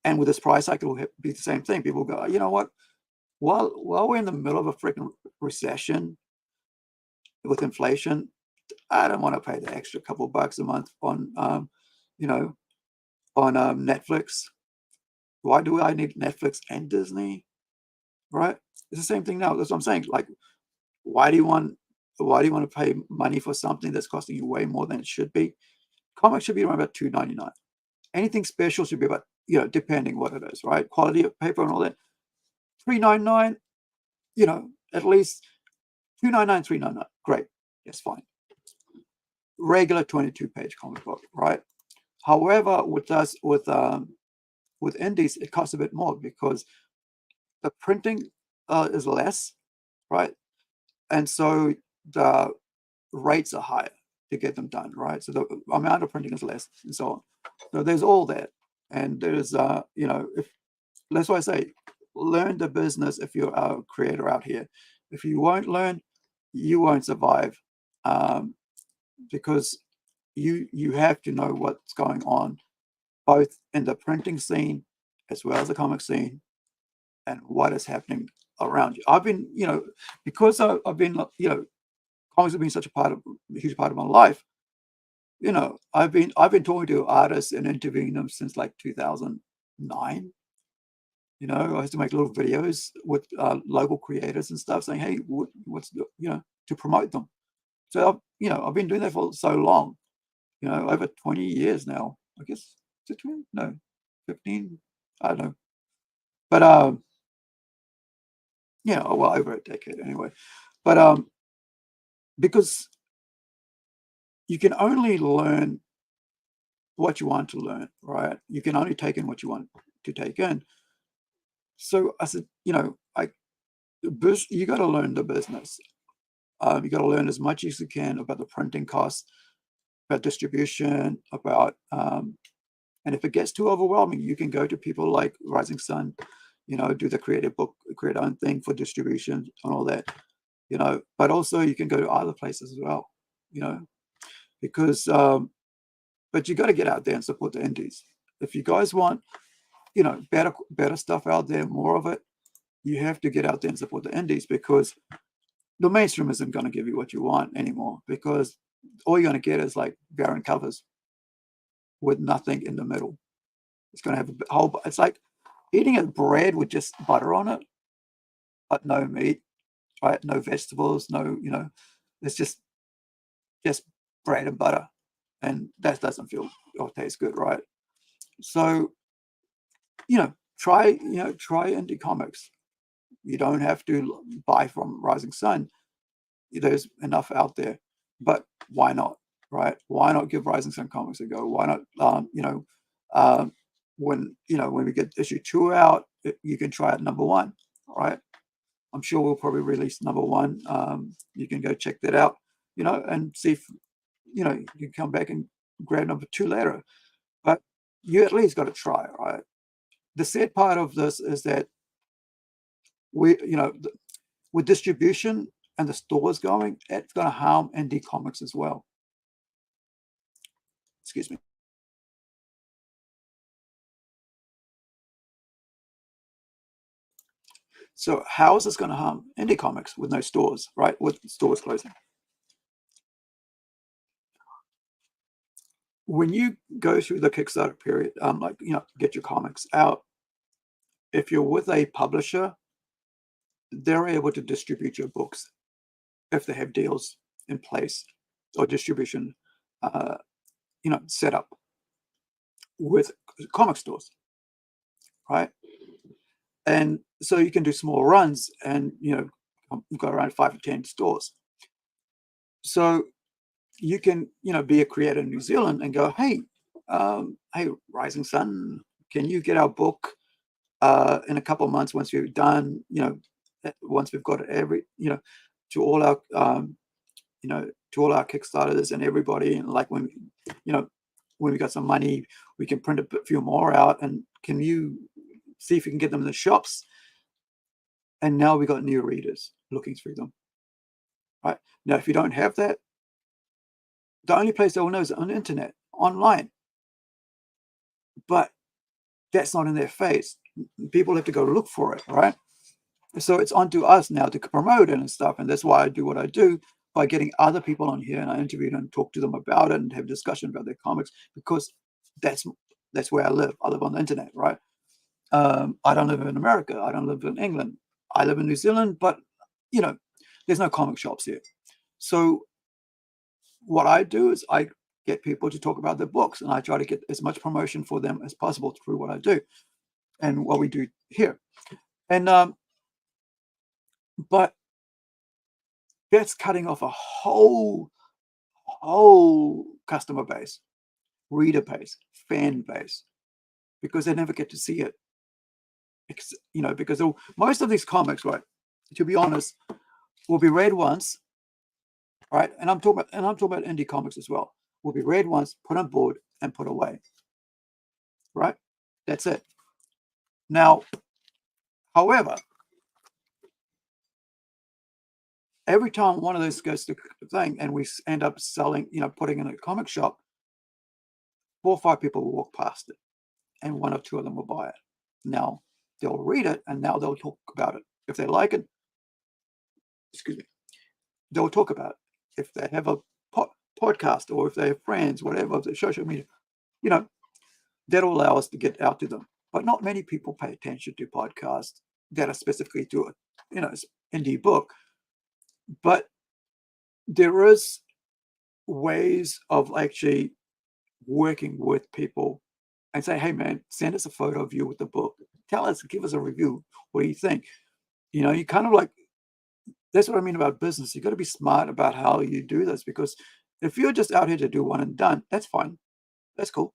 and with this price hike, it will be the same thing. People go, you know what, while we're in the middle of a freaking recession with inflation, I don't want to pay the extra couple bucks a month on, you know, on Netflix. Why do I need Netflix and Disney? Right? It's the same thing now. That's what I'm saying. Like, why do you want to pay money for something that's costing you way more than it should be? Comics should be around about $2.99. Anything special should be about, you know, depending what it is, right? Quality of paper and all that. $3.99, you know, at least $2.99, $3.99. Great. That's fine. Regular 22-page comic book, right? However, with indies, it costs a bit more because the printing is less, right? And so the rates are higher to get them done, right? So the amount of printing is less, and so on. So there's all that, and there's you know, if that's why I say, learn the business if you're a creator out here. If you won't learn, you won't survive, because you have to know what's going on, both in the printing scene as well as the comic scene, and what is happening around you. I've been, you know, because I've been, you know, comics have been such a huge part of my life. You know, I've been talking to artists and interviewing them since like 2009, You know, I used to make little videos with local creators and stuff, saying, "Hey, what's to promote them." So I've been doing that for so long, over 20 years now. I guess is it 20? No, 15. I don't know, but well, over a decade anyway. But because you can only learn what you want to learn, right? You can only take in what you want to take in. So I said, you got to learn the business. You got to learn as much as you can about the printing costs, about distribution, and if it gets too overwhelming, you can go to people like Rising Sun, do the creative book, create own thing for distribution and all that, but also you can go to other places as well, because, but you got to get out there and support the indies. If you guys want, better stuff out there, more of it, you have to get out there and support the indies, because the mainstream isn't going to give you what you want anymore, because all you're going to get is like barren covers with nothing in the middle. It's going to have a whole, it's like eating a bread with just butter on it, but no meat, right? No vegetables, no, it's just bread and butter. And that doesn't feel or taste good, right? So, try indie comics. You don't have to buy from Rising Sun. There's enough out there, but why not, right? Why not give Rising Sun Comics a go? Why not, when we get issue 2 out, you can try it number 1, right? I'm sure we'll probably release number 1. You can go check that out, and see if you can come back and grab number 2 later. But you at least got to try, right? The sad part of this is that with distribution and the stores going, it's going to harm indie comics as well. Excuse me. So how is this going to harm indie comics with no stores, right? With stores closing. When you go through the Kickstarter period, get your comics out, if you're with a publisher, they're able to distribute your books if they have deals in place or distribution, set up with comic stores, right? And so you can do small runs, and you've got around 5 to 10 stores. So you can be a creator in New Zealand and go, hey, Rising Sun, can you get our book in a couple of months once we've done, once we've got it to all our to all our Kickstarters and everybody, and like when we got some money, we can print a few more out, and can you see if you can get them in the shops? And now we got new readers looking through them, right? Now, if you don't have that, the only place they will know is on the internet, online. But that's not in their face. People have to go look for it, right? So it's on to us now to promote it and stuff. And that's why I do what I do, by getting other people on here, and I interview them and talk to them about it and have discussion about their comics, because that's where I live. I live on the internet, right? I don't live in America. I don't live in England. I live in New Zealand, but there's no comic shops here. So what I do is I get people to talk about their books, and I try to get as much promotion for them as possible through what I do and what we do here. And but that's cutting off a whole customer base, reader base, fan base, because they never get to see it. Because most of these comics, right, to be honest, will be read once, right? And I'm talking about indie comics as well. Will be read once, put on board, and put away. Right? That's it. Now, however, every time one of those goes to the thing and we end up selling, putting in a comic shop, 4 or 5 people will walk past it, and 1 or 2 of them will buy it. Now they'll read it, and now they'll talk about it. If they like it, they'll talk about it. If they have a podcast, or if they have friends, whatever, the social media, that'll allow us to get out to them. but not many people pay attention to podcasts that are specifically to a, you know, indie book. But there is ways of actually working with people and say, hey man, send us a photo of you with the book. Tell us, give us a review. What do you think? You know, you kind of like, that's what I mean about business. You got to be smart about how you do this, because if you're just out here to do one and done, that's fine. That's cool.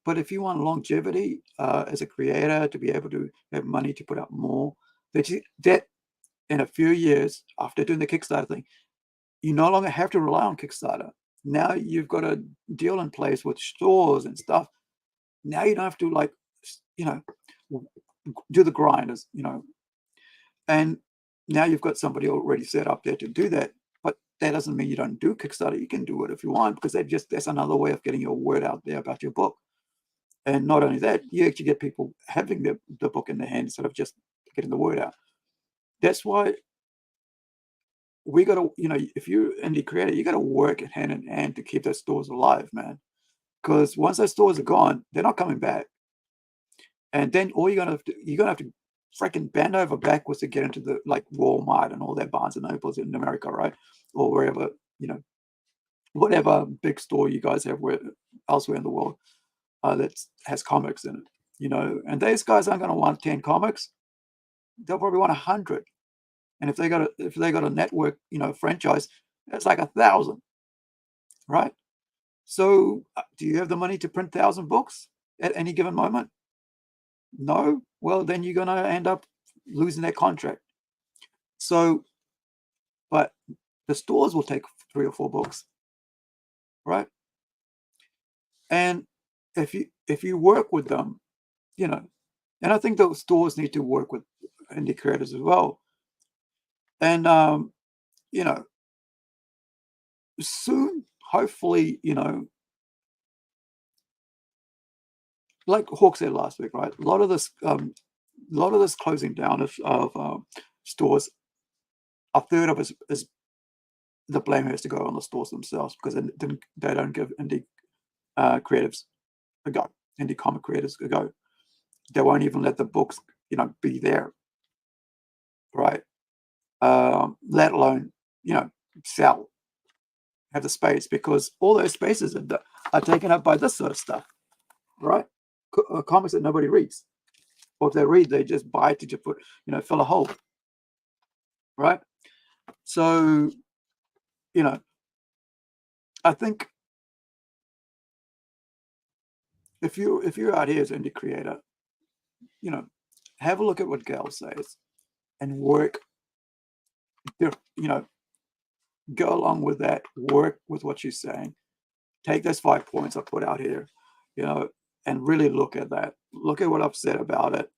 But if you want longevity as a creator, to be able to have money to put out more, that in a few years after doing the Kickstarter thing, you no longer have to rely on Kickstarter. Now you've got a deal in place with stores and stuff. Now you don't have to, like, you know, do the grind, as you know. And now you've got somebody already set up there to do that. But that doesn't mean you don't do Kickstarter. You can do it if you want, because that's another way of getting your word out there about your book. And not only that, you actually get people having the book in their hand instead of just getting the word out. That's why we got to, you know, if you're indie creator, you got to work hand in hand to keep those stores alive, man. Because once those stores are gone, they're not coming back. And then all you're gonna have to freaking bend over backwards to get into the, like, Walmart and all that Barnes and Nobles in America, right? Or wherever, you know, whatever big store you guys have elsewhere in the world that has comics in it, you know. And these guys aren't going to want 10 comics; they'll probably want 100. And if they got a network, you know, franchise, that's like 1,000, right? So, do you have the money to print 1,000 books at any given moment? No. Well, then you're going to end up losing that contract. So, but the stores will take 3 or 4 books, right? And if you work with them, you know, and I think those stores need to work with indie creators as well. And you know, soon, hopefully, you know, like Hawk said last week, right? A lot of this closing down of stores, a third of it is the blame has to go on the stores themselves, because they don't give indie creatives a go, indie comic creators a go. They won't even let the books, you know, be there, right? Let alone, you know, sell, have the space, because all those spaces are taken up by this sort of stuff, right? Comics that nobody reads, or if they read, they just buy it to just put, you know, fill a hole, right? So, you know, I think if you're out here as an indie creator, you know, have a look at what Gail says and work, you know, go along with that, work with what she's saying, take those 5 points I put out here, you know, and really look at that, look at what I've said about it.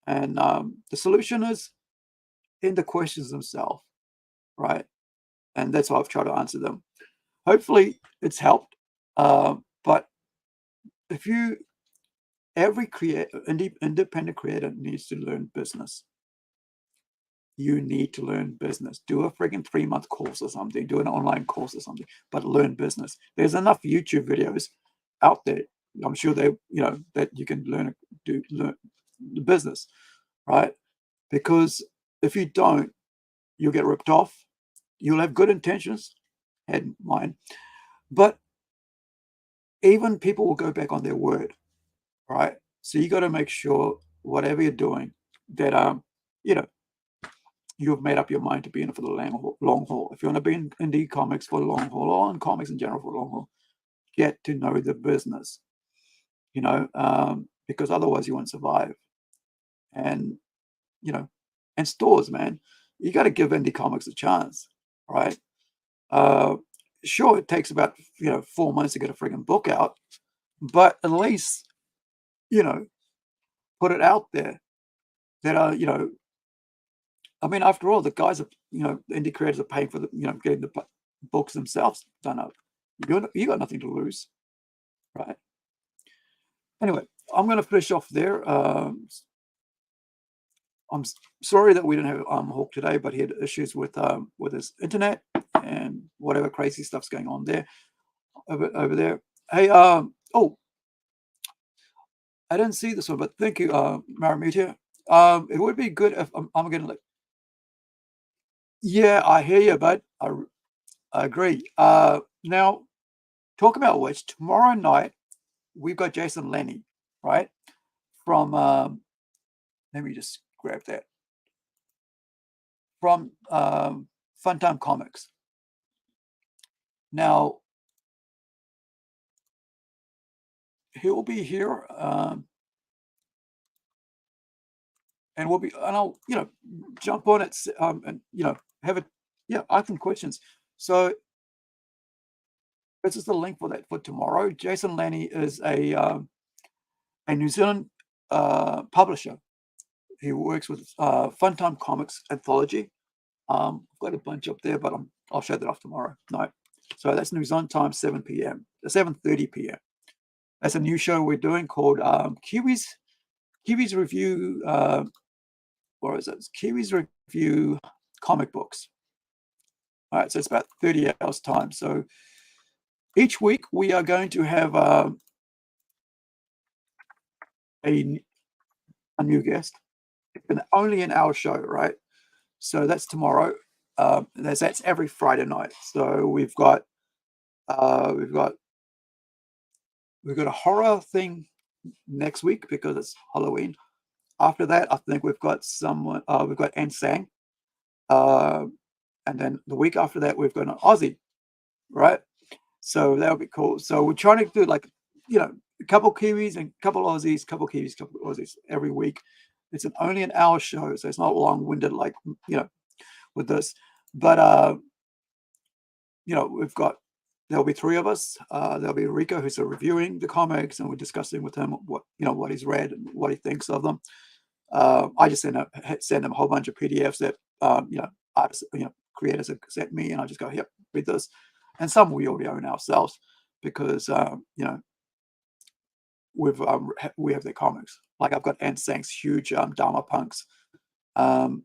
And the solution is in the questions themselves, right? And that's how I've tried to answer them. Hopefully it's helped. But every independent creator needs to learn business. You need to learn business. Do a freaking 3-month course or something. Do an online course or something, but learn business. There's enough YouTube videos out there. I'm sure you know, that you can learn the business, right? Because if you don't, you'll get ripped off. You'll have good intentions, had mine, but even people will go back on their word, right? So you got to make sure whatever you're doing, that you know, you've made up your mind to be in it for the long haul. If you want to be in indie comics for the long haul, or in comics in general for the long haul, get to know the business, you know, because otherwise you won't survive. And, you know, and stores, man, you got to give indie comics a chance, right? Sure, it takes about, you know, 4 months to get a friggin' book out, but at least, you know, put it out there that are, you know, I mean, after all, the guys are, you know, the indie creators are paying for the, you know, getting the books themselves done up. You got nothing to lose, right? Anyway, I'm going to finish off there. I'm sorry that we didn't have Hawk today, but he had issues with his internet and whatever crazy stuff's going on there over there. Hey, oh, I didn't see this one, but thank you, Maramita. It would be good if I'm gonna like. Yeah, I hear you, bud. I agree. Now, talk about which, tomorrow night we've got Jason Lenny, right? From let me just grab that from Funtime Comics. Now he'll be here, and we'll be, and I'll jump on it, and have it, ask some questions. So this is the link for that for tomorrow. Jason Lenny is a New Zealand publisher. He works with Funtime Comics Anthology. I've got a bunch up there, but I'll show that off tomorrow night. So that's New Zealand time, 7 p.m. 7:30 p.m. That's a new show we're doing called Kiwis Review. What is it? Kiwis Review Comic Books. All right, so it's about 30 hours time. So each week we are going to have a new guest. It's only an hour show, right? So that's tomorrow. That's every Friday night. So we've got a horror thing next week because it's Halloween. After that, I think we've got someone. We've got Ann Sang, and then the week after that, we've got an Aussie, right? So that'll be cool. So we're trying to do like a couple Kiwis and a couple Aussies, couple Kiwis, couple Aussies every week. It's only an hour show, so it's not long-winded like with this. But there'll be three of us. There'll be Rico, who's reviewing the comics, and we're discussing with him what he's read and what he thinks of them. I just send him a whole bunch of PDFs that artists, creators have sent me, and I just go, "Yep, read this." And some we already own ourselves because we have their comics. Like I've got Ann Sang's huge Dharma Punks, and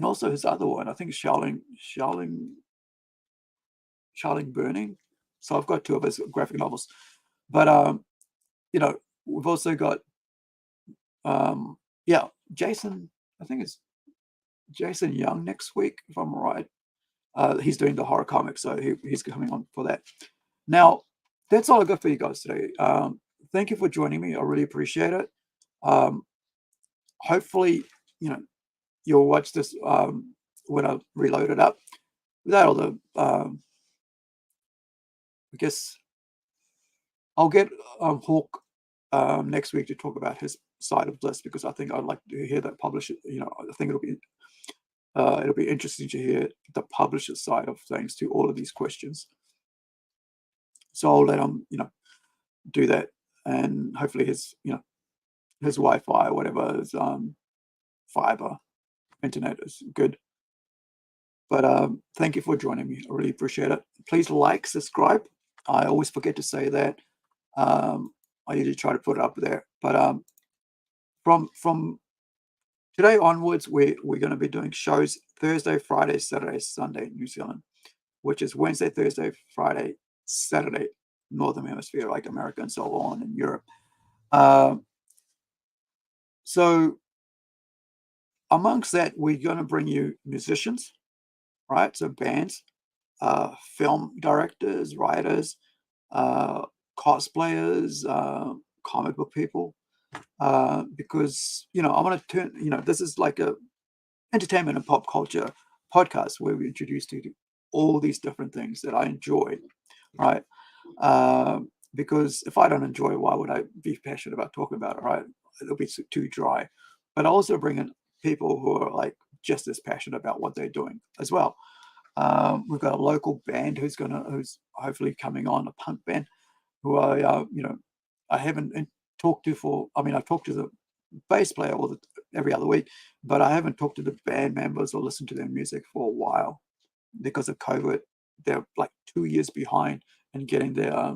also his other one. I think Shaoling Burning. So I've got two of his graphic novels, but we've also got Jason. I think it's Jason Young next week, if I'm right. He's doing the horror comics, so he's coming on for that. Now, that's all I got for you guys today. Thank you for joining me. I really appreciate it. Hopefully, you'll watch this when I reload it up. Without all the, I guess I'll get Hawk next week to talk about his side of this because I think I'd like to hear that publisher. I think it'll be interesting to hear the publisher's side of things to all of these questions. So I'll let him, do that, and hopefully his Wi-Fi or whatever is fiber internet is good. But thank you for joining me. I really appreciate it. Please like, subscribe. I always forget to say that. I usually try to put it up there, but from today onwards, we're going to be doing shows Thursday, Friday, Saturday, Sunday in New Zealand, which is Wednesday, Thursday, Friday, Saturday, Northern Hemisphere, like America and so on, and Europe. So amongst that, we're going to bring you musicians, right? So bands, film directors, writers, cosplayers, comic book people, because I want to turn. This is like a entertainment and pop culture podcast where we introduce you to all these different things that I enjoy, right? Because if I don't enjoy, why would I be passionate about talking about it, right? It'll be too dry. But I also bring in people who are like just as passionate about what they're doing as well. We've got a local band who's hopefully coming on, a punk band who I haven't talked to I've talked to the bass player every other week, but I haven't talked to the band members or listened to their music for a while because of COVID. They're like 2 years behind in getting their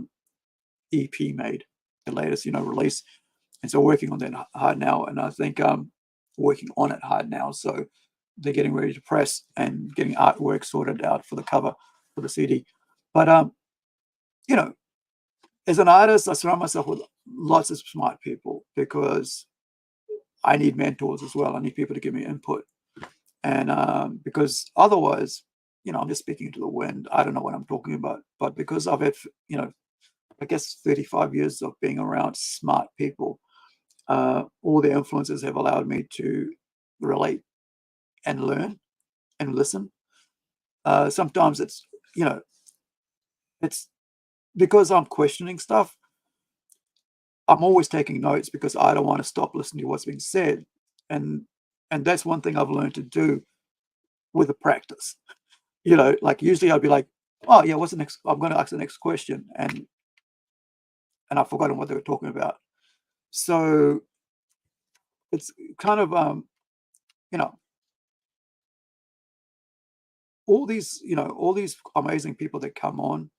EP made, the latest release, and so working on that hard now. And I think working on it hard now, so they're getting ready to press and getting artwork sorted out for the cover for the CD. But as an artist, I surround myself with lots of smart people because I need mentors as well. I need people to give me input. And because otherwise, I'm just speaking to the wind. I don't know what I'm talking about. But because I've had, I guess 35 years of being around smart people, all their influences have allowed me to relate and learn and listen. Sometimes it's because I'm questioning stuff. I'm always taking notes because I don't want to stop listening to what's being said, and that's one thing I've learned to do with the practice. Like usually I'd be like, oh yeah, what's the next? I'm going to ask the next question, and I've forgotten what they were talking about. So it's kind of you know all these amazing people that come on,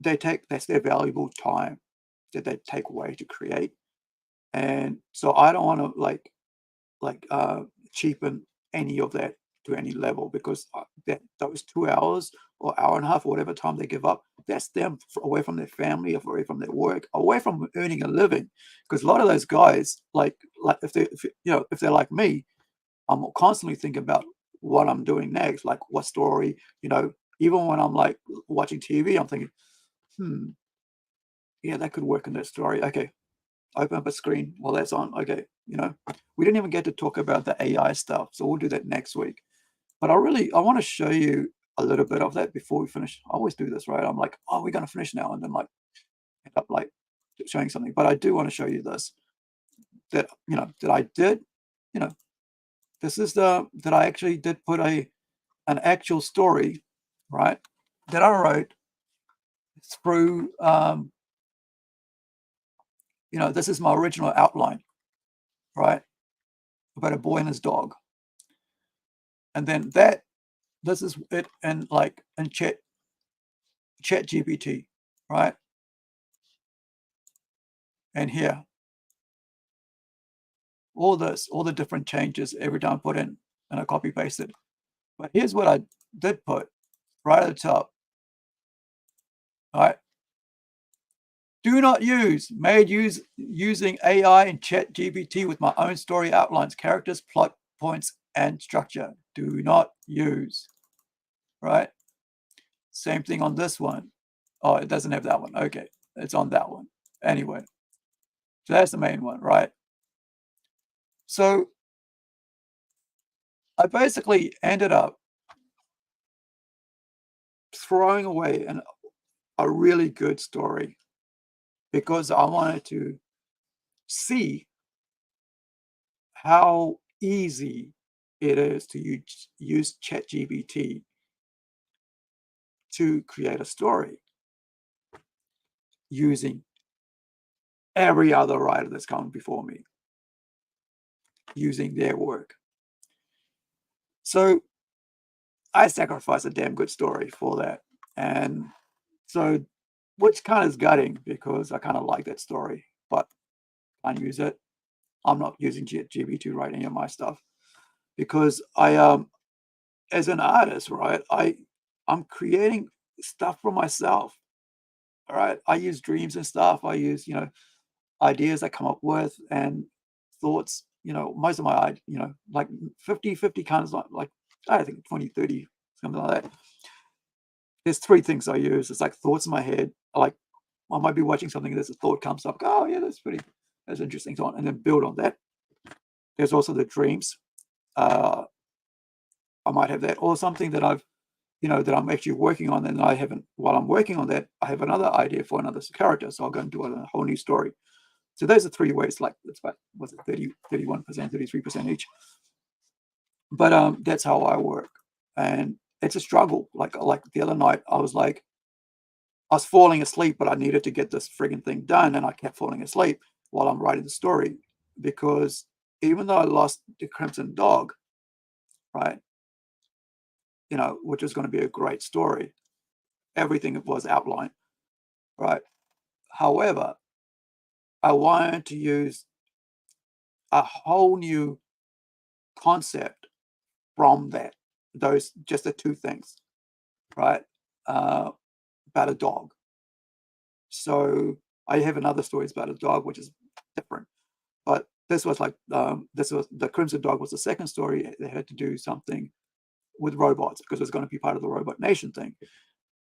that's their valuable time that they take away to create. And so I don't want to cheapen any of that to any level, because those 2 hours or hour and a half or whatever time they give up, that's them away from their family, away from their work, away from earning a living. Because a lot of those guys, like if they're like me, I'm constantly thinking about what I'm doing next, like what story. Even when I'm like watching TV, I'm thinking, yeah, that could work in that story. Okay, open up a screen while that's on. Okay, we didn't even get to talk about the AI stuff, so we'll do that next week. But I want to show you a little bit of that before we finish. I always do this, right? I'm like, oh, we're going to finish now, and then like end up like showing something. But I do want to show you this, that I did. This is that I actually did put an actual story, right, that I wrote through. This is my original outline, right, about a boy and his dog. And then this is it, and like in ChatGPT, right? And here, all the different changes every time I put in, and I copy pasted. But here's what I did put right at the top. All right. Do not use, made using AI and ChatGPT with my own story outlines, characters, plot points, and structure. Do not use. Right? Same thing on this one. Oh, it doesn't have that one. Okay. It's on that one. Anyway. So that's the main one, right? So I basically ended up throwing away a really good story because I wanted to see how easy it is to use ChatGPT to create a story using every other writer that's come before me, using their work. So I sacrificed a damn good story for that. And so, which kind of is gutting because I kind of like that story, but I can't use it. I'm not using ChatGPT to write any of my stuff because as an artist, right, I'm creating stuff for myself. All right. I use dreams and stuff. I use, ideas I come up with and thoughts, most of my, like 50-50 kind of like, I think 20-30, something like that. There's three things I use. It's like thoughts in my head. I might be watching something and there's a thought comes up. Oh yeah, that's interesting. So on, and then build on that. There's also the dreams. I might have that, or something that that I'm actually working on, and I haven't. While I'm working on that, I have another idea for another character, so I'll go and do a whole new story. So those are three ways. Like it's about 30, 31%, 33% each. But that's how I work, and it's a struggle. Like the other night, I was falling asleep, but I needed to get this frigging thing done, and I kept falling asleep while I'm writing the story because even though I lost the Crimson Dog, right, which is going to be a great story, everything was outlined, right. However, I wanted to use a whole new concept from those just the two things, right, about a dog. So I have another story about a dog, which is different. But this was like, this was the Crimson Dog was the second story. They had to do something with robots because it was going to be part of the Robot Nation thing.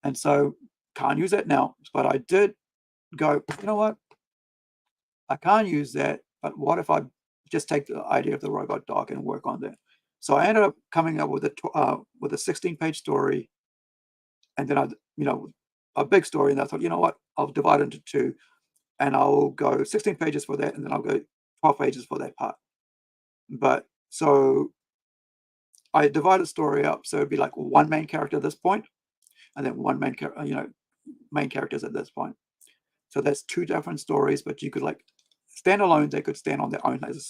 And so can't use that now. But I did go, you know what? I can't use that. But what if I just take the idea of the robot dog and work on that? So I ended up coming up with a 16-page story, and then a big story. And I thought, you know what? I'll divide it into two, and I'll go 16 pages for that, and then I'll go 12 pages for that part. But so I divided the story up, so it'd be like one main character at this point, and then one main characters at this point. So that's two different stories, but you could like stand alone. They could stand on their own as a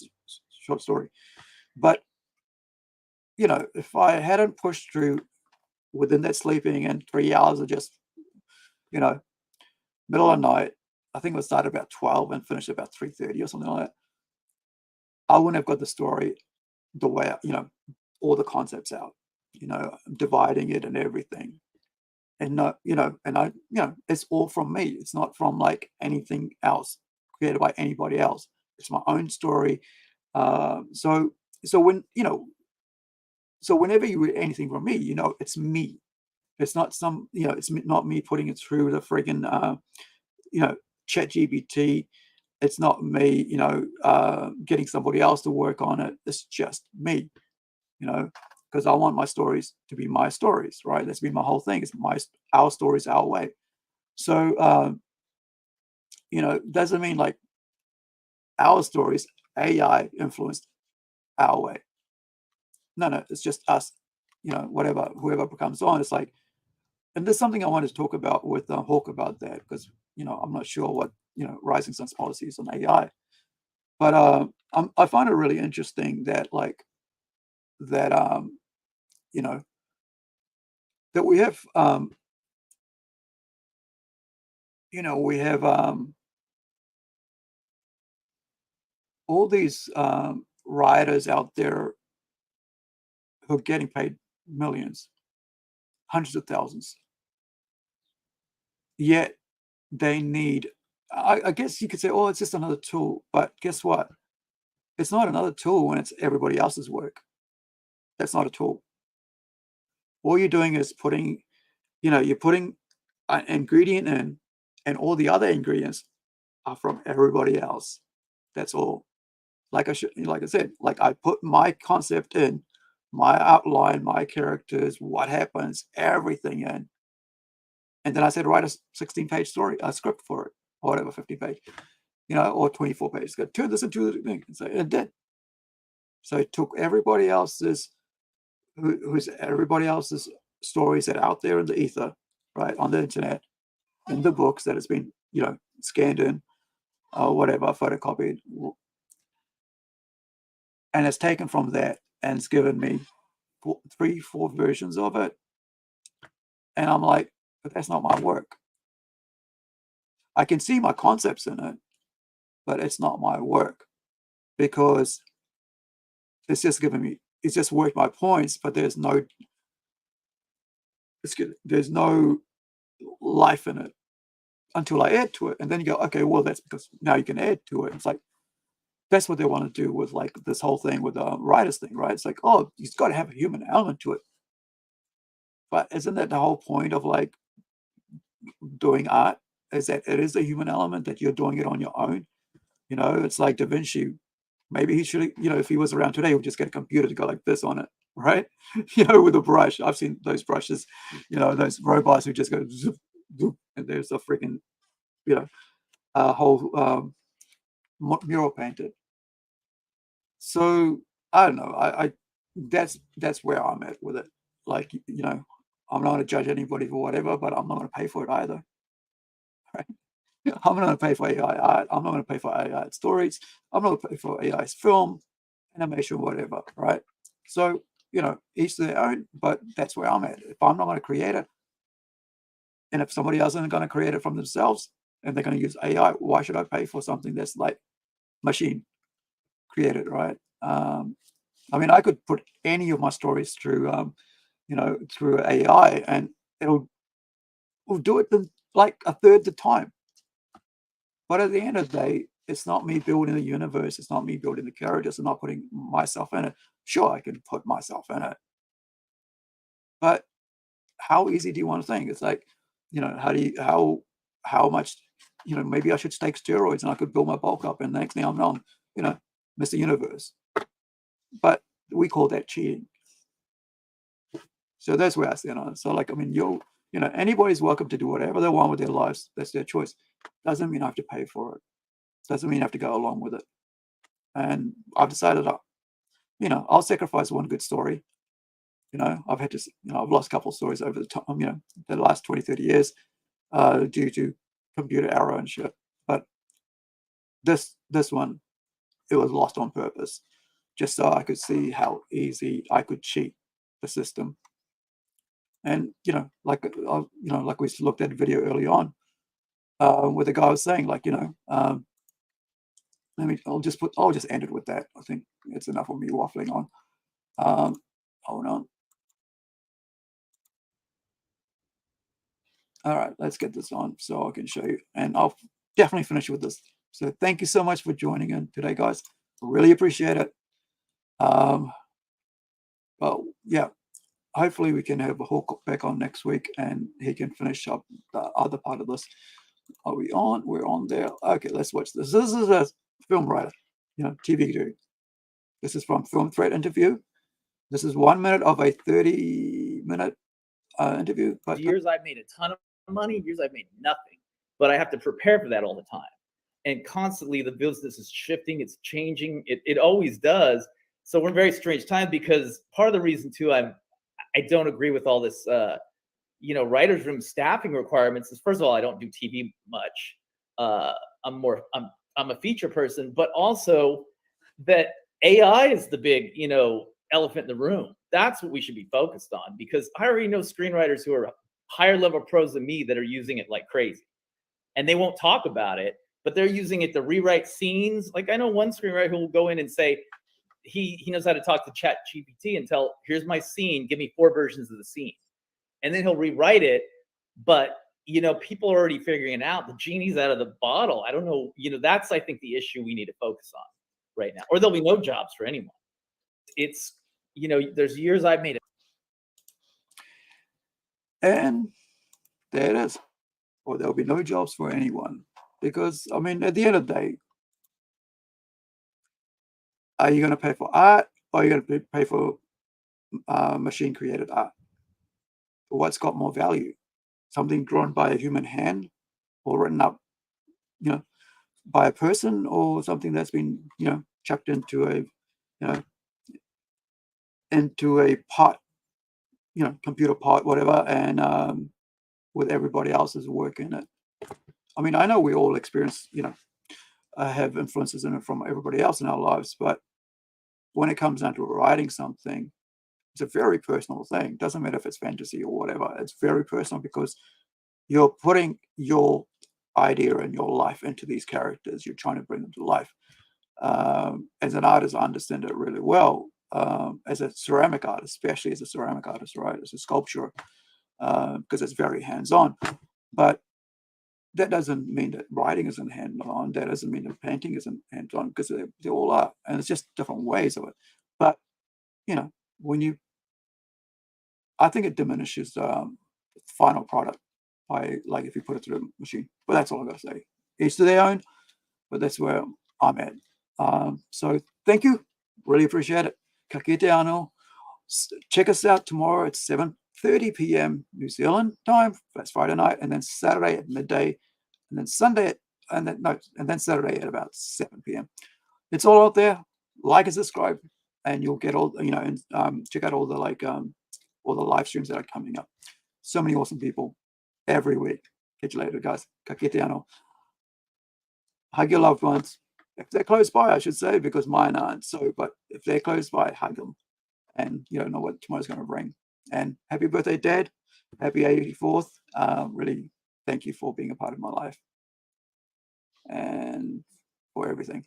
short story. But if I hadn't pushed through within that sleeping and 3 hours of just middle of the night, I think it would start about 12 and finish about 3:30 or something like that, I wouldn't have got the story the way all the concepts out, dividing it and everything. And it's all from me. It's not from like anything else created by anybody else. It's my own story. So whenever you read anything from me, it's me. It's not it's not me putting it through the friggin' ChatGPT. It's not me, getting somebody else to work on it. It's just me, because I want my stories to be my stories, right? That's been my whole thing. It's our stories, our way. So, doesn't mean like our stories, AI influenced our way. No, it's just us, whoever comes on. It's like, and there's something I wanted to talk about with Hawk about that, because, I'm not sure what, Rising Sun's policy is on AI. But I find it really interesting that that that we have all these writers out there who are getting paid millions, hundreds of thousands, yet they need, I guess you could say, oh, it's just another tool. But guess what? It's not another tool when it's everybody else's work. That's not a tool. All you're doing is you're putting an ingredient in, and all the other ingredients are from everybody else. That's all. Like I said, like I put my concept in, my outline, my characters, what happens, everything in. And then I said, write a 16-page story, a script for it, or whatever, 50-page, or 24 pages. Turn this into a thing. So it did. So it took everybody else's stories that are out there in the ether, right, on the internet, in the books that has been, scanned in, or whatever, photocopied, and it's taken from that and it's given me 3-4 versions of it. And I'm like, but that's not my work. I can see my concepts in it, but it's not my work, because it's just worked my points, but there's no life in it until I add to it. And then you go, okay, well, that's because now you can add to it. It's like, that's what they want to do with like this whole thing with the writers thing, right? It's like, oh, you've got to have a human element to it. But isn't that the whole point of like doing art? Is that it is a human element, that you're doing it on your own? It's like Da Vinci. Maybe he should, if he was around today, he would just get a computer to go like this on it, right? With a brush. I've seen those brushes, those robots who just go zoop, zoop, and there's a freaking, a whole mural painted. So I don't know. I that's where I'm at with it. Like, I'm not going to judge anybody for whatever, but I'm not going to pay for it either. Right? I'm not going to pay for AI art. I'm not going to pay for AI stories. I'm not going to pay for AI film, animation, whatever. Right? So, each to their own, but that's where I'm at. If I'm not going to create it, and if somebody else isn't going to create it from themselves, and they're going to use AI, why should I pay for something that's like machine created, right? I mean, I could put any of my stories through, through AI, and it'll do it in like a third the time. But at the end of the day, it's not me building the universe. It's not me building the characters. I'm not putting myself in it. Sure, I can put myself in it. But how easy do you want to think? It's like, how much, maybe I should take steroids and I could build my bulk up, and the next thing I'm on, Mr. Universe. But we call that cheating. So that's where I stand on it. So like, I mean, anybody's welcome to do whatever they want with their lives. That's their choice. Doesn't mean I have to pay for it. Doesn't mean I have to go along with it. And I've decided, I'll sacrifice one good story. I've had to, I've lost a couple of stories over the time, the last 20, 30 years, due to computer error and shit. But this one, it was lost on purpose, just so I could see how easy I could cheat the system. And like we looked at a video early on, where the guy was saying, like, I'll just end it with that. I think it's enough of me waffling on. Hold on. All right, let's get this on so I can show you, and I'll definitely finish with this. So thank you so much for joining in today, guys. Really appreciate it. Well, yeah, hopefully we can have a Hawk back on next week, and he can finish up the other part of this. Are we on? We're on there. Okay, let's watch this. This is a film writer, TV dude. This is from Film Threat Interview. This is 1 minute of a 30-minute interview. But years I've made a ton of money, years I've made nothing. But I have to prepare for that all the time. And constantly the business is shifting, it's changing. It always does. So we're in very strange time, because part of the reason too I don't agree with all this writers' room staffing requirements is, first of all, I don't do TV much. I'm a feature person, but also that AI is the big, elephant in the room. That's what we should be focused on, because I already know screenwriters who are higher level pros than me that are using it like crazy, and they won't talk about it, but they're using it to rewrite scenes. Like, I know one screenwriter who will go in and say he knows how to talk to ChatGPT and tell, here's my scene, give me 4 versions of the scene, and then he'll rewrite it. But people are already figuring it out. The genie's out of the bottle. I don't know. That's, I think, the issue we need to focus on right now, or there'll be no jobs for anyone. It's, there's years I've made it. And there it is. Or there'll be no jobs for anyone. Because, I mean, at the end of the day, are you going to pay for art, or are you going to pay for machine-created art? What's got more value? Something drawn by a human hand, or written up, by a person, or something that's been, chucked into a pot, computer pot, whatever, and with everybody else's work in it. I mean, I know we all experience, have influences in it from everybody else in our lives, but when it comes down to writing something, it's a very personal thing. Doesn't matter if it's fantasy or whatever. It's very personal, because you're putting your idea and your life into these characters. You're trying to bring them to life. As an artist, I understand it really well. As a ceramic artist, especially as a ceramic artist, right? As a sculptor, because it's very hands-on. But that doesn't mean that writing isn't hands-on. That doesn't mean that painting isn't hands-on, because they all are. And it's just different ways of it. But, I think it diminishes the final product by, like, if you put it through the machine. But that's all I've got to say. Each to their own, but that's where I'm at. So thank you. Really appreciate it. Ka kite anō. Check us out tomorrow at 7:30 p.m. New Zealand time. That's Friday night, and then Saturday at midday, and then Sunday and then Saturday at about 7 p.m. It's all out there. Like and subscribe, and you'll get all, and check out all the all the live streams that are coming up. So many awesome people every week. Catch you later, guys. Ka kite anō. Hug your loved ones. If they're close by, I should say, because mine aren't. So, but if they're close by, hug them. And you don't know what tomorrow's going to bring. And happy birthday, Dad. Happy 84th. Really, thank you for being a part of my life and for everything.